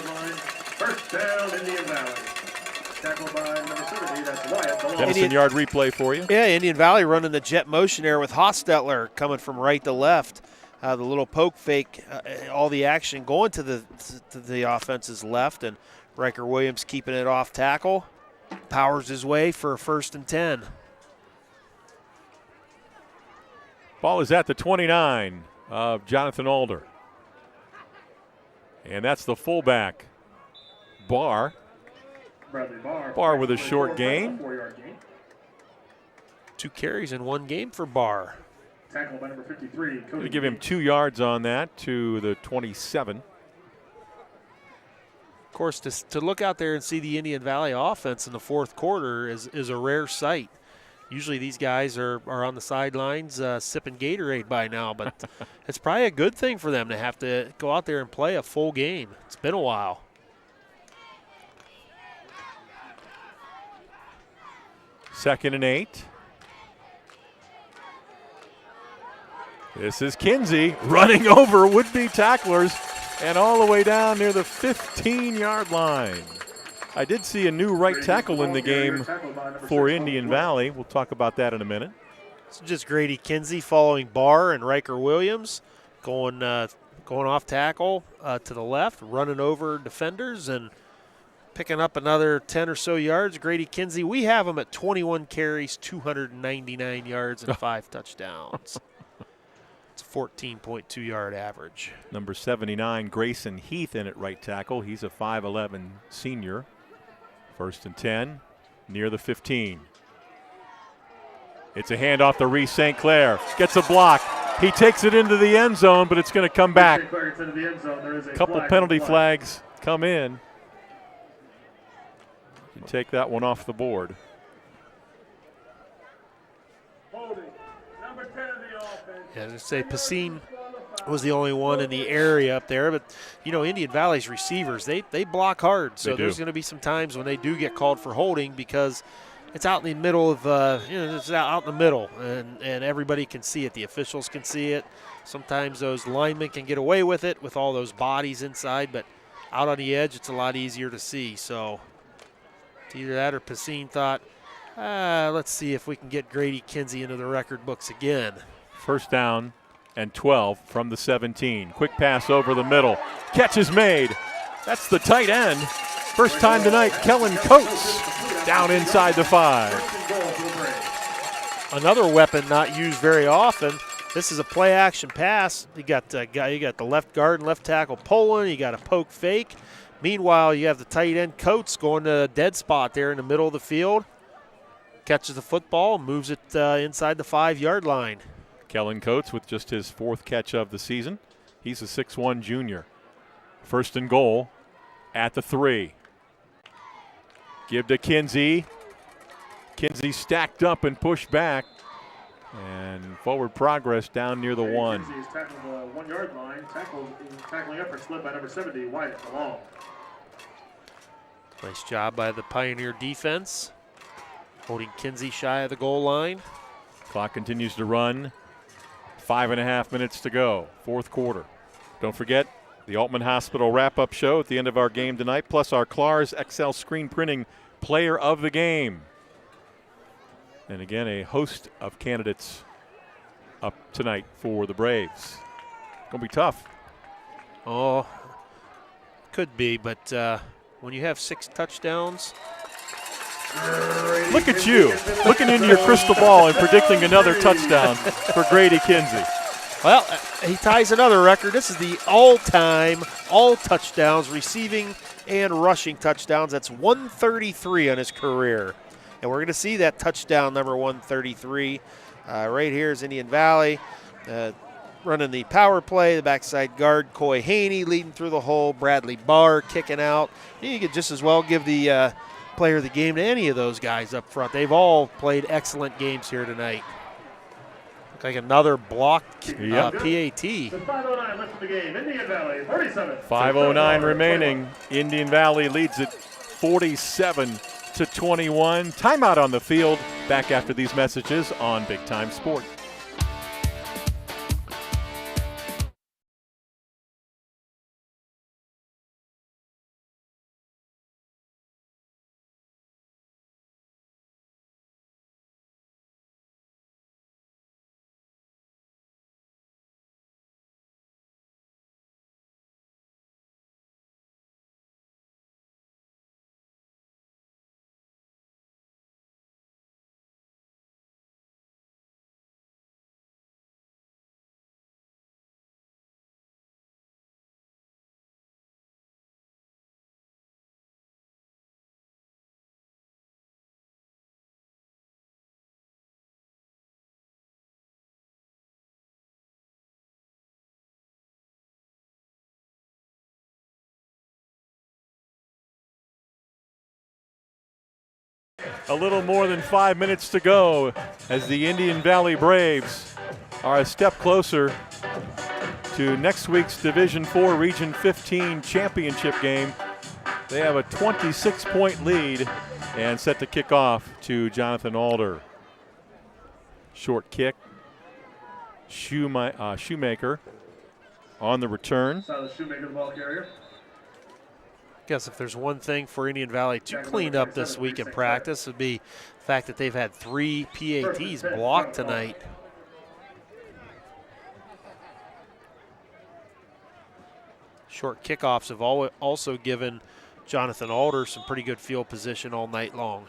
line. First down, Indian Valley. Tackled by number 70, that's Wyatt. 17-yard replay for you. Yeah, Indian Valley running the jet motion there with Hostetler coming from right to left. The little poke fake, all the action going to the offense's left, and Riker Williams keeping it off tackle. Powers his way for a 1st and 10. Ball is at the 29 of Jonathan Alder. And that's the fullback, Barr. Barr with a short gain. 2 carries in 1 game for Barr. Tackle by number 53. Going to give him 2 yards on that to the 27. Of course, to look out there and see the Indian Valley offense in the 4th quarter is a rare sight. Usually these guys are on the sidelines sipping Gatorade by now, but it's probably a good thing for them to have to go out there and play a full game. It's been a while. Second and 8. This is Kinsey running over would-be tacklers and all the way down near the 15-yard line. I did see a new right tackle in the game for Indian Valley. We'll talk about that in a minute. So just Grady Kinsey following Barr and Riker Williams going off tackle to the left, running over defenders and picking up another 10 or so yards. Grady Kinsey, we have him at 21 carries, 299 yards, and 5 touchdowns. It's a 14.2-yard average. Number 79, Grayson Heath in at right tackle. He's a 5'11 senior. 1st and 10, near the 15. It's a handoff to Reese St. Clair. Gets a block. He takes it into the end zone, but it's going to come back. A couple penalty flags come in. can take that one off the board. Yeah, I'd say Pacine was the only one in the area up there, but you know, Indian Valley's receivers, they block hard, so there's going to be some times when they do get called for holding because it's out in the middle of it's out in the middle, and everybody can see it. The officials can see it. Sometimes those linemen can get away with it with all those bodies inside, but out on the edge it's a lot easier to see. So it's either that or Pacine thought, let's see if we can get Grady Kinsey into the record books again. First down and 12 from the 17. Quick pass over the middle. Catch is made. That's the tight end. First time tonight, Kellen Coates down inside the 5. Another weapon not used very often. This is a play action pass. You got the left guard and left tackle pulling. You got a poke fake. Meanwhile, you have the tight end Coates going to a dead spot there in the middle of the field. Catches the football, moves it inside the 5-yard line. Kellen Coates with just his 4th catch of the season. He's a 6'1 junior. First and goal at the 3. Give to Kinsey. Kinsey stacked up and pushed back. And forward progress down near the 1. Kinsey is tackled the 1-yard line. Tackling up for slip by number 70, Wyatt Long. Nice job by the Pioneer defense, holding Kinsey shy of the goal line. Clock continues to run. 5.5 minutes to go, 4th quarter. Don't forget the Altman Hospital wrap-up show at the end of our game tonight, plus our Clars XL screen printing player of the game. And again, a host of candidates up tonight for the Braves. Gonna be tough. Oh, could be, but when you have 6 touchdowns. Look at you, looking into your crystal ball and predicting another touchdown for Grady Kinsey. Well, he ties another record. This is the all-time, all touchdowns, receiving and rushing touchdowns. That's 133 on his career. And we're going to see that touchdown number 133. Right here is Indian Valley running the power play. The backside guard, Coy Haney, leading through the hole. Bradley Barr kicking out. You could just as well give the player of the game to any of those guys up front. They've all played excellent games here tonight. Look like another blocked PAT. 5:09 left of the game. Indian Valley 47. 5:09 remaining. Indian Valley leads it 47-21. Timeout on the field. Back after these messages on Big Time Sport. A little more than 5 minutes to go as the Indian Valley Braves are a step closer to next week's Division IV Region 15 championship game. They have a 26-point lead and set to kick off to Jonathan Alder. Short kick. Shoemaker on the return. Shoemaker, the ball carrier. Guess if there's one thing for Indian Valley to clean up this week in practice would be the fact that they've had 3 PATs blocked tonight. Short kickoffs have also given Jonathan Alder some pretty good field position all night long.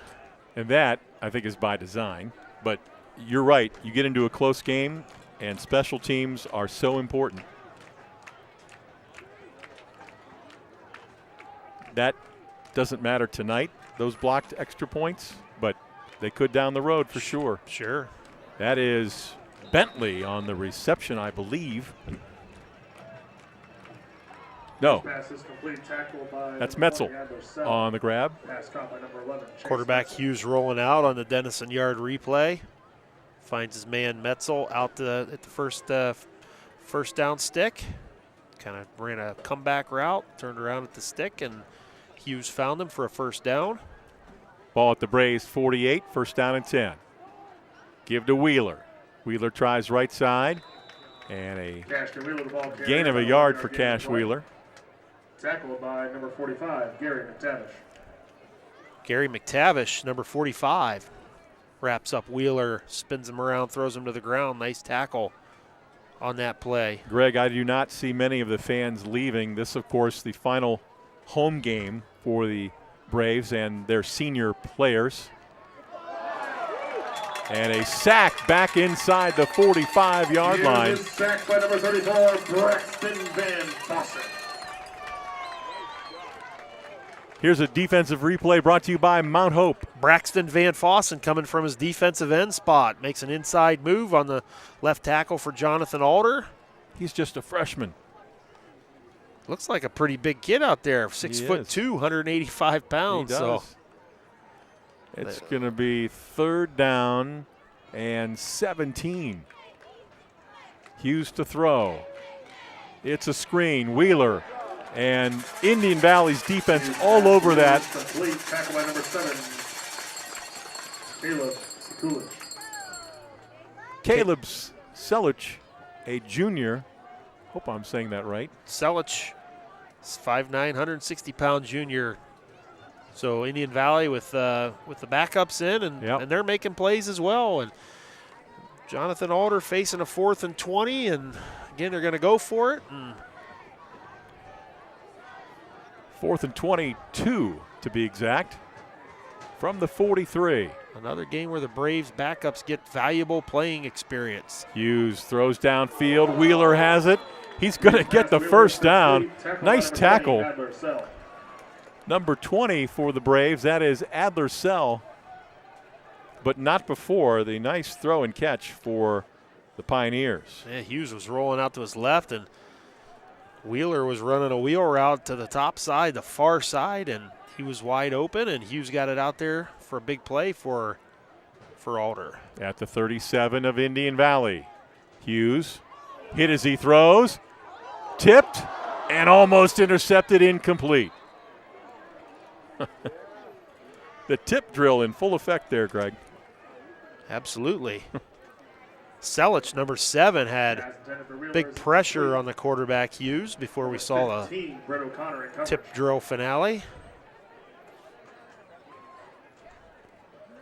And that, I think, is by design. But you're right. You get into a close game, and special teams are so important. That doesn't matter tonight, those blocked extra points, but they could down the road for sure. Sure. That is Bentley on the reception, I believe. No. Pass is complete. Tackle by That's number Metzel 20, Adler on the grab. Pass caught by number 11. Chase Quarterback Metzel. Hughes rolling out on the Dennison yard replay. Finds his man Metzel out at the first down stick. Kind of ran a comeback route, turned around at the stick, and Hughes found him for a first down. Ball at the Braves 48, first down and 10. Give to Wheeler. Wheeler tries right side, and a Wheeler, the ball carrier, gain of a yard for Cash Wheeler. Tackled by number 45, Gary McTavish. Gary McTavish, number 45, wraps up Wheeler, spins him around, throws him to the ground. Nice tackle on that play. Greg, I do not see many of the fans leaving. This, of course, the final home game for the Braves and their senior players. And a sack back inside the 45-yard line. Sacked by number 34, Braxton Van Fossen. Here's a defensive replay brought to you by Mount Hope. Braxton Van Fossen coming from his defensive end spot. Makes an inside move on the left tackle for Jonathan Alder. He's just a freshman. Looks like a pretty big kid out there. 6'2", 185 pounds. He does. So it's going to be third down and 17. Hughes to throw. It's a screen. Wheeler. And Indian Valley's defense all over that. Complete. Tackle by number 7, Caleb Sekulich. Caleb Selich, a junior. Hope I'm saying that right. Selich is 5'9", 160-pound junior. So Indian Valley with the backups in, and they're making plays as well. And Jonathan Alder facing a 4th and 20, and again they're going to go for it. 4th and 22 to be exact, from the 43. Another game where the Braves backups get valuable playing experience. Hughes throws downfield. Wheeler has it. He's going to get the first down. Nice tackle. Number 20 for the Braves, that is Adler Sell, but not before the nice throw and catch for the Pioneers. Yeah, Hughes was rolling out to his left, and Wheeler was running a wheel route to the top side, the far side, and he was wide open, and Hughes got it out there for a big play for Alder. At the 37 of Indian Valley, Hughes hit as he throws, tipped, and almost intercepted, incomplete. The tip drill in full effect there, Greg. Absolutely. Selich, number 7, had big pressure on the quarterback Hughes before we saw a tip drill finale.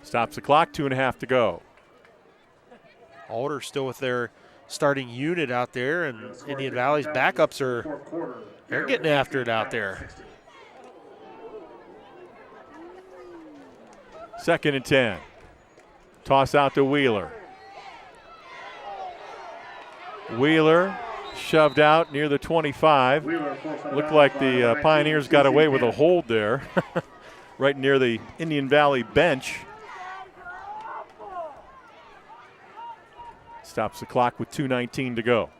Stops the clock, 2.5 to go. Alder still with their starting unit out there, and Indian Valley's backups they're getting after it out there. 2nd and 10. Toss out to Wheeler. Wheeler shoved out near the 25. Looked like the Pioneers got away with a hold there right near the Indian Valley bench. Stops the clock with 2:19 to go.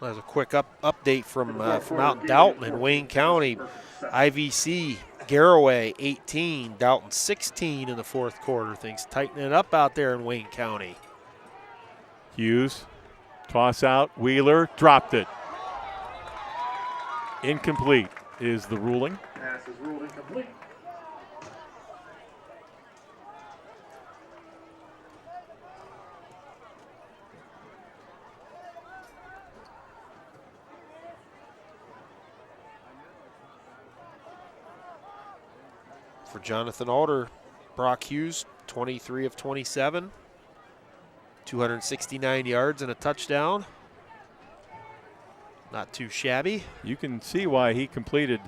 There's a quick update from out in Dalton in Wayne County. IVC Garraway 18, Dalton 16 in the 4th quarter. Things tightening up out there in Wayne County. Hughes, toss out, Wheeler, dropped it. Incomplete is the ruling. Pass is ruled incomplete. For Jonathan Alder, Brock Hughes, 23 of 27, 269 yards and a touchdown. Not too shabby. You can see why he completed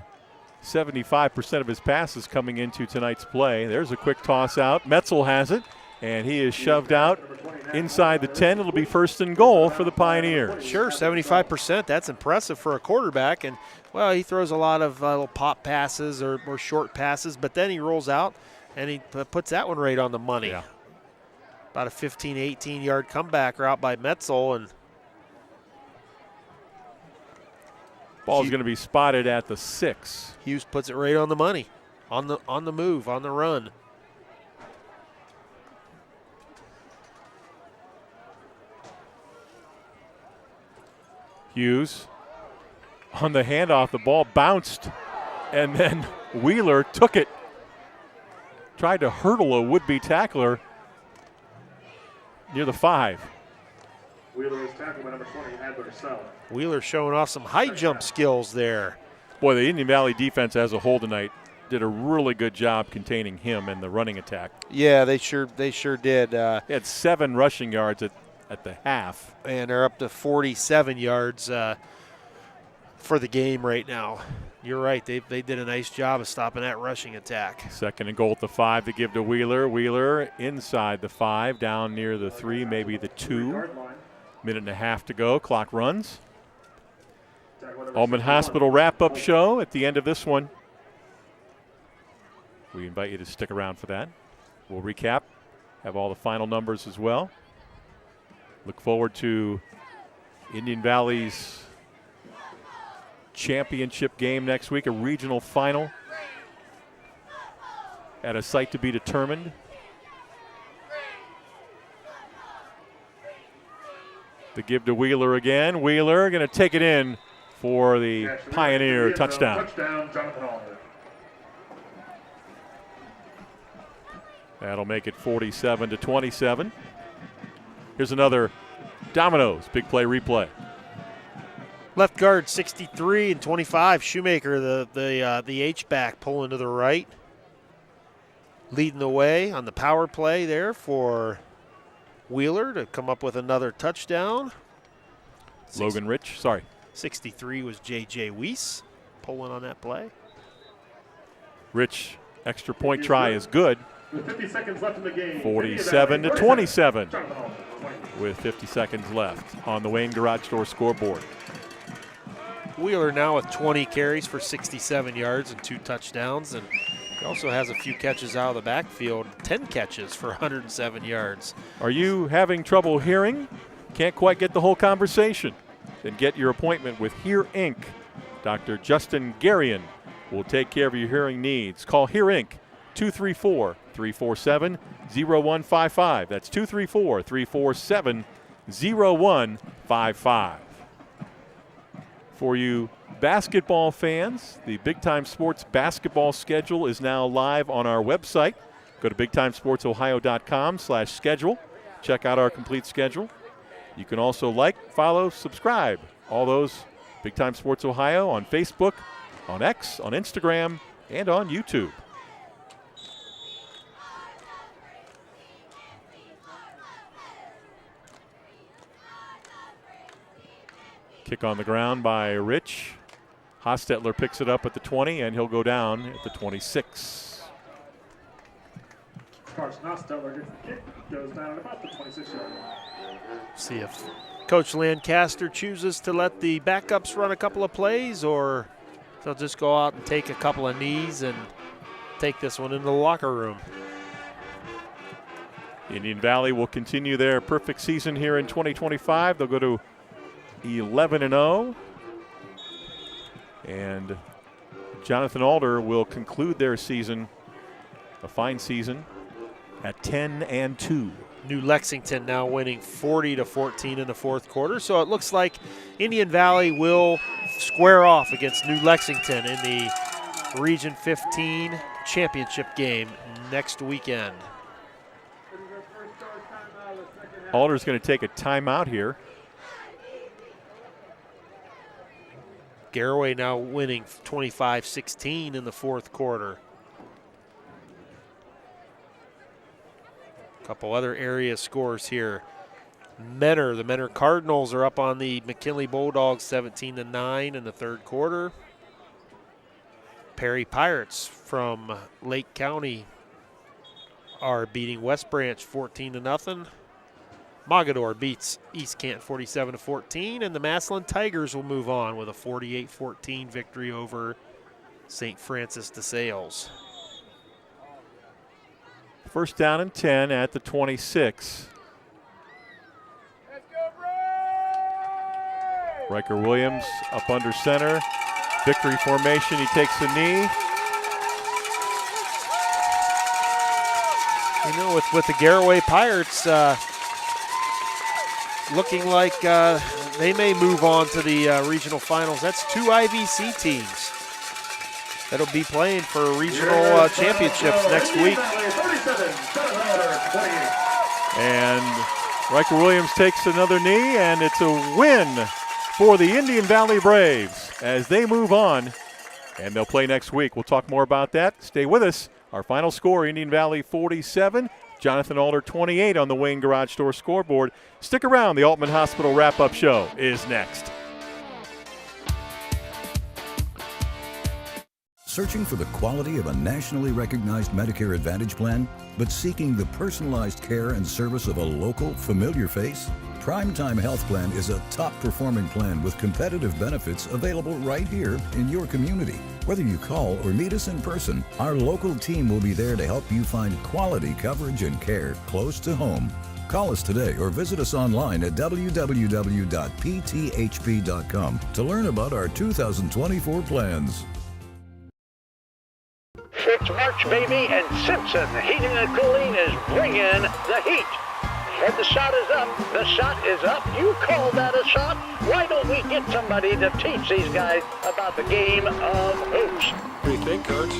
75% of his passes coming into tonight's play. There's a quick toss out. Metzel has it, and he is shoved out inside the 10. It'll be 1st and goal for the Pioneers. Sure, 75%. That's impressive for a quarterback. And, well, he throws a lot of little pop passes or short passes, but then he rolls out and he puts that one right on the money. Yeah. About a 15, 18-yard comeback route by Metzel, and Ball's going to be spotted at the 6. Hughes puts it right on the money, on the move, on the run. Hughes on the handoff, the ball bounced, and then Wheeler took it. Tried to hurdle a would-be tackler near the 5. Wheeler is tackled by number 20, Adler South. Wheeler showing off some high jump skills there. Boy, the Indian Valley defense as a whole tonight did a really good job containing him and the running attack. Yeah, they sure did. They had 7 rushing yards at the half. And they're up to 47 yards for the game right now. You're right. They did a nice job of stopping that rushing attack. 2nd and goal at the 5 to give to Wheeler. Wheeler inside the 5, down near the 3, maybe the 2. Minute and a half to go. Clock runs. Almond Hospital wrap-up show at the end of this one. We invite you to stick around for that. We'll recap, have all the final numbers as well. Look forward to Indian Valley's championship game next week, a regional final at a site to be determined. The give to Wheeler again. Wheeler going to take it in for the Pioneer touchdown. Jonathan Alder. That'll make it 47-27. Here's another Domino's big play replay. Left guard 63 and 25. Shoemaker, the H-back, pulling to the right. Leading the way on the power play there for Wheeler to come up with another touchdown. Logan Rich, sorry. 63 was J.J. Weiss pulling on that play. Rich, extra point try is good. With 50 seconds left in the game. 47-27 with 50 seconds left on the Wayne Garage Store scoreboard. Wheeler now with 20 carries for 67 yards and 2 touchdowns, and he also has a few catches out of the backfield, 10 catches for 107 yards. Are you having trouble hearing? Can't quite get the whole conversation? Then get your appointment with Hear Inc. Dr. Justin Garian will take care of your hearing needs. Call Hear Inc. 234-347-0155. That's 234-347-0155. For you basketball fans, the Big Time Sports basketball schedule is now live on our website. Go to bigtimesportsohio.com/schedule. Check out our complete schedule. You can also like, follow, subscribe. All those Big Time Sports Ohio on Facebook, on X, on Instagram, and on YouTube. Kick on the ground by Rich. Hostetler picks it up at the 20, and he'll go down at the 26. Carson Hostetler gets the kick, goes down at about the 26-yard line. See if Coach Lancaster chooses to let the backups run a couple of plays, or they'll just go out and take a couple of knees and take this one into the locker room. Indian Valley will continue their perfect season here in 2025. They'll go to 11-0, and Jonathan Alder will conclude their season, a fine season, at 10-2. New Lexington now winning 40-14 in the fourth quarter, so it looks like Indian Valley will square off against New Lexington in the Region 15 championship game next weekend. Alder's going to take a timeout here. Garraway now winning 25-16 in the fourth quarter. A couple other area scores here. Menor, the Menor Cardinals are up on the McKinley Bulldogs 17-9 in the third quarter. Perry Pirates from Lake County are beating West Branch 14-0. Mogador beats East Kent 47-14, and the Massillon Tigers will move on with a 48-14 victory over St. Francis de Sales. First down and 10 at the 26. Riker Williams up under center. victory formation. He takes a knee. You know, with the Garraway Pirates looking like they may move on to the regional finals. That's 2 IVC teams that'll be playing for regional championships next week. And Riker Williams takes another knee, and it's a win for the Indian Valley Braves as they move on, and they'll play next week. We'll talk more about that. Stay with us. Our final score, Indian Valley 47, Jonathan Alder 28 on the Wayne Garage Door scoreboard. Stick around. The Altman Hospital wrap-up show is next. Searching for the quality of a nationally recognized Medicare Advantage plan, but seeking the personalized care and service of a local, familiar face? Primetime Health Plan is a top-performing plan with competitive benefits available right here in your community. Whether you call or meet us in person, our local team will be there to help you find quality coverage and care close to home. Call us today or visit us online at www.pthp.com to learn about our 2024 plans. It's March, baby, and Simpson Heating and Cooling is bringing the heat. And the shot is up. The shot is up. You call that a shot? Why don't we get somebody to teach these guys about the game of hoops? What do you think, Coach?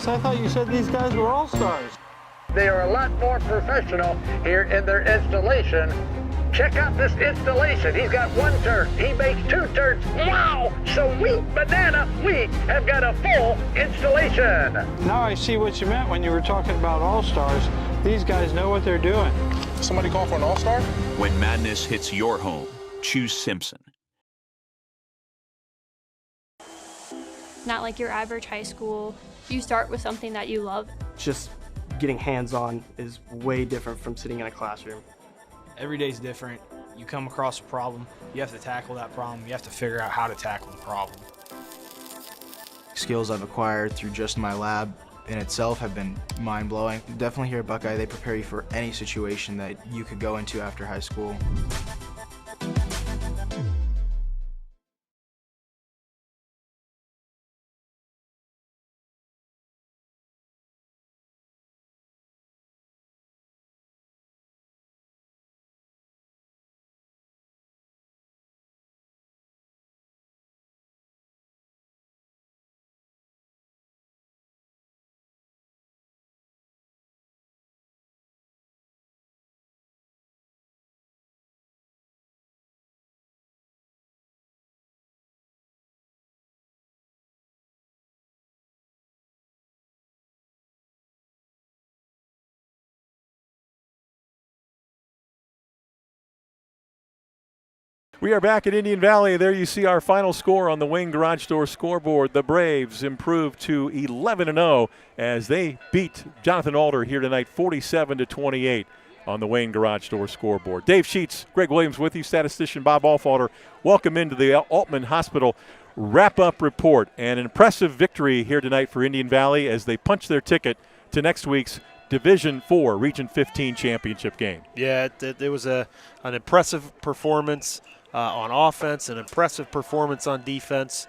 So I thought you said these guys were all-stars. They are a lot more professional here in their installation. Check out this installation. He's got one turn. He makes 2 turns. Wow! Sweet banana. We have got a full installation. Now I see what you meant when you were talking about all-stars. These guys know what they're doing. Somebody call for an all-star? When madness hits your home, choose Simpson. Not like your average high school. You start with something that you love. Just getting hands-on is way different from sitting in a classroom. Every day's different. You come across a problem, you have to tackle that problem, you have to figure out how to tackle the problem. Skills I've acquired through just my lab in itself have been mind-blowing. Definitely here at Buckeye, they prepare you for any situation that you could go into after high school. We are back at Indian Valley. There you see our final score on the Wayne Garage Door scoreboard. The Braves improved to 11-0 as they beat Jonathan Alder here tonight 47-28 on the Wayne Garage Door scoreboard. Dave Sheets, Greg Williams with you, statistician Bob Alfalder. Welcome into the Altman Hospital wrap-up report. An impressive victory here tonight for Indian Valley as they punch their ticket to next week's Division 4 Region 15 championship game. Yeah, it was an impressive performance on offense, an impressive performance on defense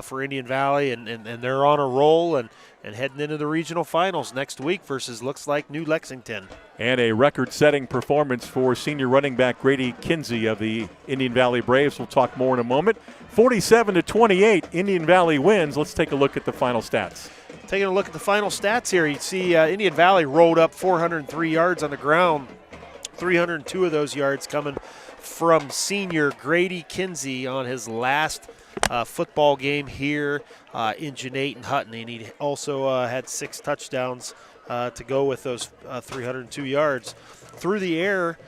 for Indian Valley, and they're on a roll and heading into the regional finals next week versus looks like New Lexington. And a record-setting performance for senior running back Grady Kinsey of the Indian Valley Braves. We'll talk more in a moment. 47-28, Indian Valley wins. Let's take a look at the final stats. Taking a look at the final stats here, you see Indian Valley rolled up 403 yards on the ground, 302 of those yards coming from senior Grady Kinsey on his last football game here in Jeanette and Hutton. And he also had 6 touchdowns to go with those 302 yards. Through the air,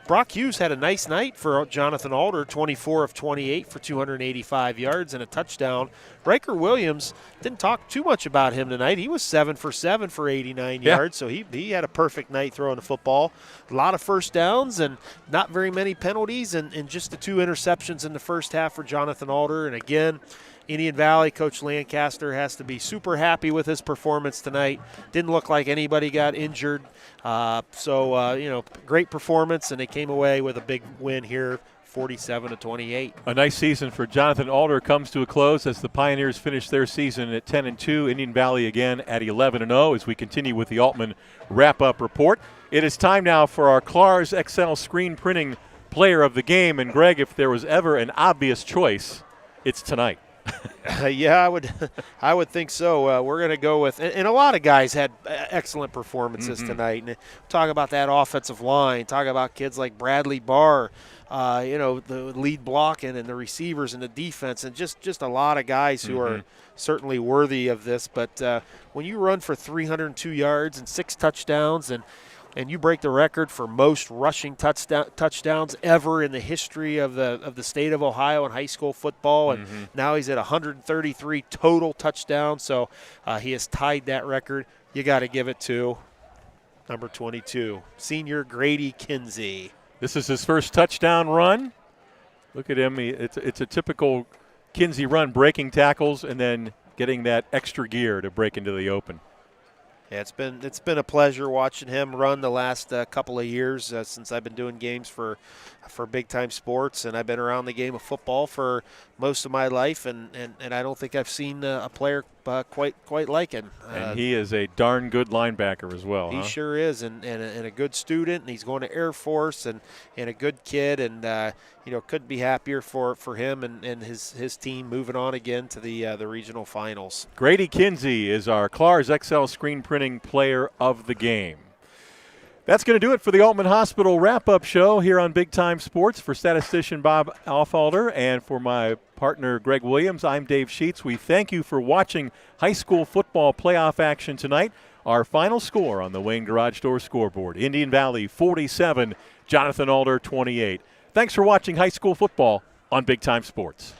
Brock Hughes had a nice night for Jonathan Alder, 24 of 28 for 285 yards and a touchdown. Riker Williams, didn't talk too much about him tonight. He was 7 for 7 for 89 yards, so he had a perfect night throwing the football. A lot of first downs and not very many penalties, and just the 2 interceptions in the first half for Jonathan Alder. And again, Indian Valley, Coach Lancaster has to be super happy with his performance tonight. Didn't look like anybody got injured. So great performance, and they came away with a big win here, 47-28. A nice season for Jonathan Alder comes to a close as the Pioneers finish their season at 10-2. Indian Valley again at 11-0 as we continue with the Altman wrap-up report. It is time now for our Clars XL screen printing player of the game. And Greg, if there was ever an obvious choice, it's tonight. Yeah, I would think so. We're going to go with, and a lot of guys had excellent performances tonight. And talk about that offensive line. Talk about kids like Bradley Barr, the lead blocking and the receivers and the defense, and just a lot of guys who are certainly worthy of this. But when you run for 302 yards and 6 touchdowns and you break the record for most rushing touchdowns ever in the history of the state of Ohio in high school football, and now he's at 133 total touchdowns, so he has tied that record. You got to give it to number 22, senior Grady Kinsey. This is his first touchdown run. Look at him. It's a typical Kinsey run, breaking tackles and then getting that extra gear to break into the open. Yeah, it's been a pleasure watching him run the last couple of years since I've been doing games for big time sports, and I've been around the game of football for most of my life, and I don't think I've seen a player quite like him. And he is a darn good linebacker as well. He sure is, and a good student, and he's going to Air Force, and a good kid, and couldn't be happier for him and his team moving on again to the regional finals. Grady Kinsey is our Clars XL screen printing player of the game. That's going to do it for the Altman Hospital wrap-up show here on Big Time Sports. For statistician Bob Alfalder and for my partner Greg Williams, I'm Dave Sheets. We thank you for watching high school football playoff action tonight. Our final score on the Wayne Garage Door scoreboard: Indian Valley 47, Jonathan Alder 28. Thanks for watching high school football on Big Time Sports.